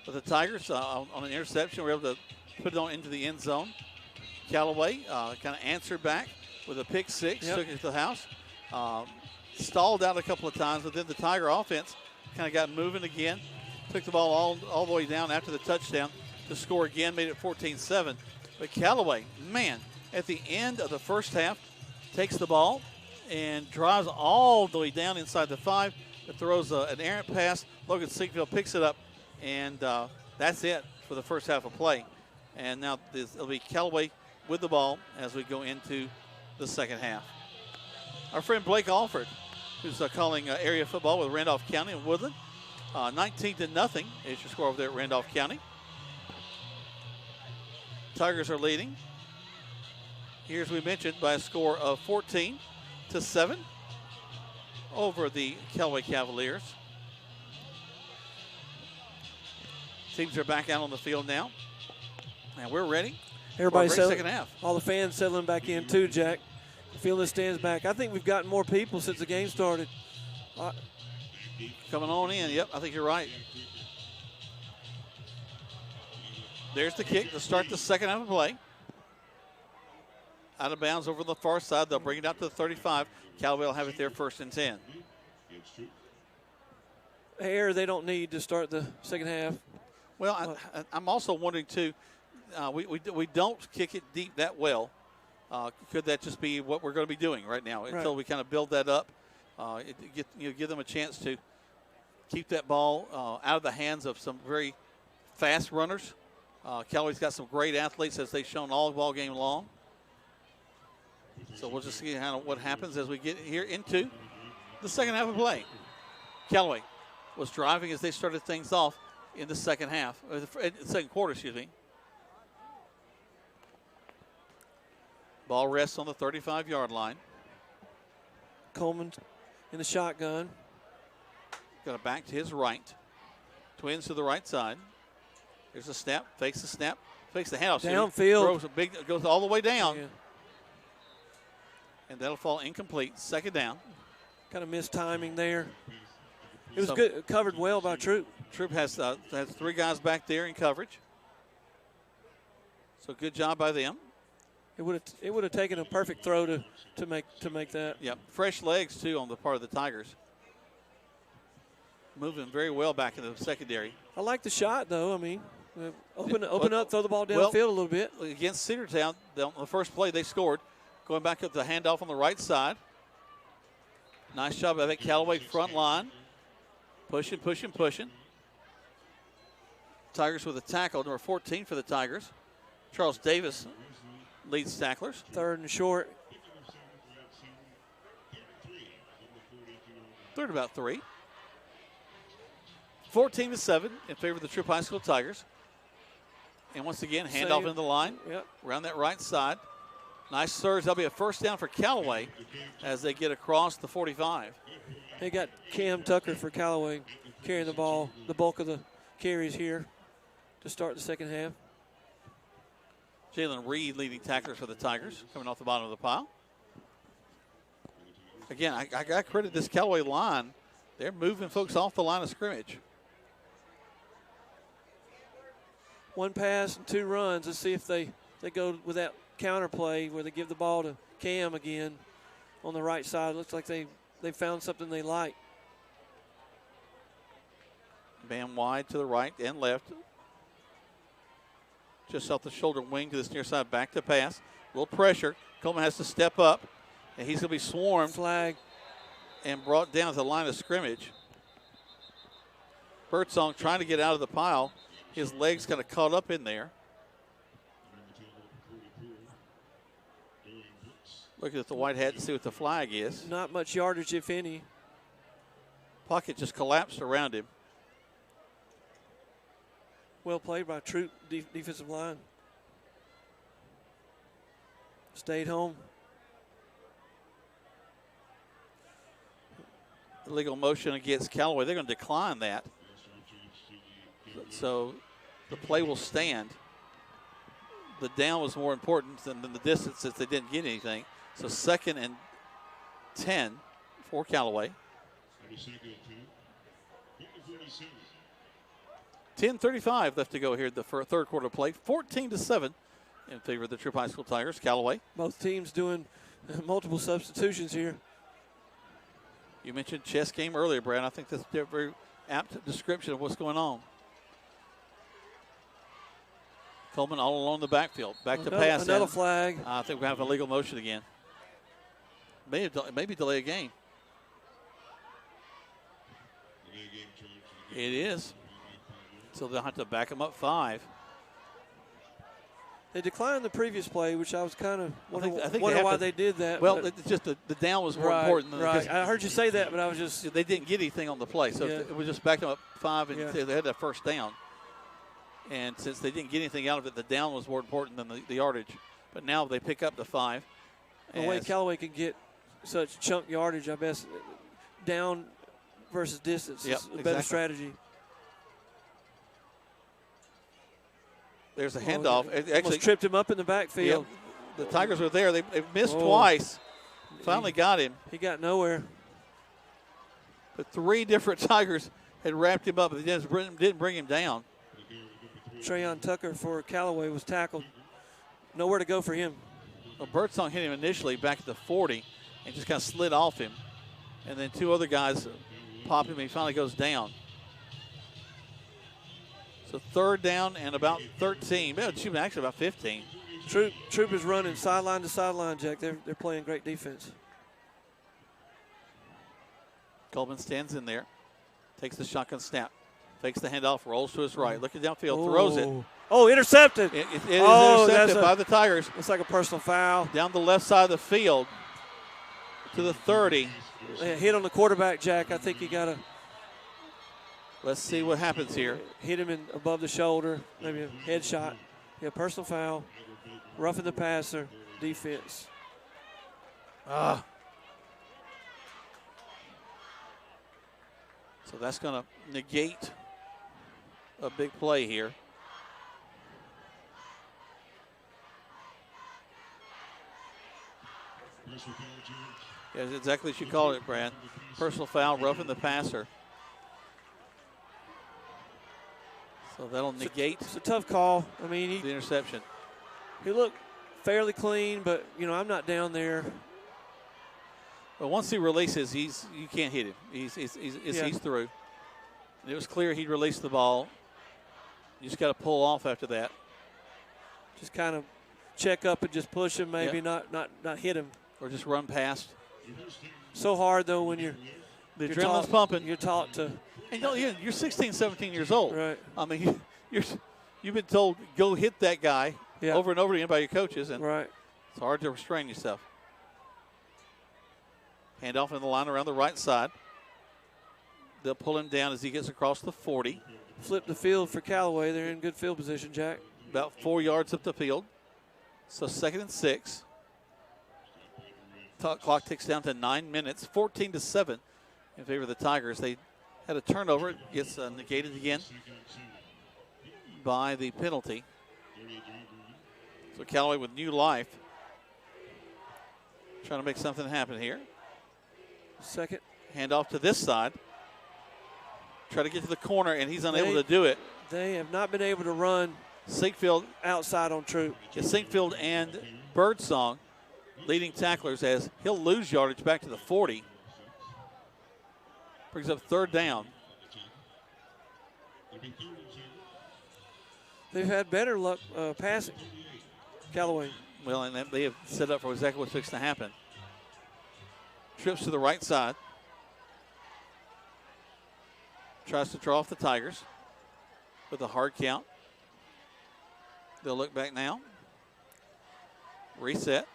But the Tigers, on an interception, were able to put it on into the end zone. Callaway kind of answered back with a pick six, took it to the house. Stalled out a couple of times, but then the Tiger offense kind of got moving again. Took the ball all the way down after the touchdown to score again, made it 14-7. But Callaway, man, at the end of the first half, takes the ball and drives all the way down inside the 5. It throws an errant pass. Logan Sinkfield picks it up, and that's it for the first half of play. And now it'll be Callaway with the ball as we go into the second half. Our friend Blake Alford, who's calling area football with Randolph County and Woodland. 19-0 is your score over there at Randolph County. Tigers are leading, here as we mentioned, by a score of 14-7 over the Callaway Cavaliers. Teams are back out on the field now, and we're ready. Everybody's second half. All the fans settling back in too, Jack. Feeling stands back. I think we've gotten more people since the game started. Coming on in. Yep, I think you're right. There's the kick to start the second half of play. Out of bounds over the far side. They'll bring it out to the 35. Callaway will have it there 1st and 10. Air they don't need to start the second half. Well, I'm also wondering, too, we don't kick it deep that well. Could that just be what we're going to be doing right now until we kind of build that up? Give them a chance to keep that ball out of the hands of some very fast runners. Callaway's got some great athletes, as they've shown all ball game long. So we'll just see what happens as we get here into the second half of play. Callaway was driving as they started things off in the second half, or the second quarter, excuse me. Ball rests on the 35-yard line. Coleman in the shotgun. Got it back to his right. Twins to the right side. There's a snap, fakes the snap, fakes the handoff. Downfield. Goes all the way down. Yeah. And that'll fall incomplete. Second down. Kind of missed timing there. It was good, covered well by Troup. Troup has 3 guys back there in coverage. So good job by them. It would have taken a perfect throw to make that. Yep, fresh legs too on the part of the Tigers. Moving very well back in the secondary. I like the shot though. I mean, open up, throw the ball downfield a little bit. Against Cedartown, on the first play they scored. Going back up the handoff on the right side. Nice job by that Callaway front line. Pushing. Tigers with a tackle, number 14 for the Tigers. Charles Davis leads tacklers. 3rd and short. 3rd about 3. 14-7 in favor of the Troup High School Tigers. And once again, handoff into the line. Yep. Around that right side. Nice surge. That'll be a first down for Callaway as they get across the 45. They got Cam Tucker for Callaway carrying the ball, the bulk of the carries here to start the second half. Jalen Reed leading tacklers for the Tigers, coming off the bottom of the pile. Again, I got to credit this Callaway line. They're moving folks off the line of scrimmage. 1 pass and 2 runs. Let's see if they go with that counter play where they give the ball to Cam again on the right side. Looks like they found something they like. Man wide to the right and left. Just off the shoulder wing to this near side, back to pass. A little pressure. Coleman has to step up, and he's going to be swarmed. Flag. And brought down to the line of scrimmage. Birdsong trying to get out of the pile. His legs kind of caught up in there. Looking at the white hat to see what the flag is. Not much yardage, if any. Pocket just collapsed around him. Well played by Troup defensive line. Stayed home. Illegal motion against Callaway. They're going to decline that. So the play will stand. The down was more important than the distance since they didn't get anything. So 2nd and 10 for Callaway. 10:35 left to go here the third quarter play. 14-7 in favor of the Troup High School Tigers. Callaway. Both teams doing multiple substitutions here. You mentioned chess game earlier, Brad. I think that's a very apt description of what's going on. Coleman all along the backfield. Back to pass. Another flag. I think we have a legal motion again. Maybe delay a game. It is. So they'll have to back them up 5. They declined the previous play, which I was kind of wondering why they did that. Well, it's just the down was more important. Right, I heard you say that, but I was just... They didn't get anything on the play, so it was just back them up 5, and they had that first down. And since they didn't get anything out of it, the down was more important than the yardage. But now they pick up the 5. The way Callaway can get such chunk yardage, I guess, down versus distance is a better strategy. There's a handoff. Almost tripped him up in the backfield. The Tigers were there. They missed twice. Finally got him. He got nowhere. But 3 different Tigers had wrapped him up, but they didn't bring him down. Trayon Tucker for Callaway was tackled. Nowhere to go for him. Well, Birdsong hit him initially back at the 40 and just kind of slid off him. And then 2 other guys popped him, and he finally goes down. So 3rd down and about 13. Actually about 15. Troup is running sideline to sideline, Jack. They're playing great defense. Coleman stands in there, takes the shotgun snap, fakes the handoff, rolls to his right, looking downfield, throws it. Oh, intercepted. It is intercepted by the Tigers. It's like a personal foul. Down the left side of the field to the 30. Hit on the quarterback, Jack. I think you got to. Let's see what happens here. Hit him above the shoulder, maybe a headshot. Yeah, personal foul. Roughing the passer, defense. So that's going to negate a big play here. Yeah, that's exactly what you called it, Brad. Personal foul, roughing the passer. So that'll negate. It's a tough call. I mean, the interception. He looked fairly clean, but I'm not down there. But once he releases, you can't hit him. He's through. And it was clear he'd released the ball. You just got to pull off after that. Just kind of check up and just push him, maybe not hit him. Or just run past. So hard, though, when you're adrenaline's pumping. You're taught to. And you're 16, 17 years old. Right. I mean, you've been told go hit that guy over and over again by your coaches, and it's hard to restrain yourself. Hand off in the line around the right side. They'll pull him down as he gets across the 40. Flip the field for Callaway. They're in good field position, Jack. About 4 yards up the field. So 2nd and 6. Clock ticks down to 9 minutes. 14-7 in favor of the Tigers. They had a turnover. It gets negated again by the penalty. So Callaway with new life. Trying to make something happen here. Second. Hand off to this side. Try to get to the corner, and he's unable to do it. They have not been able to run Sinkfield outside on Troup. Sinkfield and Birdsong leading tacklers as he'll lose yardage back to the 40. Brings up 3rd down. They've had better luck passing, Callaway. Well, and they have set up for exactly what's fixing to happen. Trips to the right side. Tries to draw off the Tigers with a hard count. They'll look back now. Reset.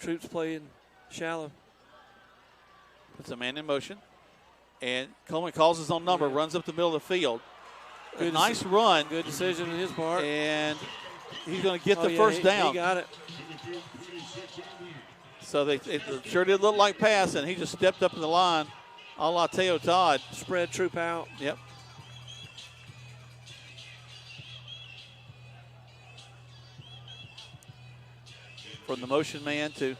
Troup's playing shallow. Puts a man in motion. And Coleman calls his own number, runs up the middle of the field. A nice run. Good decision on his part. And he's going to get the first down. He got it. So it sure did look like pass, and he just stepped up in the line a la Teo Todd. Spread Troup out. Yep. From the motion man to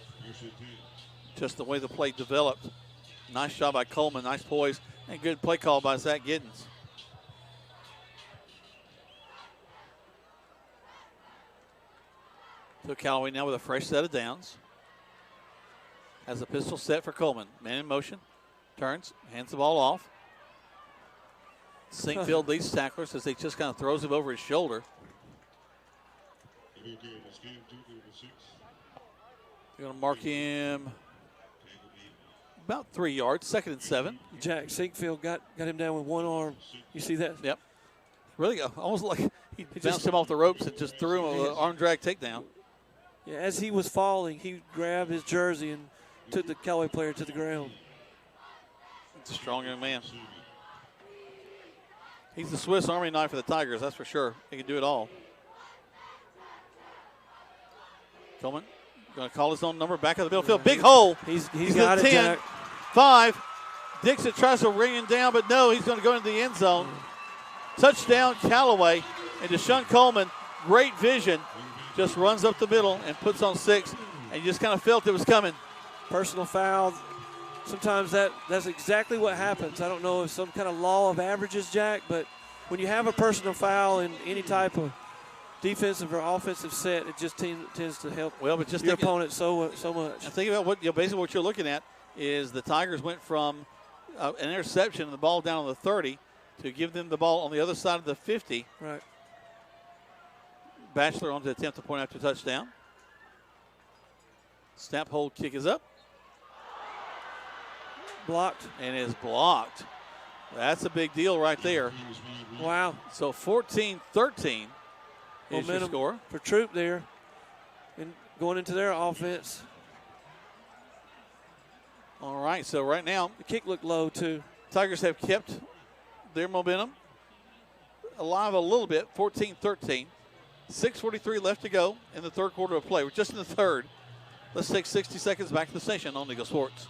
just the way the play developed. Nice job by Coleman, nice poise, and good play call by Zach Giddens. So Callaway now with a fresh set of downs. Has a pistol set for Coleman. Man in motion. Turns, hands the ball off. Sinkfield leads tacklers as he just kind of throws him over his shoulder. They're going to mark him about 3 yards, 2nd and 7. Jack Sinkfield got him down with one arm. You see that? Yep. Really almost like he bounced him off the ropes and just threw him an arm drag takedown. Yeah, as he was falling, he grabbed his jersey and took the Callaway player to the ground. It's a strong young man. He's the Swiss Army knife for the Tigers, that's for sure. He can do it all. Coleman going to call his own number back of the middle field. Big hole. He's got it, 10, Jack. 5. Dixon tries to ring him down, but no, he's going to go into the end zone. Touchdown, Callaway. And Deshaun Coleman, great vision, just runs up the middle and puts on 6. And you just kind of felt it was coming. Personal foul. Sometimes that's exactly what happens. I don't know if some kind of law of averages, Jack, but when you have a personal foul in any type of defensive or offensive set, it just tends to help your opponent so much. And think about what basically what you're looking at is the Tigers went from an interception and the ball down on the 30 to give them the ball on the other side of the 50. Right. Bachelor on to attempt to point after touchdown. Snap, hold, kick is up. Blocked. And is blocked. That's a big deal right there. Wow. So 14-13 is your score. For Troup there. And going into their offense. All right, so right now. The kick looked low, too. Tigers have kept their momentum alive a little bit, 14-13. 6:43 left to go in the third quarter of play. We're just in the third. Let's take 60 seconds back to the station on Eagle Sports.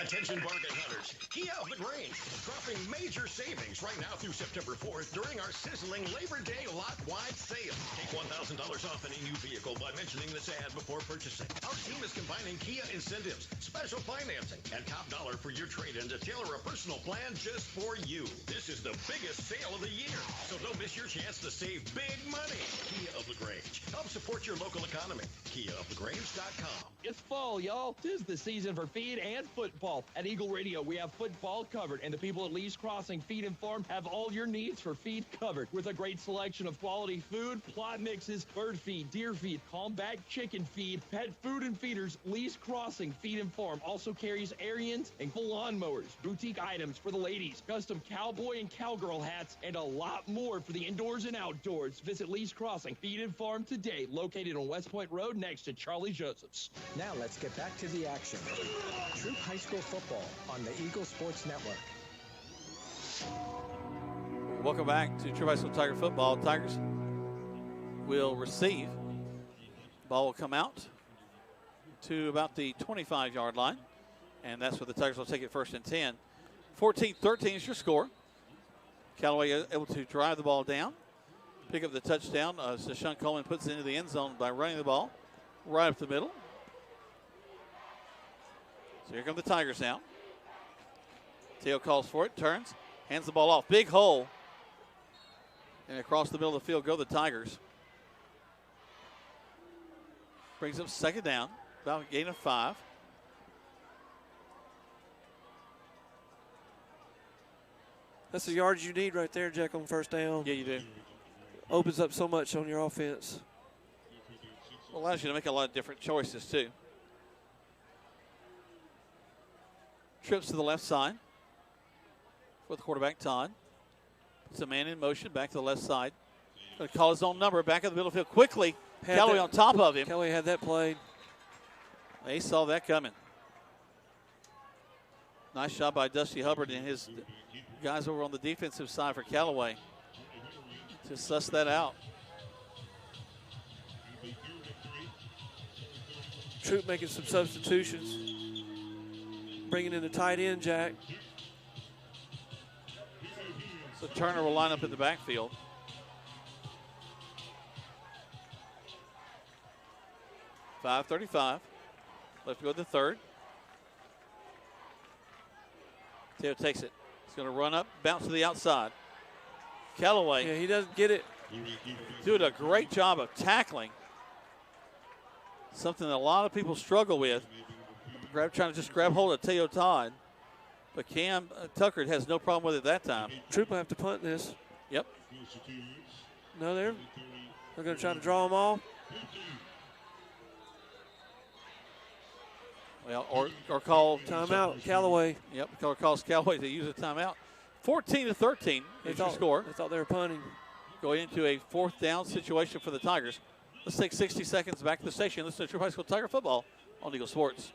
Attention bargain hunters. Kia of the Grange dropping major savings right now through September 4th during our sizzling Labor Day lot-wide sale. Take $1,000 off any new vehicle by mentioning this ad before purchasing. Our team is combining Kia incentives, special financing, and top dollar for your trade-in to tailor a personal plan just for you. This is the biggest sale of the year, so don't miss miss your chance to save big money. Kia of LaGrange. Help support your local economy. KiaofLaGrange.com. It's fall, y'all. 'Tis the season for feed and football. At Eagle Radio, we have football covered, and the people at Lee's Crossing Feed and Farm have all your needs for feed covered with a great selection of quality food, plot mixes, bird feed, deer feed, combat chicken feed, pet food and feeders. Lee's Crossing Feed and Farm also carries Ariens and full lawnmowers, boutique items for the ladies, custom cowboy and cowgirl hats, and a lot more for the indoors and outdoors. Visit Lee's Crossing Feed and Farm today, located on West Point Road next to Charlie Joseph's. Now let's get back to the action. Troup High School football on the Eagle Sports Network. Welcome back to Troup High School Tiger football. Tigers will receive. Ball will come out to about the 25-yard line, and that's where the Tigers will take it first and 10. 14-13 is your score. Callaway able to drive the ball down, pick up the touchdown. Sean Coleman puts it into the end zone by running the ball right up the middle. So here come the Tigers now. Teo calls for it, turns, hands the ball off. Big hole. And across the middle of the field go the Tigers. Brings up second down, about a gain of 5. That's the yards you need right there, Jack, on first down. Yeah, you do. Opens up so much on your offense. Allows you to make a lot of different choices, too. Trips to the left side for the quarterback, Todd. Puts a man in motion back to the left side. Going to call his own number back in the middle of the field quickly. Callaway on top of him. Callaway had that played. They saw that coming. Nice job by Dusty Hubbard and his guys over on the defensive side for Callaway to suss that out. Troup making some substitutions. Bringing in the tight end, Jack. So Turner will line up in the backfield. .535. Left to go to the third. Teo takes it. He's going to run up, bounce to the outside. Callaway. Yeah, he doesn't get it. Doing a great job of tackling. Something that a lot of people struggle with. Trying to just grab hold of Teo Todd. But Cam Tucker has no problem with it that time. Troup will have to punt this. Yep. No, they're going to try to draw them all. Well, or call timeout, Callaway. Yep, or calls Callaway to use a timeout. 14-13 is your score. They thought they were punting. Going into a fourth down situation for the Tigers. Let's take 60 seconds back to the station. Listen to Troup High School Tiger football on Eagle Sports.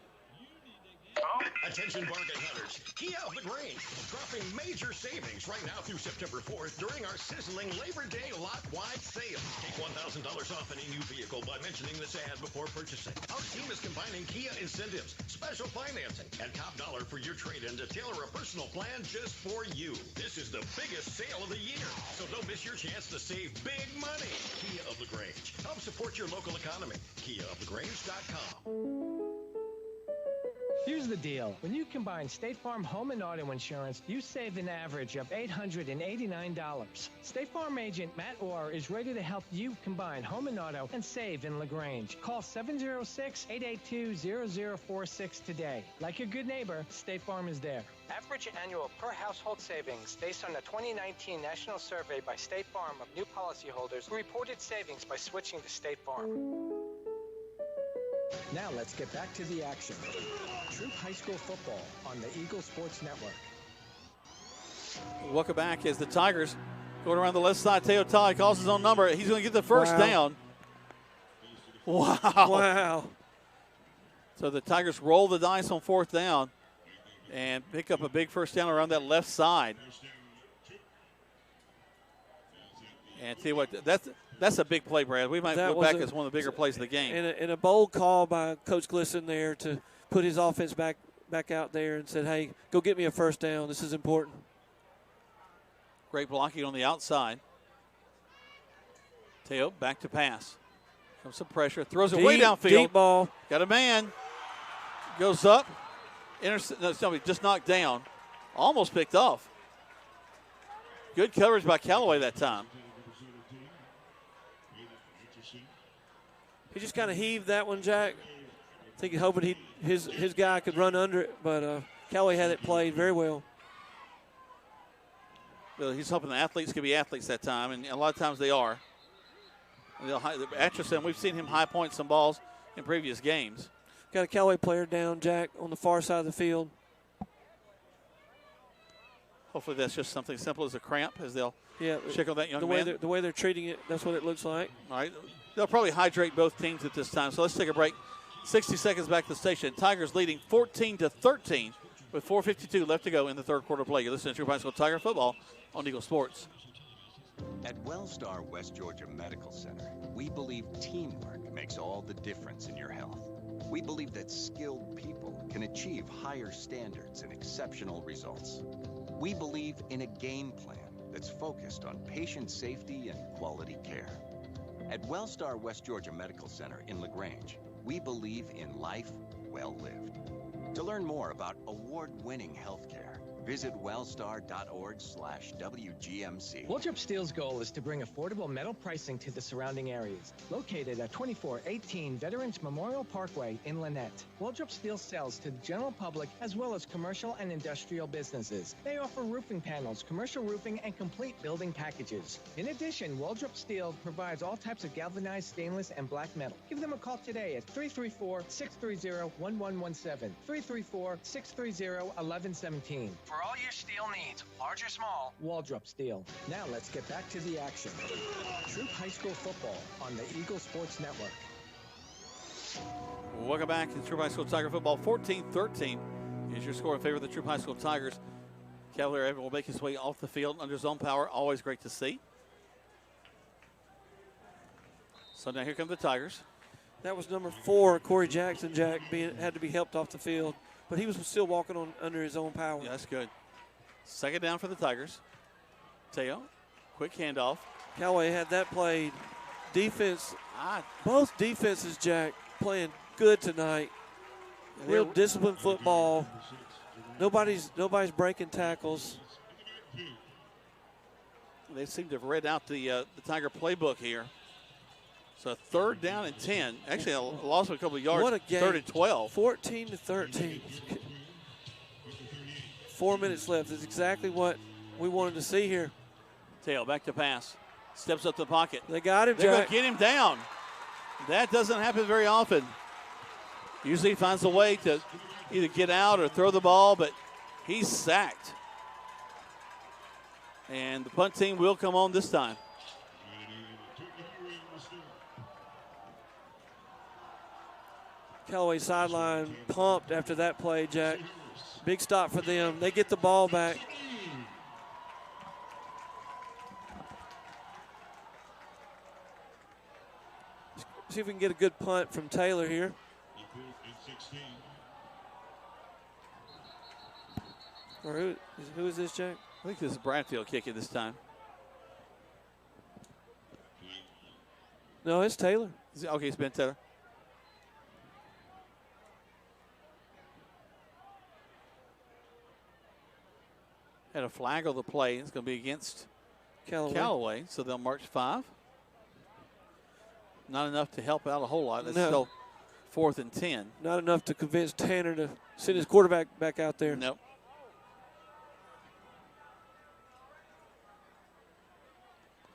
Attention bargain hunters. Kia of LaGrange dropping major savings right now through September 4th during our sizzling Labor Day lot-wide sale. Take $1,000 off any new vehicle by mentioning this ad before purchasing. Our team is combining Kia incentives, special financing, and top dollar for your trade-in to tailor a personal plan just for you. This is the biggest sale of the year, so don't miss your chance to save big money. Kia of LaGrange. Help support your local economy. KiaofLaGrange.com. Here's the deal. When you combine State Farm home and auto insurance, you save an average of $889. State Farm agent Matt Orr is ready to help you combine home and auto and save in LaGrange. Call 706-882-0046 today. Like a good neighbor, State Farm is there. Average annual per household savings based on the 2019 national survey by State Farm of new policyholders who reported savings by switching to State Farm. Now let's get back to the action. Troup High School football on the Eagle Sports Network. Welcome back as the Tigers going around the left side. Teo Todd calls his own number. He's going to get the first down. Wow. Wow. So the Tigers roll the dice on fourth down and pick up a big first down around that left side. And tell you what, that's a big play, Brad. We might look back as one of the bigger plays of the game. And a bold call by Coach Glisson there to put his offense back out there and said, hey, go get me a first down. This is important. Great blocking on the outside. Teo back to pass. Comes some pressure. Throws it way downfield. Deep ball. Got a man. Goes up. Just knocked down. Almost picked off. Good coverage by Callaway that time. He just kind of heaved that one, Jack. I think he's hoping his guy could run under it, but Callaway had it played very well. Well, he's hoping the athletes can be athletes that time, and a lot of times they are. Atchison, we've seen him high point some balls in previous games. Got a Callaway player down, Jack, on the far side of the field. Hopefully that's just something simple as a cramp as they'll check on that young man. The way they're treating it, that's what it looks like. All right. They'll probably hydrate both teams at this time. So let's take a break. 60 seconds back to the station. Tigers leading 14-13 with 4:52 left to go in the third quarter play. You're listening to Troup High School Tiger football on Eagle Sports. At Wellstar West Georgia Medical Center, we believe teamwork makes all the difference in your health. We believe that skilled people can achieve higher standards and exceptional results. We believe in a game plan that's focused on patient safety and quality care. At Wellstar West Georgia Medical Center in LaGrange, we believe in life well lived. To learn more about award-winning healthcare, visit wellstar.org/WGMC. Waldrop Steel's goal is to bring affordable metal pricing to the surrounding areas. Located at 2418 Veterans Memorial Parkway in Lynette, Waldrop Steel sells to the general public as well as commercial and industrial businesses. They offer roofing panels, commercial roofing, and complete building packages. In addition, Waldrop Steel provides all types of galvanized stainless and black metal. Give them a call today at 334-630-1117, 334-630-1117. For all your steel needs, large or small, Waldrop Steel. Now let's get back to the action. Troup High School football on the Eagle Sports Network. Welcome back to Troup High School Tiger football. 14-13 is your score in favor of the Troup High School Tigers. Cavalier Evan will make his way off the field under his own power. Always great to see. So now here come the Tigers. That was number 4, Corey Jackson. Jack had to be helped off the field, but he was still walking on under his own power. Yeah, that's good. Second down for the Tigers. Teo, quick handoff. Callaway had that played. Defense, both defenses, Jack, playing good tonight. Real disciplined football. Nobody's breaking tackles. They seem to have read out the Tiger playbook here. So third down and 10. Actually, a loss of a couple of yards. What a game. 3rd and 12. 14-13. 4 minutes left. That's exactly what we wanted to see here. Tail back to pass. Steps up the pocket. They got him, They're going Jack. to get him down. That doesn't happen very often. Usually he finds a way to either get out or throw the ball, but he's sacked. And the punt team will come on this time. Callaway sideline pumped after that play, Jack. Big stop for them. They get the ball back. See if we can get a good punt from Taylor here. Or who is this, Jack? I think this is Bradfield kicking this time. No, it's Taylor. Okay, it's Ben Taylor. Had a flag on the play. It's going to be against Callaway, so they'll march 5. Not enough to help out a whole lot. That's still 4th and 10. Not enough to convince Tanner to send his quarterback back out there. Nope.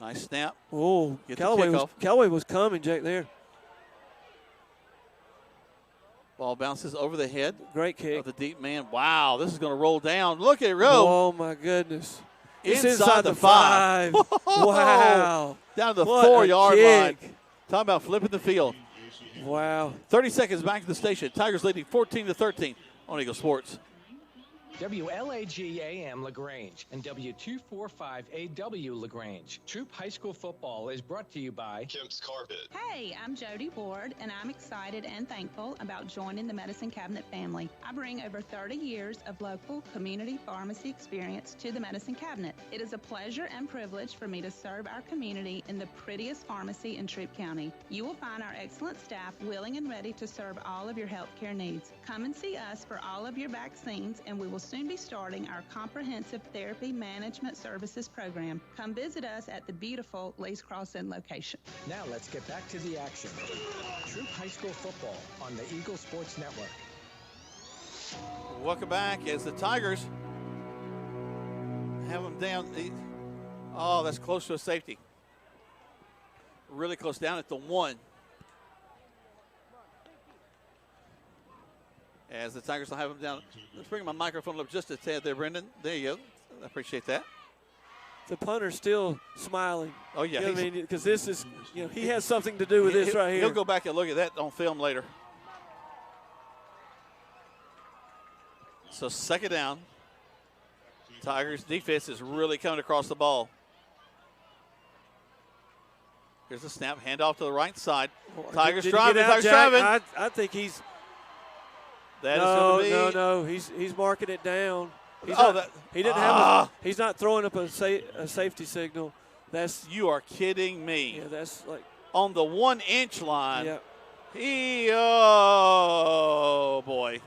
Nice snap. Oh, Callaway was coming, Jack, there. Ball bounces over the head. Great kick. Of the deep man. Wow, this is going to roll down. Look at it roll. Oh, my goodness. It's inside the 5. Wow. Down to the What 4-yard a line. kick. Talking about flipping the field. Wow. 30 seconds back to the station. Tigers leading 14-13 on Eagle Sports. WLAG-AM LaGrange and W245AW LaGrange. Troup High School football is brought to you by Kemp's Carpet. Hey, I'm Jody Ward, and I'm excited and thankful about joining the Medicine Cabinet family. I bring over 30 years of local community pharmacy experience to the Medicine Cabinet. It is a pleasure and privilege for me to serve our community in the prettiest pharmacy in Troup County. You will find our excellent staff willing and ready to serve all of your health care needs. Come and see us for all of your vaccines, and we will soon be starting our comprehensive therapy management services program. Come visit us at the beautiful Lee's Crossing location. Now let's get back to the action. Troup High School football on the Eagle Sports Network. Welcome back as the Tigers have them down. Oh, that's close to a safety. Really close, down at the 1. As the Tigers will have them down. Let's bring my microphone up just a tad there, Brendan. There you go. I appreciate that. The punter's still smiling. Oh, yeah. You know what I mean? Because this is, he has something to do with this right here. He'll go back and look at that on film later. So second down. Tigers defense is really coming across the ball. Here's the snap, handoff to the right side. Tigers driving. Tigers driving. I think he's. That is going to be. No. He's marking it down. He didn't have. He's not throwing up a safety signal. You are kidding me. Yeah, that's like on the 1-inch line. Yeah. Oh boy.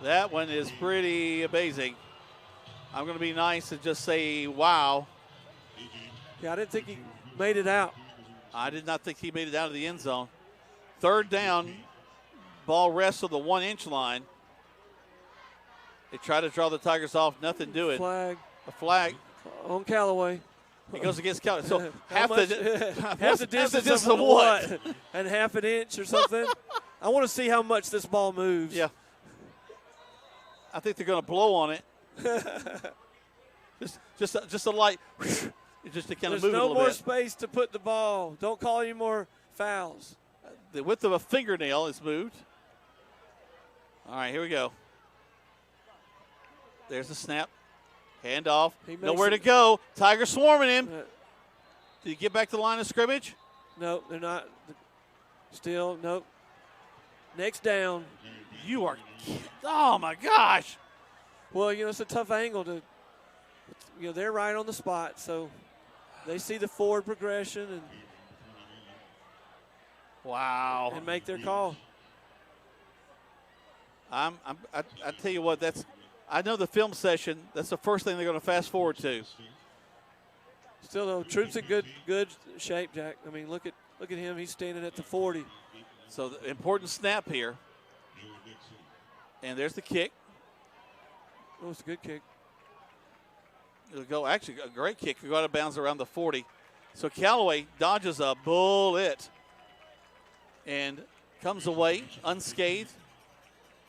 That one is pretty amazing. I'm going to be nice and just say, wow. Yeah, I didn't think he made it out. I did not think he made it out of the end zone. Third down, ball rests on the 1-inch line. They try to draw the Tigers off, nothing doing. A flag. On Callaway. He goes against Callaway. So half the distance of what? And half an inch or something? I want to see how much this ball moves. Yeah. I think they're going to blow on it. just a light, just to kind of move it a little bit. There's no more space to put the ball. Don't call any more fouls. The width of a fingernail is moved. All right, here we go. There's the snap. Handoff. Nowhere to go. Tiger swarming him. Did he get back to the line of scrimmage? No, they're not. Still, nope. Next down. You are, oh my gosh. Well, it's a tough angle to, they're right on the spot, so they see the forward progression and wow, and make their call. I tell you what, I know the film session. That's the first thing they're going to fast forward to. Still, though, Troup's in good shape, Jack. I mean, look at him. He's standing at the 40. So the important snap here. And there's the kick. Oh, it's a good kick. It'll go, actually, a great kick. It'll go out of bounds around the 40. So Callaway dodges a bullet and comes away unscathed.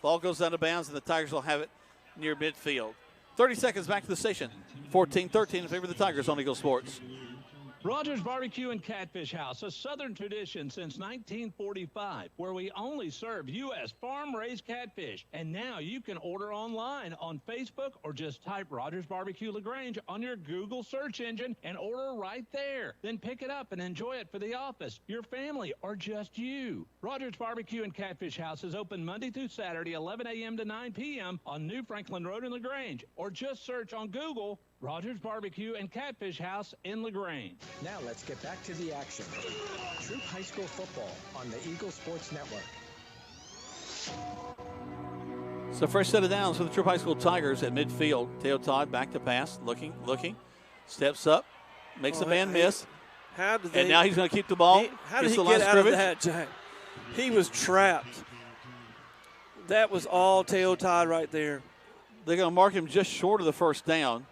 Ball goes out of bounds, and the Tigers will have it near midfield. 30 seconds back to the station. 14-13 in favor of the Tigers on Eagle Sports. Rogers Barbecue and Catfish House, a Southern tradition since 1945, where we only serve U.S. farm-raised catfish. And now you can order online on Facebook or just type Rogers Barbecue LaGrange on your Google search engine and order right there. Then pick it up and enjoy it for the office, your family, or just you. Rogers Barbecue and Catfish House is open Monday through Saturday, 11 a.m. to 9 p.m. on New Franklin Road in LaGrange, or just search on Google Rogers Barbecue and Catfish House in LaGrange. Now let's get back to the action. Troup High School football on the Eagle Sports Network. So fresh set of downs for the Troup High School Tigers at midfield. Teo Todd back to pass, looking, steps up, makes a man miss. How did they? And now he's going to keep the ball. How did he get out of that, Jack? He was trapped. That was all Teo Todd right there. They're going to mark him just short of the first down.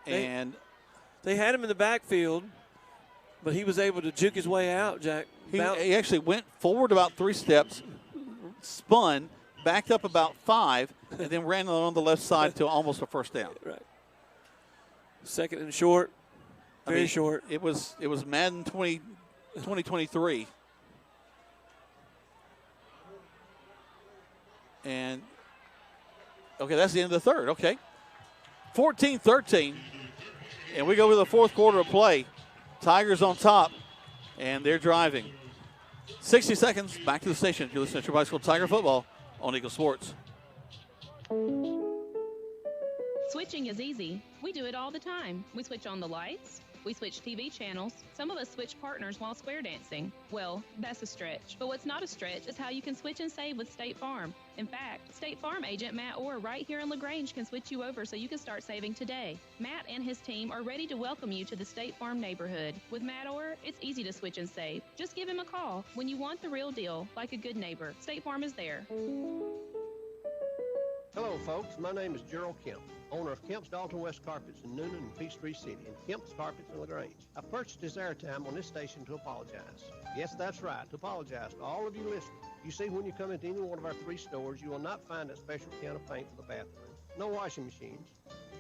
They had him in the backfield, but he was able to juke his way out, Jack. He actually went forward about 3 steps, spun, backed up about 5, and then ran on the left side to almost a first down. Right. Second and short, very short. It was Madden 2023. And, okay, that's the end of the third. Okay. 14-13. And we go with the fourth quarter of play. Tigers on top, and they're driving. 60 seconds, back to the station. You're listening to Troup High School Tiger Football on Eagle Sports. Switching is easy. We do it all the time. We switch on the lights. We switch TV channels. Some of us switch partners while square dancing. Well, that's a stretch. But what's not a stretch is how you can switch and save with State Farm. In fact, State Farm agent Matt Orr right here in LaGrange can switch you over so you can start saving today. Matt and his team are ready to welcome you to the State Farm neighborhood. With Matt Orr, it's easy to switch and save. Just give him a call. When you want the real deal, like a good neighbor, State Farm is there. Hello, folks. My name is Gerald Kemp, owner of Kemp's Dalton West Carpets in Noonan and Peachtree City, and Kemp's Carpets in LaGrange. I purchased this airtime on this station to apologize. Yes, that's right, to apologize to all of you listening. You see, when you come into any one of our 3 stores, you will not find a special can of paint for the bathroom. No washing machines.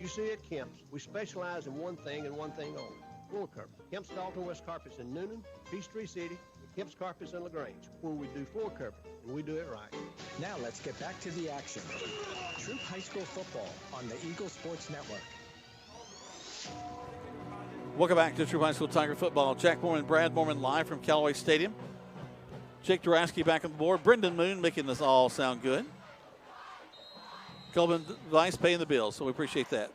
You see, at Kemp's, we specialize in one thing and one thing only, floor cover. Kemp's Dalton West Carpets in Noonan, Peachtree City, and Kemp's Carpets in LaGrange, where we do floor cover, and we do it right. Now let's get back to the action. Troup High School football on the Eagle Sports Network. Welcome back to Troup High School Tiger football. Jack Moore and Brad Moorman live from Callaway Stadium. Jake Duraski back on the board. Brendan Moon making this all sound good. Colvin Vice paying the bills, so we appreciate that.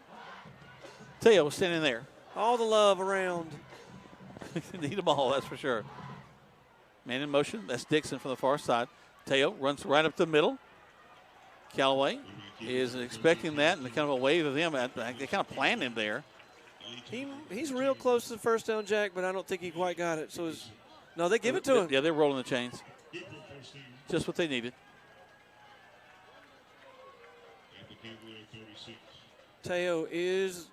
Teo standing there. All the love around. Need them all, that's for sure. Man in motion. That's Dixon from the far side. Teo runs right up the middle. Callaway is expecting that and kind of a wave of them. They kind of planned him there. He's real close to the first down, Jack, but I don't think he quite got it. So no, they give it to him. Yeah, they're rolling the chains. Just what they needed. Teo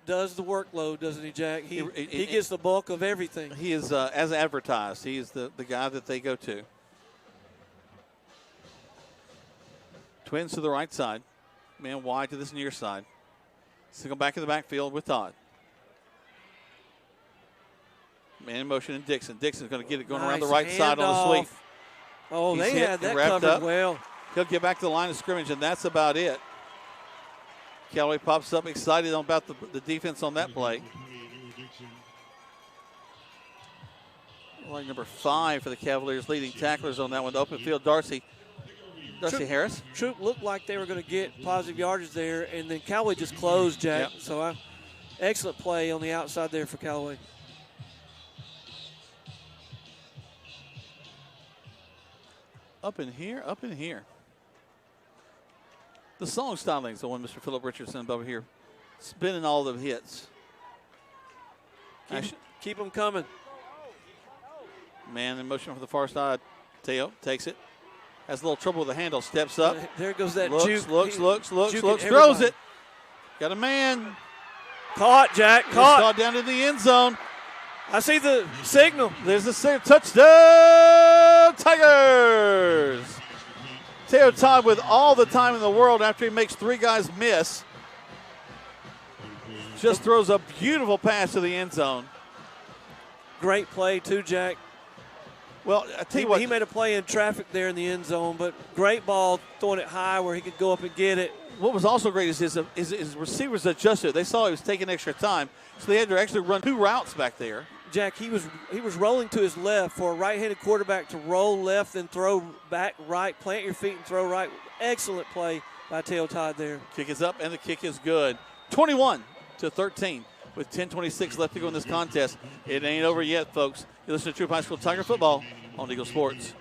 does the workload, doesn't he, Jack? He gets the bulk of everything. He is, as advertised, he is the guy that they go to. Twins to the right side. Man wide to this near side. Single back in the backfield with Todd. Man in motion in Dixon. Dixon's going to get it going around the right side on the sweep. Oh, they had that covered well. He'll get back to the line of scrimmage, and that's about it. Callaway pops up excited about the defense on that play. Line number 5 for the Cavaliers, leading tacklers on that one. The open field, Darcy Harris. Troup looked like they were going to get positive yardage there, and then Callaway just closed, Jack. Yep. So excellent play on the outside there for Callaway. Up in here. The song styling is the one Mr. Philip Richardson over here spinning all the hits. Keep them coming. Man in motion for the far side. Teo takes it. Has a little trouble with the handle. Steps up. There goes that juke. Looks. Throws it. Got a man. Caught, Jack. Caught down in the end zone. I see the signal. There's the signal. Touchdown, Tigers. Teo Todd with all the time in the world after he makes 3 guys miss. Just throws a beautiful pass to the end zone. Great play, too, Jack. Well, I tell you what. He made a play in traffic there in the end zone, but great ball, throwing it high where he could go up and get it. What was also great is his receivers adjusted. They saw he was taking extra time, so they had to actually run 2 routes back there. Jack, he was rolling to his left for a right-handed quarterback to roll left and throw back right, plant your feet and throw right. Excellent play by Teo Todd there. Kick is up, and the kick is good. 21-13 with 10:26 left to go in this contest. It ain't over yet, folks. You listen to Troup High School Tiger football on Eagle Sports.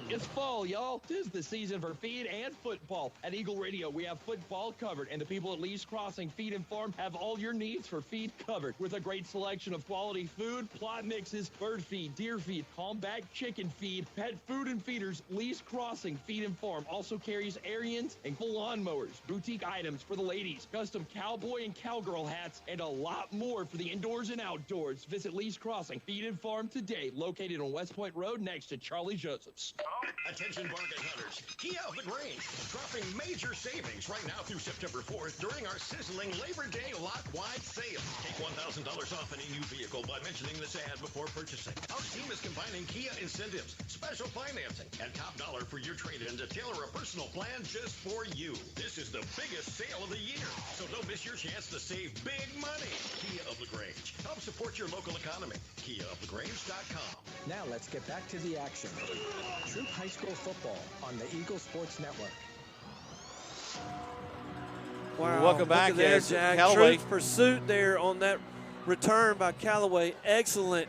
It's fall, y'all. Tis the season for feed and football. At Eagle Radio, we have football covered, and the people at Lee's Crossing Feed and Farm have all your needs for feed covered with a great selection of quality food, plot mixes, bird feed, deer feed, combat chicken feed, pet food and feeders. Lee's Crossing Feed and Farm also carries Ariens and full lawnmowers, boutique items for the ladies, custom cowboy and cowgirl hats, and a lot more for the indoors and outdoors. Visit Lee's Crossing Feed and Farm today, located on West Point Road next to Charlie Joseph's. Attention bargain hunters. Kia of LaGrange, dropping major savings right now through September 4th during our sizzling Labor Day lot-wide sale. Take $1,000 off any new vehicle by mentioning this ad before purchasing. Our team is combining Kia incentives, special financing, and top dollar for your trade-in to tailor a personal plan just for you. This is the biggest sale of the year, so don't miss your chance to save big money. Kia of LaGrange. Help support your local economy. KiaofLaGrange.com. Now let's get back to the action. Troup High School football on the Eagle Sports Network. Wow. Welcome back. Look at there, Jack. Callaway. Troop's pursuit there on that return by Callaway. Excellent.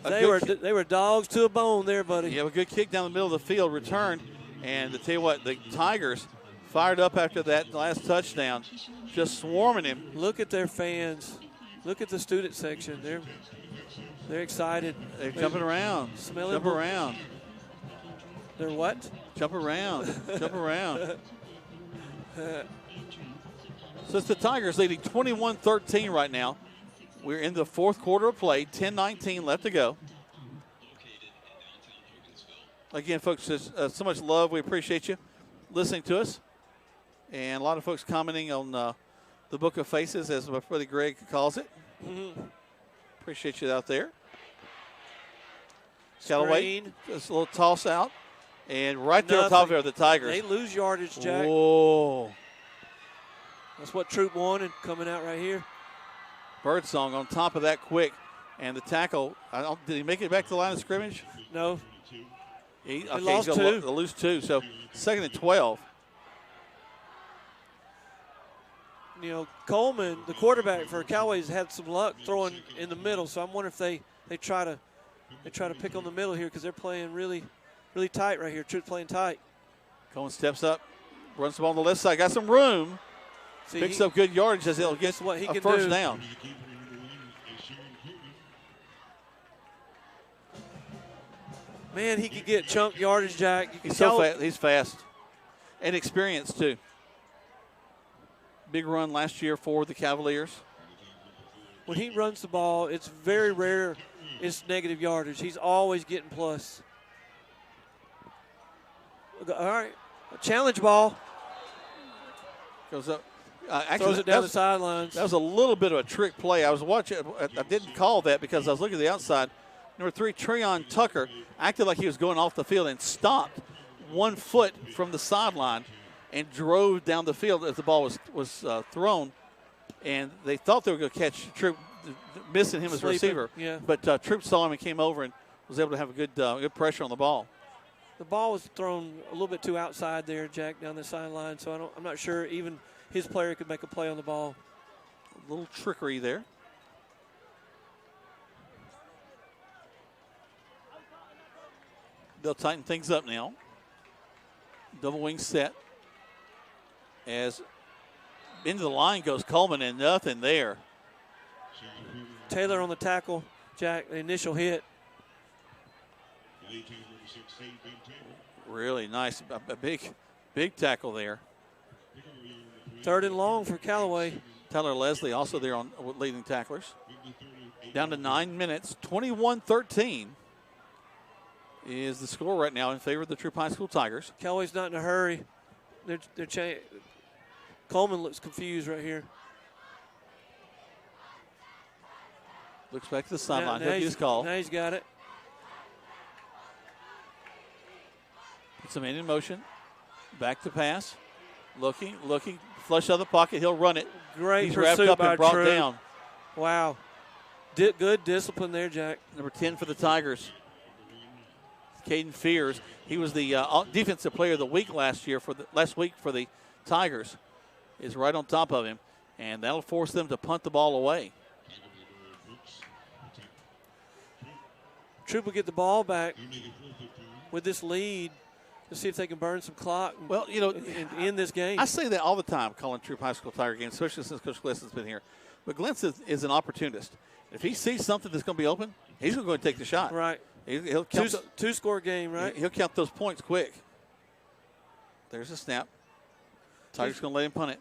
They were dogs to a bone there, buddy. You have a good kick down the middle of the field, returned, and to tell you what, the Tigers fired up after that last touchdown, just swarming him. Look at their fans. Look at the student section. They're excited. They're jumping around. Jump around. They're what? Jump around. Jump around. So it's the Tigers leading 21-13 right now. We're in the fourth quarter of play, 10-19 left to go. Again, folks, there's so much love. We appreciate you listening to us. And a lot of folks commenting on the Book of Faces, as my brother Greg calls it. Mm-hmm. Appreciate you out there. Callaway, just a little toss out. And right there on top of it are the Tigers. They lose yardage, Jack. Whoa. That's what Troup wanted coming out right here. Birdsong on top of that quick. And the tackle, did he make it back to the line of scrimmage? No. He's lost going two. to lose two. So 2nd and 12. You know, Coleman, the quarterback for Callaway's had some luck throwing in the middle. So I'm wondering if they try to pick on the middle here because they're playing really tight right here. Troop playing tight. Coleman steps up, runs the ball on the left side, got some room. See, picks up good yardage as he'll get what he a can first do. down. Man, he could get chunk yardage, Jack. He's so fast. He's fast and experienced too. Big run last year for the Cavaliers. When he runs the ball, it's very rare it's negative yardage. He's always getting plus. All right, a challenge ball. Goes up. Throws it down the sidelines. That was a little bit of a trick play. I was watching. I didn't call that because I was looking at the outside. Number 3, Treon Tucker, acted like he was going off the field and stopped 1 foot from the sideline and drove down the field as the ball was thrown. And they thought they were going to catch Troop, missing him as a receiver. Yeah. But Troop saw him and came over and was able to have a good pressure on the ball. The ball was thrown a little bit too outside there, Jack, down the sideline. So I'm not sure even his player could make a play on the ball. A little trickery there. They'll tighten things up now. Double wing set. As into the line goes Coleman and nothing there. Taylor on the tackle, Jack, the initial hit. Really nice, a big tackle there. 3rd and long for Callaway. Tyler Leslie also there on leading tacklers. Down to 9 minutes, 21-13 is the score right now in favor of the Troup High School Tigers. Callaway's not in a hurry. Coleman looks confused right here. Looks back to the sideline. He'll get his call. Now he's got it. Puts him in motion. Back to pass. Looking. Flush out of the pocket. He'll run it. Great He's wrapped pursuit up by and brought Troop. down. Wow. Good discipline there, Jack. Number 10 for the Tigers. Caden Fears. He was the defensive player of the week last week for the Tigers. Is right on top of him, and that'll force them to punt the ball away. Troop will get the ball back with this lead to see if they can burn some clock. Well, you know, and end this game. I say that all the time, calling Troop High School Tiger games, especially since Coach Glisson's been here. But Glintz is an opportunist. If he sees something that's going to be open, he's going to go and take the shot. Right. He'll count two-score game, right? He'll count those points quick. There's a snap. Tigers going to let him punt it.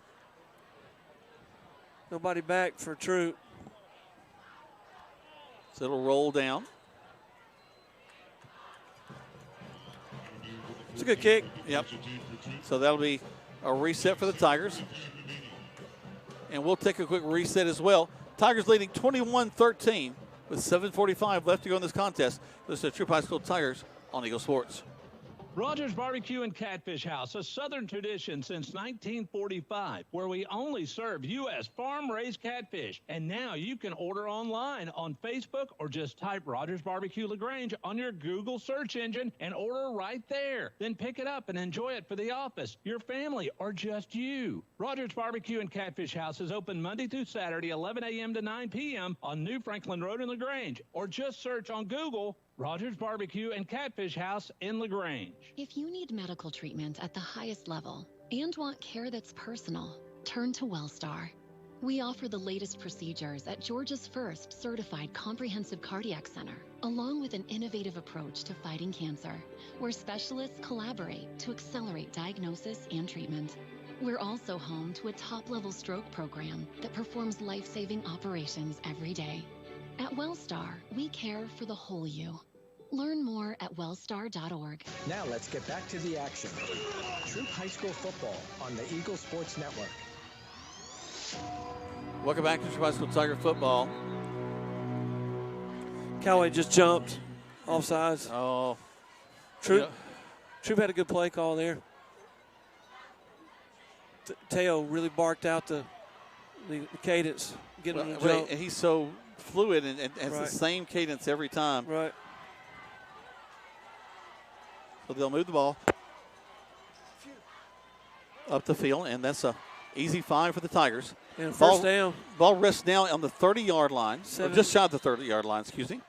Nobody back for Troop. So it'll roll down. It's a good kick. Yep. So that'll be a reset for the Tigers. And we'll take a quick reset as well. Tigers leading 21-13 with 7:45 left to go in this contest. This is the Troup High School Tigers on Eagle Sports. Rogers Barbecue and Catfish House, a Southern tradition since 1945, where we only serve U.S. farm-raised catfish. And now you can order online on Facebook or just type Rogers Barbecue LaGrange on your Google search engine and order right there. Then pick it up and enjoy it for the office, your family, or just you. Rogers Barbecue and Catfish House is open Monday through Saturday, 11 a.m. to 9 p.m. on New Franklin Road in LaGrange, or just search on Google Rogers Barbecue and Catfish House in LaGrange. If you need medical treatment at the highest level and want care that's personal, turn to WellStar. We offer the latest procedures at Georgia's first certified comprehensive cardiac center, along with an innovative approach to fighting cancer, where specialists collaborate to accelerate diagnosis and treatment. We're also home to a top-level stroke program that performs life-saving operations every day. At WellStar, we care for the whole you. Learn more at wellstar.org. Now let's get back to the action. Troup High School football on the Eagle Sports Network. Welcome back to Troup High School Tiger football. Callaway just jumped offsides. Oh. Troup had a good play call there. Teo really barked out the cadence, getting him to jump. And he's so fluid and has Right. the same cadence every time. Right. So they'll move the ball up the field, and that's a easy find for the Tigers. And first down. Ball rests now on the 30-yard line, or just shot the 30-yard line, excuse me.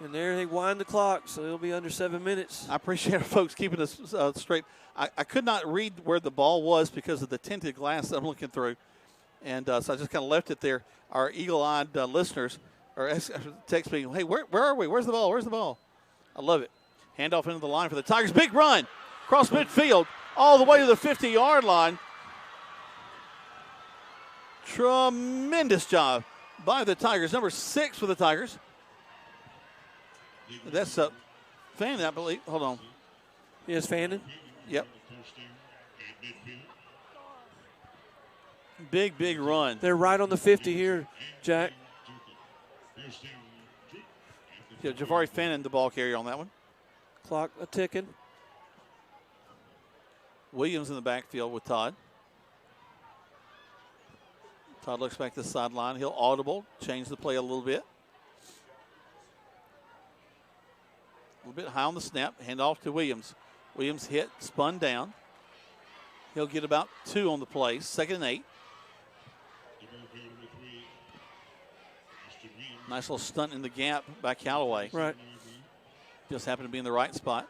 And there they wind the clock, so it'll be under 7 minutes. I appreciate our folks keeping us straight. I could not read where the ball was because of the tinted glass that I'm looking through. And so I just kind of left it there. Our eagle-eyed listeners are text me, hey, where are we? Where's the ball? Where's the ball? I love it. Handoff into the line for the Tigers. Big run across midfield all the way to the 50-yard line. Tremendous job by the Tigers. Number 6 for the Tigers. That's Fannin, I believe. Hold on. Yes, Fannin. Yep. Big run. They're right on the 50 here, Jack. Yeah, Javari Fannin, the ball carrier on that one. Clock a ticking. Williams in the backfield with Todd. Todd looks back to the sideline. He'll audible, change the play a little bit. A little bit high on the snap. Hand off to Williams. Williams hit, spun down. He'll get about 2 on the play. 2nd and 8. Nice little stunt in the gap by Callaway. Right. Just happened to be in the right spot.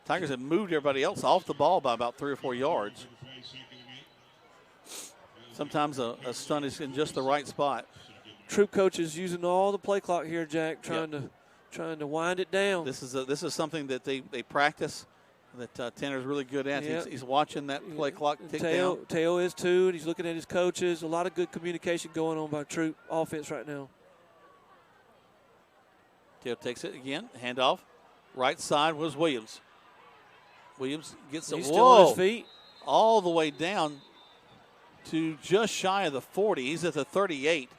Tigers have moved everybody else off the ball by about 3 or 4 yards. Sometimes a stunt is in just the right spot. Troup coach is using all the play clock here, Jack, trying to wind it down. This is something that they practice, that Tanner's really good at. Yep. He's watching that play clock tick down. Teo is too, and he's looking at his coaches. A lot of good communication going on by Troup offense right now. Teo takes it again. Handoff. Right side was Williams. Williams gets He's still on his feet. All the way down to just shy of the 40. He's at the 38.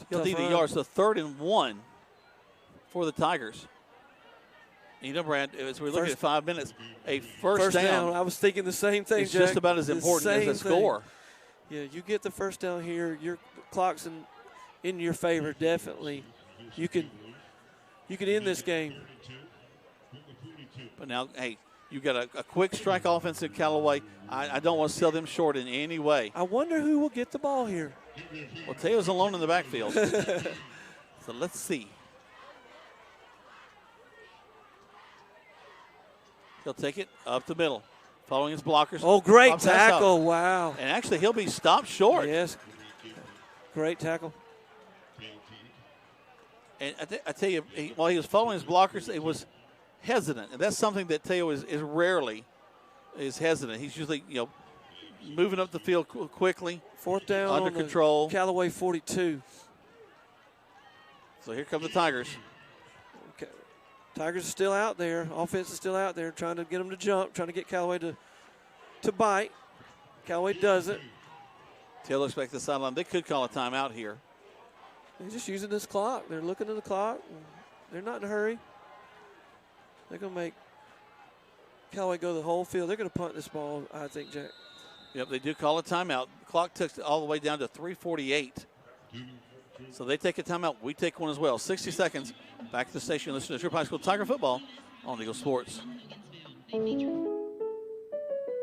He'll need the yards. So 3rd and 1 for the Tigers. You know, Brad, as we look at 5 minutes, a first down. I was thinking the same thing, It's Jack. just about as important as a score. Yeah, you get the first down here, your clock's in your favor, definitely. You could end this game. But now, hey, you got a quick strike offense at Callaway. I don't want to sell them short in any way. I wonder who will get the ball here. Well, Teo's alone in the backfield. So let's see. He'll take it up the middle, following his blockers. Oh, great tackle. Wow. And actually, he'll be stopped short. Yes. Great tackle. And I tell you, while he was following his blockers, it was hesitant. And that's something that Teo is rarely hesitant. He's usually, moving up the field quickly. 4th down under control. Callaway 42. So here come the Tigers. Okay. Tigers are still out there. Offense is still out there trying to get them to jump, trying to get Callaway to bite. Callaway doesn't. Teo looks back to the sideline. They could call a timeout here. They're just using this clock. They're looking at the clock. They're not in a hurry. They're going to make Callaway go the whole field. They're going to punt this ball, I think, Jack. Yep, they do call a timeout. The clock ticks all the way down to 3:48. So they take a timeout. We take one as well. 60 seconds. Back to the station. Listen to Troup High School Tiger football on Eagle Sports.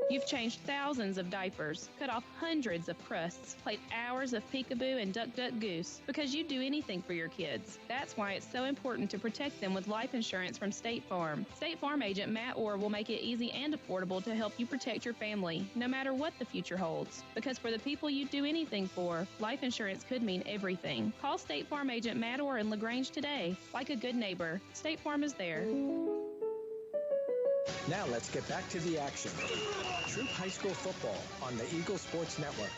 You've changed thousands of diapers, cut off hundreds of crusts, played hours of peekaboo and duck duck goose because you'd do anything for your kids. That's why it's so important to protect them with life insurance from State Farm. State Farm agent Matt Orr will make it easy and affordable to help you protect your family, no matter what the future holds. Because for the people you'd do anything for, life insurance could mean everything. Call State Farm agent Matt Orr in LaGrange today. Like a good neighbor, State Farm is there. Now let's get back to the action. Troup High School football on the Eagle Sports Network.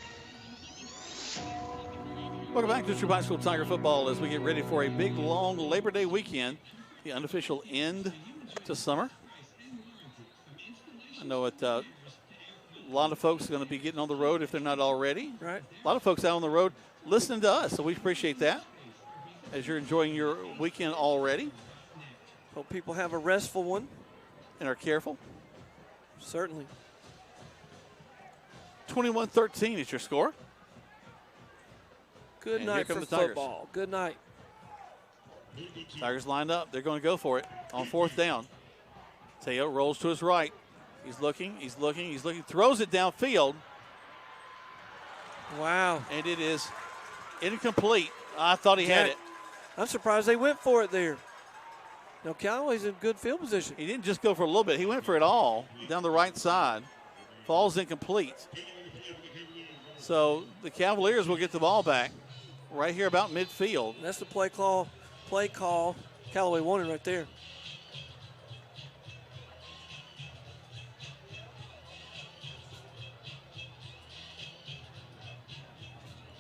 Welcome back to Troup High School Tiger football as we get ready for a big, long Labor Day weekend, the unofficial end to summer. I know a lot of folks are going to be getting on the road if they're not already. Right. A lot of folks out on the road listening to us, so we appreciate that as you're enjoying your weekend already. Hope people have a restful one. And are careful. Certainly. 21-13 is your score. Good night for football. Good night. Tigers lined up. They're going to go for it on fourth down. Teo rolls to his right. He's looking. Throws it downfield. Wow. And it is incomplete. I thought he had it. I'm surprised they went for it there. Now, Callaway's in good field position. He didn't just go for a little bit. He went for it all down the right side. Falls incomplete. So the Cavaliers will get the ball back right here about midfield. That's the play call. Callaway wanted right there.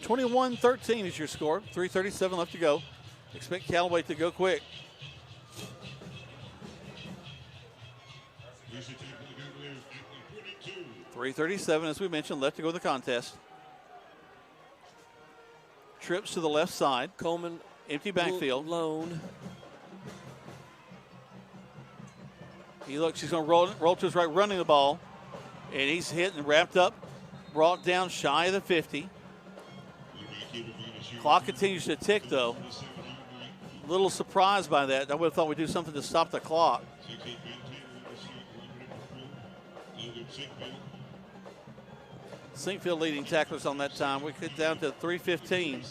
(21-13) is your score. 3:37 left to go. Expect Callaway to go quick. .337, as we mentioned, left to go to the contest. Trips to the left side. Coleman. Empty backfield. Lone. He looks, he's going to roll to his right, running the ball. And he's hit and wrapped up, brought down shy of the 50. Clock continues to tick, though. A little surprised by that. I would have thought we'd do something to stop the clock. Sinkfield leading tacklers on that time. We get down to 3:15.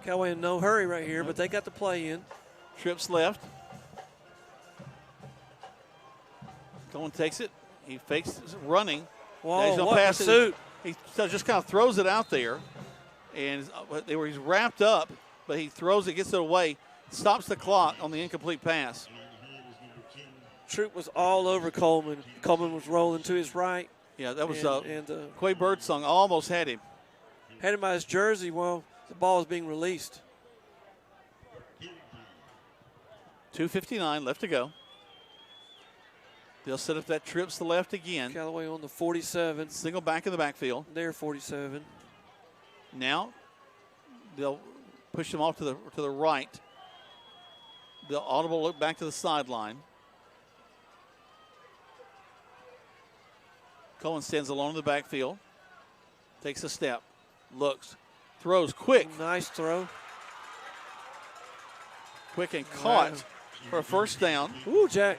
Callaway in no hurry right here, but they got the play in. Trips left. Cohen takes it. He fakes running. Whoa, what pursuit. He just kind of throws it out there. And he's wrapped up, but he throws it, gets it away, stops the clock on the incomplete pass. Troup was all over Coleman. Coleman was rolling to his right. Yeah, that was Quay Birdsong almost had him. Had him by his jersey while the ball was being released. 2:59 left to go. They'll set up that trips to the left again. Callaway on the 47. Single back in the backfield. There, 47. Now they'll push them off to the right. They'll audible look back to the sideline. Cohen stands alone in the backfield. Takes a step. Looks. Throws quick. Nice throw. Quick and caught for a first down. Ooh, Jack.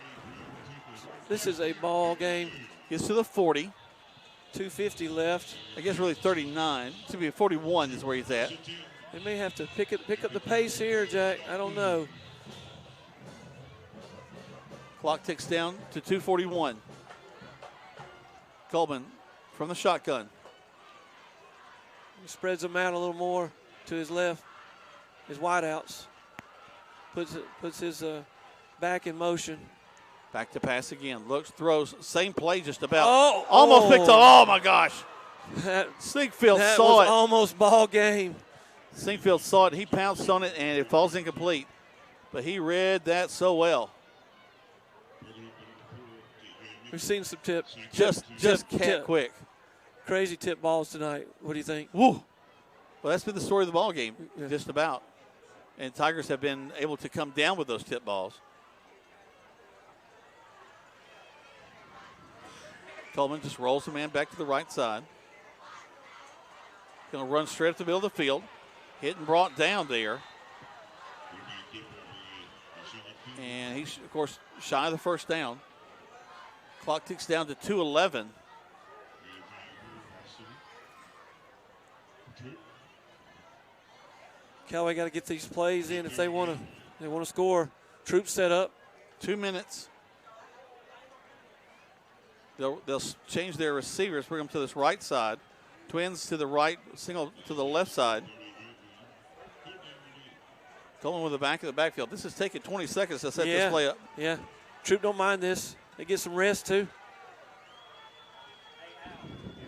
This is a ball game. Gets to the 40. 2:50 left. I guess really 39. It should be 41 is where he's at. They may have to pick up the pace here, Jack. I don't know. Clock ticks down to 2:41. Coleman from the shotgun. He spreads them out a little more to his left. His wideouts. Puts his back in motion. Back to pass again. Looks, throws, same play just about. Almost picked up. Oh, my gosh. Sinkfield saw it. Almost ball game. Sinkfield saw it. He pounced on it, and it falls incomplete. But he read that so well. We've seen some Just quick. Crazy tip balls tonight. What do you think? Woo. Well, that's been the story of the ball game, just about. And Tigers have been able to come down with those tip balls. Coleman just rolls the man back to the right side. Going to run straight up the middle of the field. Hit and brought down there. And he's, of course, shy of the first down. Clock ticks down to 2:11. Callaway got to get these plays in if they want to score. Troup set up. 2 minutes. They'll change their receivers, bring them to this right side. Twins to the right, single to the left side. Coleman with the back of the backfield. This is taking 20 seconds to set this play up. Yeah. Troup don't mind this. They get some rest too.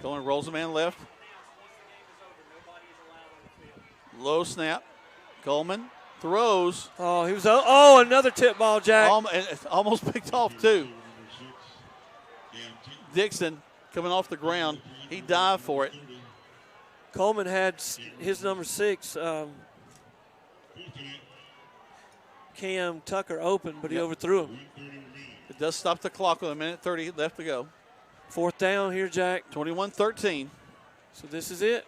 Coleman rolls the man left. Low snap. Coleman throws. Oh, he was. Oh, another tip ball, Jack. Almost picked off too. Dixon coming off the ground. He dived for it. Coleman had his number 6, Cam Tucker, open, but he overthrew him. It does stop the clock with 1:30 left to go. 4th down here, Jack. 21-13. So this is it.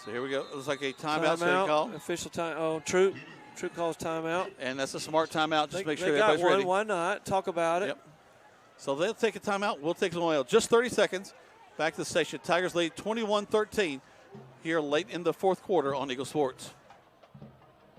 So here we go. It looks like a timeout. So call. Official time. Oh, Troup calls timeout. And that's a smart timeout. Just make sure they everybody's got one. ready. Why not? Talk about it. Yep. So they'll take a timeout. We'll take one out. Just 30 seconds. Back to the station. Tigers lead 21-13 here late in the 4th quarter on Eagle Sports.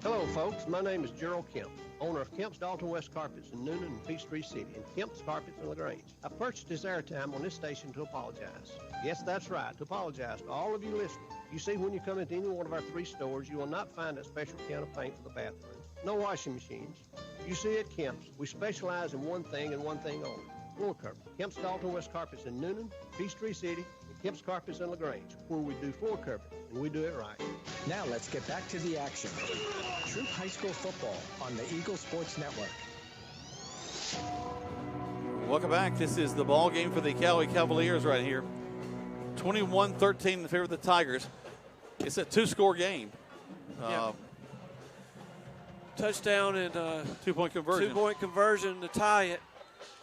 Hello, folks. My name is Gerald Kemp, owner of Kemp's Dalton West Carpets in Noonan and Peachtree City, and Kemp's Carpets in LaGrange. I purchased this airtime on this station to apologize. Yes, that's right, to apologize to all of you listening. You see, when you come into any one of our 3 stores, you will not find a special can of paint for the bathroom. No washing machines. You see, at Kemp's, we specialize in one thing and one thing only: floor covering. Kemp's Dalton West Carpets in Noonan, Peachtree City, and Kemp's Carpets in LaGrange, where we do floor covering, and we do it right. Now let's get back to the action. Troup High School football on the Eagle Sports Network. Welcome back. This is the ball game for the Callaway Cavaliers right here. 21-13 in favor of the Tigers. It's a 2-score game. Touchdown and 2-point conversion. 2-point conversion to tie it.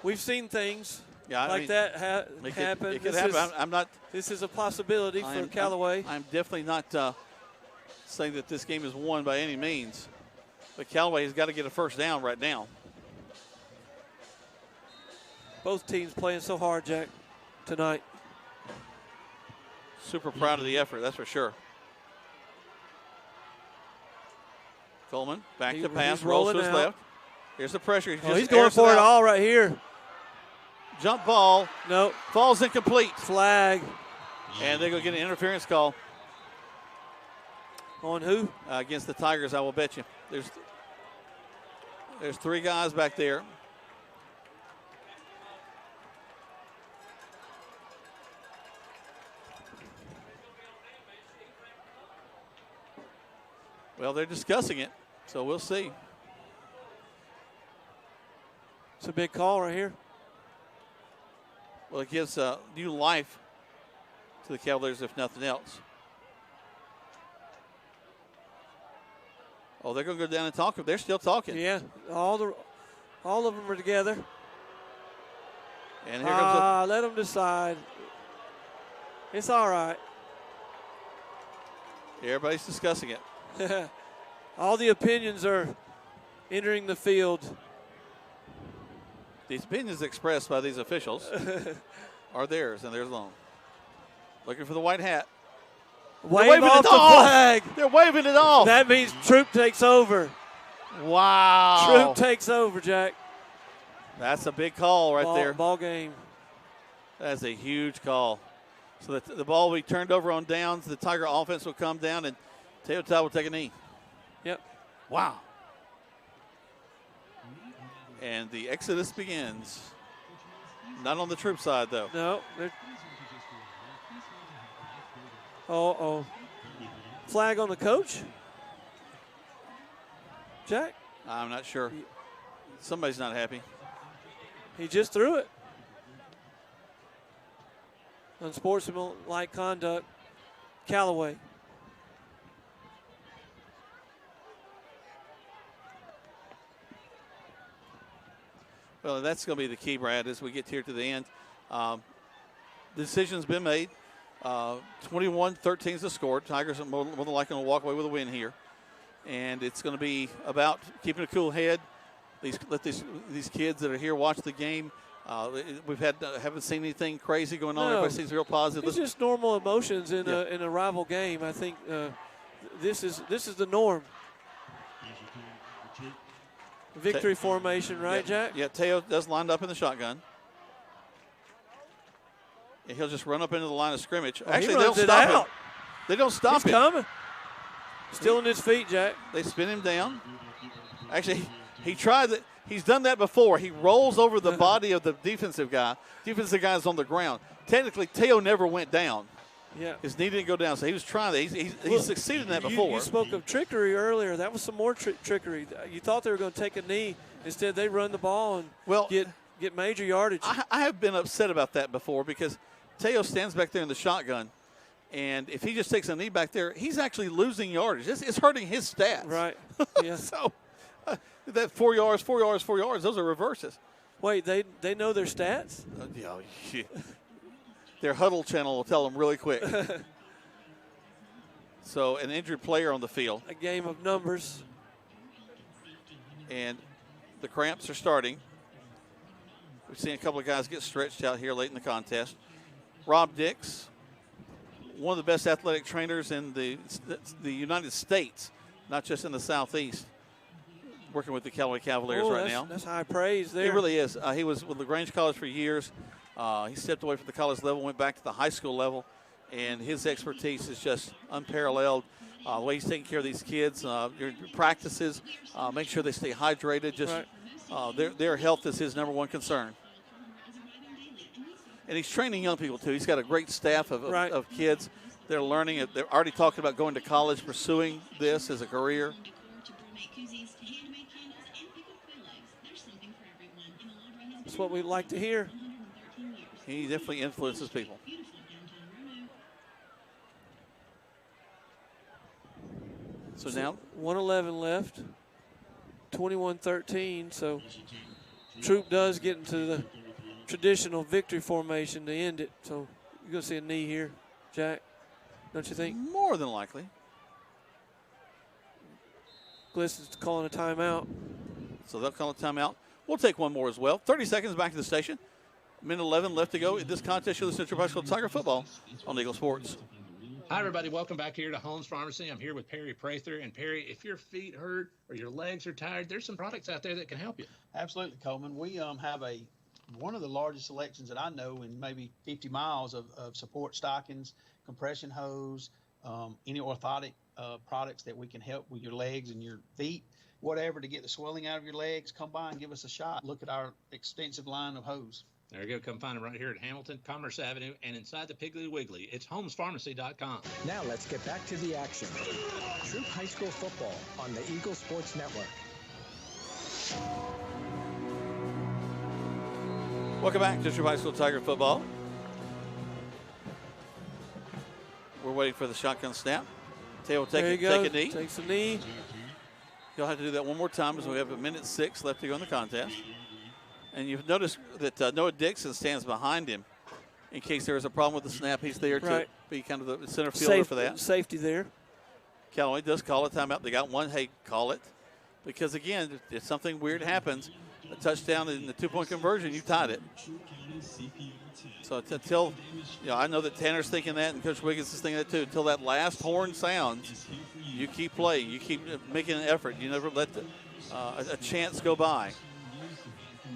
We've seen things that happen. It could happen. This is a possibility for Callaway. I'm definitely not saying that this game is won by any means. But Callaway has got to get a first down right now. Both teams playing so hard, Jack, tonight. Super proud of the effort, that's for sure. Coleman, back to pass, rolls to his left. Here's the pressure. He's going for it all right here. Jump ball. No. Falls incomplete. Flag. And they're going to get an interference call. On who? Against the Tigers, I will bet you. There's 3 guys back there. Well, they're discussing it, so we'll see. It's a big call right here. Well, it gives new life to the Cavaliers, if nothing else. Oh, they're going to go down and talk. They're still talking. Yeah, all of them are together. And here comes let them decide. It's all right. Everybody's discussing it. All the opinions are entering the field. These opinions expressed by these officials are theirs, and theirs alone. Looking for the white hat. Wave off the flag. They're waving it off. That means Troup takes over. Wow. Troup takes over, Jack. That's a big call right there. Ball game. That's a huge call. So the ball will be turned over on downs. The Tiger offense will come down, and Teotihuacan will take a knee. Yep. Wow. And the exodus begins. Not on the Troup side, though. No. Flag on the coach? Jack? I'm not sure. Somebody's not happy. He just threw it. Unsportsmanlike conduct. Callaway. Well, that's going to be the key, Brad, as we get here to the end. The decision's been made. 21-13 is the score. Tigers are more than likely going to walk away with a win here. And it's going to be about keeping a cool head. Let these kids that are here watch the game. Haven't seen anything crazy going on. No, everybody seems real positive. It's just normal emotions in a rival game. I think this is the norm. Victory formation, right, Jack? Yeah, Teo does line up in the shotgun. And he'll just run up into the line of scrimmage. Actually, they don't stop him. They don't stop him. He's coming. Still on his feet, Jack. They spin him down. Actually, he tried that. He's done that before. He rolls over the body of the defensive guy. Defensive guy is on the ground. Technically, Teo never went down. Yeah. His knee didn't go down, so he was trying that. He succeeded in that before. You spoke of trickery earlier. That was some more trickery. You thought they were going to take a knee. Instead, they run the ball and get major yardage. I have been upset about that before because Teo stands back there in the shotgun, and if he just takes a knee back there, he's actually losing yardage. It's hurting his stats. Right. Yeah. So that 4 yards, 4 yards, 4 yards, those are reverses. Wait, they know their stats? Yeah. Their huddle channel will tell them really quick. So an injured player on the field. A game of numbers. And the cramps are starting. We've seen a couple of guys get stretched out here late in the contest. Rob Dix, one of the best athletic trainers in the United States, not just in the Southeast, working with the Callaway Cavaliers right now. That's high praise there. It really is. He was with LaGrange College for years. He stepped away from the college level, went back to the high school level, and his expertise is just unparalleled. The way he's taking care of these kids, your practices, make sure they stay hydrated. Just their health is his number one concern. And he's training young people, too. He's got a great staff of kids. They're learning. They're already talking about going to college, pursuing this as a career. That's what we like to hear. He definitely influences people. So now 1:11 left, 21-13. So Troup does get into the traditional victory formation to end it. So you're going to see a knee here, Jack, don't you think? More than likely. Glisson's calling a timeout. So they'll call a timeout. We'll take one more as well. 30 seconds back to the station. Minute 11 left to go in this contest. You're listening to High School Tiger Football on Eagle Sports. Hi, everybody. Welcome back here to Holmes Pharmacy. I'm here with Perry Prather. And, Perry, if your feet hurt or your legs are tired, there's some products out there that can help you. Absolutely, Coleman. We have one of the largest selections that I know in maybe 50 miles of support stockings, compression hose, any orthotic products that we can help with your legs and your feet, whatever, to get the swelling out of your legs. Come by and give us a shot. Look at our extensive line of hose. There you go. Come find them right here at Hamilton, Commerce Avenue, and inside the Piggly Wiggly. It's homespharmacy.com. Now let's get back to the action. Troup High School football on the Eagle Sports Network. Welcome back to Troup High School Tiger Football. We're waiting for the shotgun snap. Tay will take a knee. Takes a knee. He'll have to do that one more time as we have 1:06 left to go in the contest. And you've noticed that Noah Dixon stands behind him in case there is a problem with the snap. He's there to be kind of the center fielder for that. Safety there. Callaway does call a timeout. They got one. Hey, call it. Because, again, if something weird happens, a touchdown in the two-point conversion, you tied it. So until, I know that Tanner's thinking that and Coach Wiggins is thinking that too. Until that last horn sounds, you keep playing. You keep making an effort. You never let a chance go by.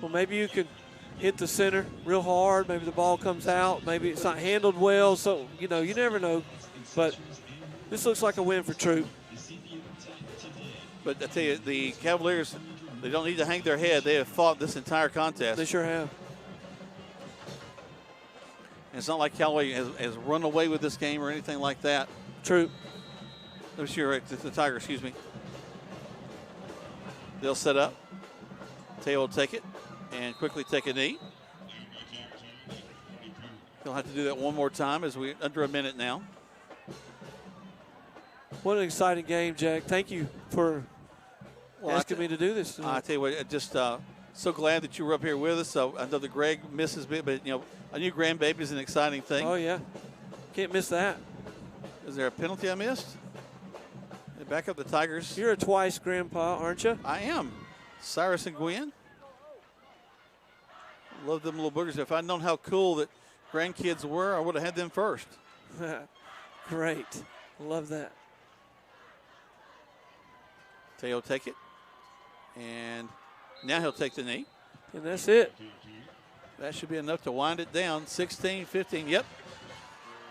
Well, maybe you could hit the center real hard. Maybe the ball comes out. Maybe it's not handled well. So, you never know. But this looks like a win for Troup. But I tell you, the Cavaliers, they don't need to hang their head. They have fought this entire contest. They sure have. And it's not like Callaway has run away with this game or anything like that. Troup. The Tiger, excuse me. They'll set up. Teo will take it and quickly take a knee. He'll have to do that one more time as we're under a minute now. What an exciting game, Jack. Thank you for asking me to do this. I tell you what, just So glad that you were up here with us. So I know that Greg misses me, but, a new grandbaby is an exciting thing. Oh, yeah. Can't miss that. Is there a penalty I missed? They back up the Tigers. You're a twice grandpa, aren't you? I am. Cyrus and Gwen. Love them little boogers. If I'd known how cool that grandkids were, I would have had them first. Great. Love that. Teo take it. And now he'll take the knee. And that's it. That should be enough to wind it down. 16-15. Yep.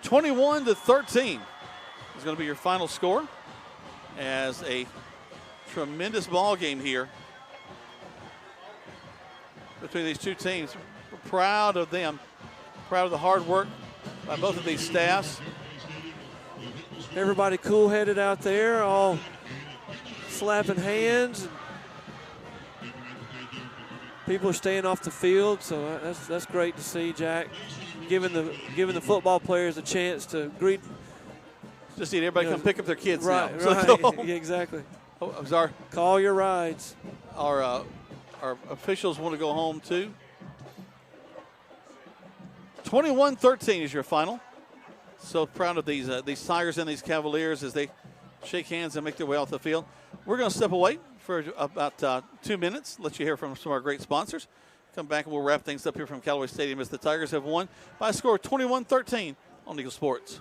21-13 is going to be your final score, as a tremendous ball game here between these two teams. We're proud of them. Proud of the hard work by both of these staffs. Everybody cool-headed out there, all slapping hands. People are staying off the field, so that's great to see, Jack. Giving the football players a chance to greet. Just need everybody come pick up their kids right, now. Right, yeah, exactly. Oh, I'm sorry. Call your rides. Our officials want to go home too. 21-13 is your final. So proud of these Tigers and these Cavaliers as they shake hands and make their way off the field. We're going to step away for about 2 minutes, let you hear from some of our great sponsors. Come back and we'll wrap things up here from Callaway Stadium as the Tigers have won by a score of 21-13 on Eagle Sports.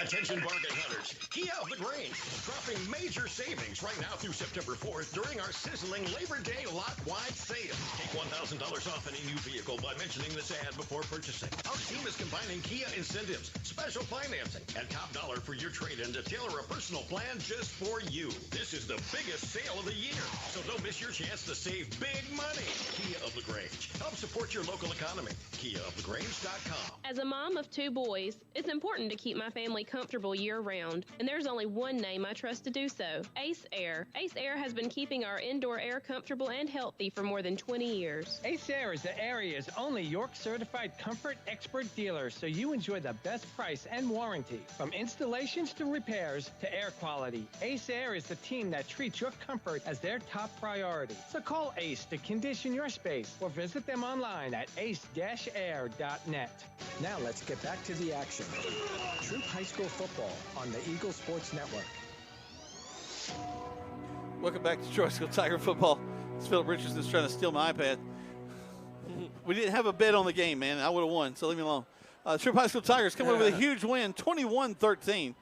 Attention bargain hunters. Kia of the Grange, dropping major savings right now through September 4th during our sizzling Labor Day lot-wide sale. Take $1,000 off any new vehicle by mentioning this ad before purchasing. Our team is combining Kia incentives, special financing, and top dollar for your trade-in to tailor a personal plan just for you. This is the biggest sale of the year, so don't miss your chance to save big money. Kia of the Grange. Help support your local economy. KiaoftheGrange.com. As a mom of 2 boys, it's important to keep my family comfortable year-round, and there's only one name I trust to do so: Ace Air. Ace Air has been keeping our indoor air comfortable and healthy for more than 20 years. Ace Air is the area's only York-certified comfort expert dealer, so you enjoy the best price and warranty. From installations to repairs to air quality, Ace Air is the team that treats your comfort as their top priority. So call Ace to condition your space or visit them online at ace-air.net. Now let's get back to the action. Troup High School football on the Eagle Sports Network. Welcome back to Troy School Tiger football. It's Philip Richardson's trying to steal my iPad. We didn't have a bet on the game, man. I would have won, so leave me alone. Troup High School Tigers come away with a huge win, 21-13.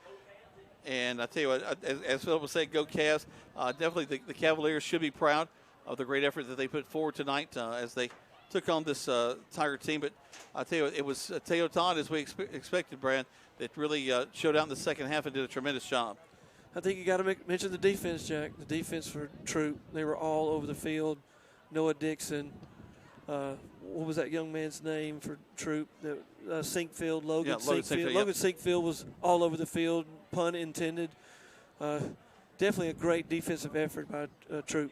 And I tell you what, as Philip would say, go Cavs. Definitely the Cavaliers should be proud of the great effort that they put forward tonight as they took on this Tiger team. But I tell you what, it was Teo Todd, as we expected, Brad, that really showed out in the second half and did a tremendous job. I think you got to mention the defense, Jack. The defense for Troup. They were all over the field. Noah Dixon. What was that young man's name for Troup? Sinkfield, Logan Sinkfield. Yep. Logan Sinkfield was all over the field, pun intended. Definitely a great defensive effort by Troup.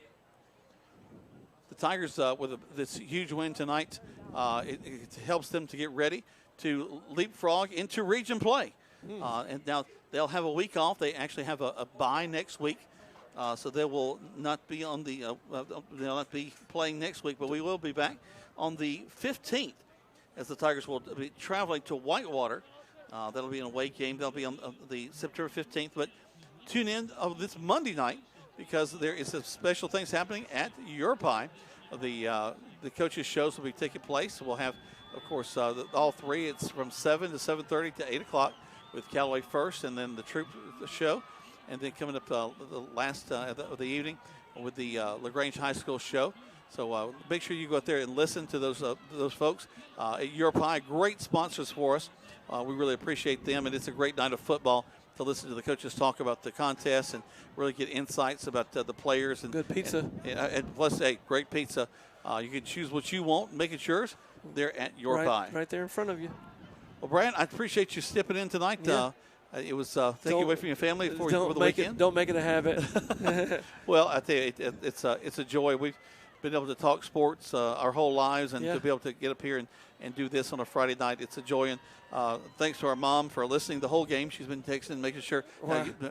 The Tigers, with this huge win tonight, it helps them to get ready to leapfrog into region play. And now they'll have a week off. They actually have a bye next week, so they will not be on the they'll not be playing next week. But we will be back on the 15th, as the Tigers will be traveling to Whitewater. That'll be an away game. They'll be on the September 15th. But tune in this Monday night, because there is some special things happening at Your Pie. The coaches' shows will be taking place. We'll have, of course, all three. It's from 7 to 7:30 to 8 o'clock with Callaway first, and then the Troup show. And then coming up the last of the evening with the LaGrange High School show. So make sure you go out there and listen to those folks at Your Pie. Great sponsors for us. We really appreciate them, and it's a great night of football to listen to the coaches talk about the contest and really get insights about the players. And good pizza. And plus, hey, great pizza. You can choose what you want, make it yours. They're at Your Pie. Right there in front of you. Well, Brad, I appreciate you stepping in tonight. Yeah. It was take you away from your family over the weekend. Don't make it a habit. Well, I tell you, it's a joy. been able to talk sports our whole lives, and to be able to get up here and do this on a Friday night, it's a joy. And thanks to our mom for listening the whole game. She's been texting, making sure.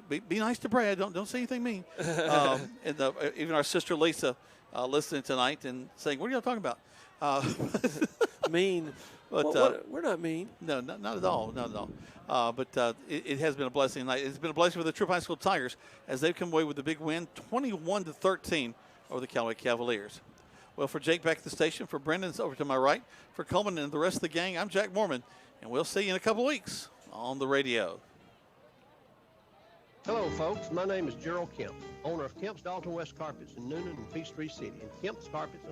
Be nice to Brad. Don't say anything mean. And even our sister Lisa listening tonight and saying, "What are y'all talking about?" Mean. But we're not mean. No, not at all. Not at all. But it has been a blessing tonight. It's been a blessing for the Troup High School Tigers as they've come away with the big win, 21-13 over the Callaway Cavaliers. Well, for Jake back at the station, for Brendan's over to my right, for Coleman and the rest of the gang, I'm Jack Mormon, and we'll see you in a couple of weeks on the radio. Hello, folks. My name is Gerald Kemp, owner of Kemp's Dalton West Carpets in Noonan and Peachtree City, and Kemp's Carpets.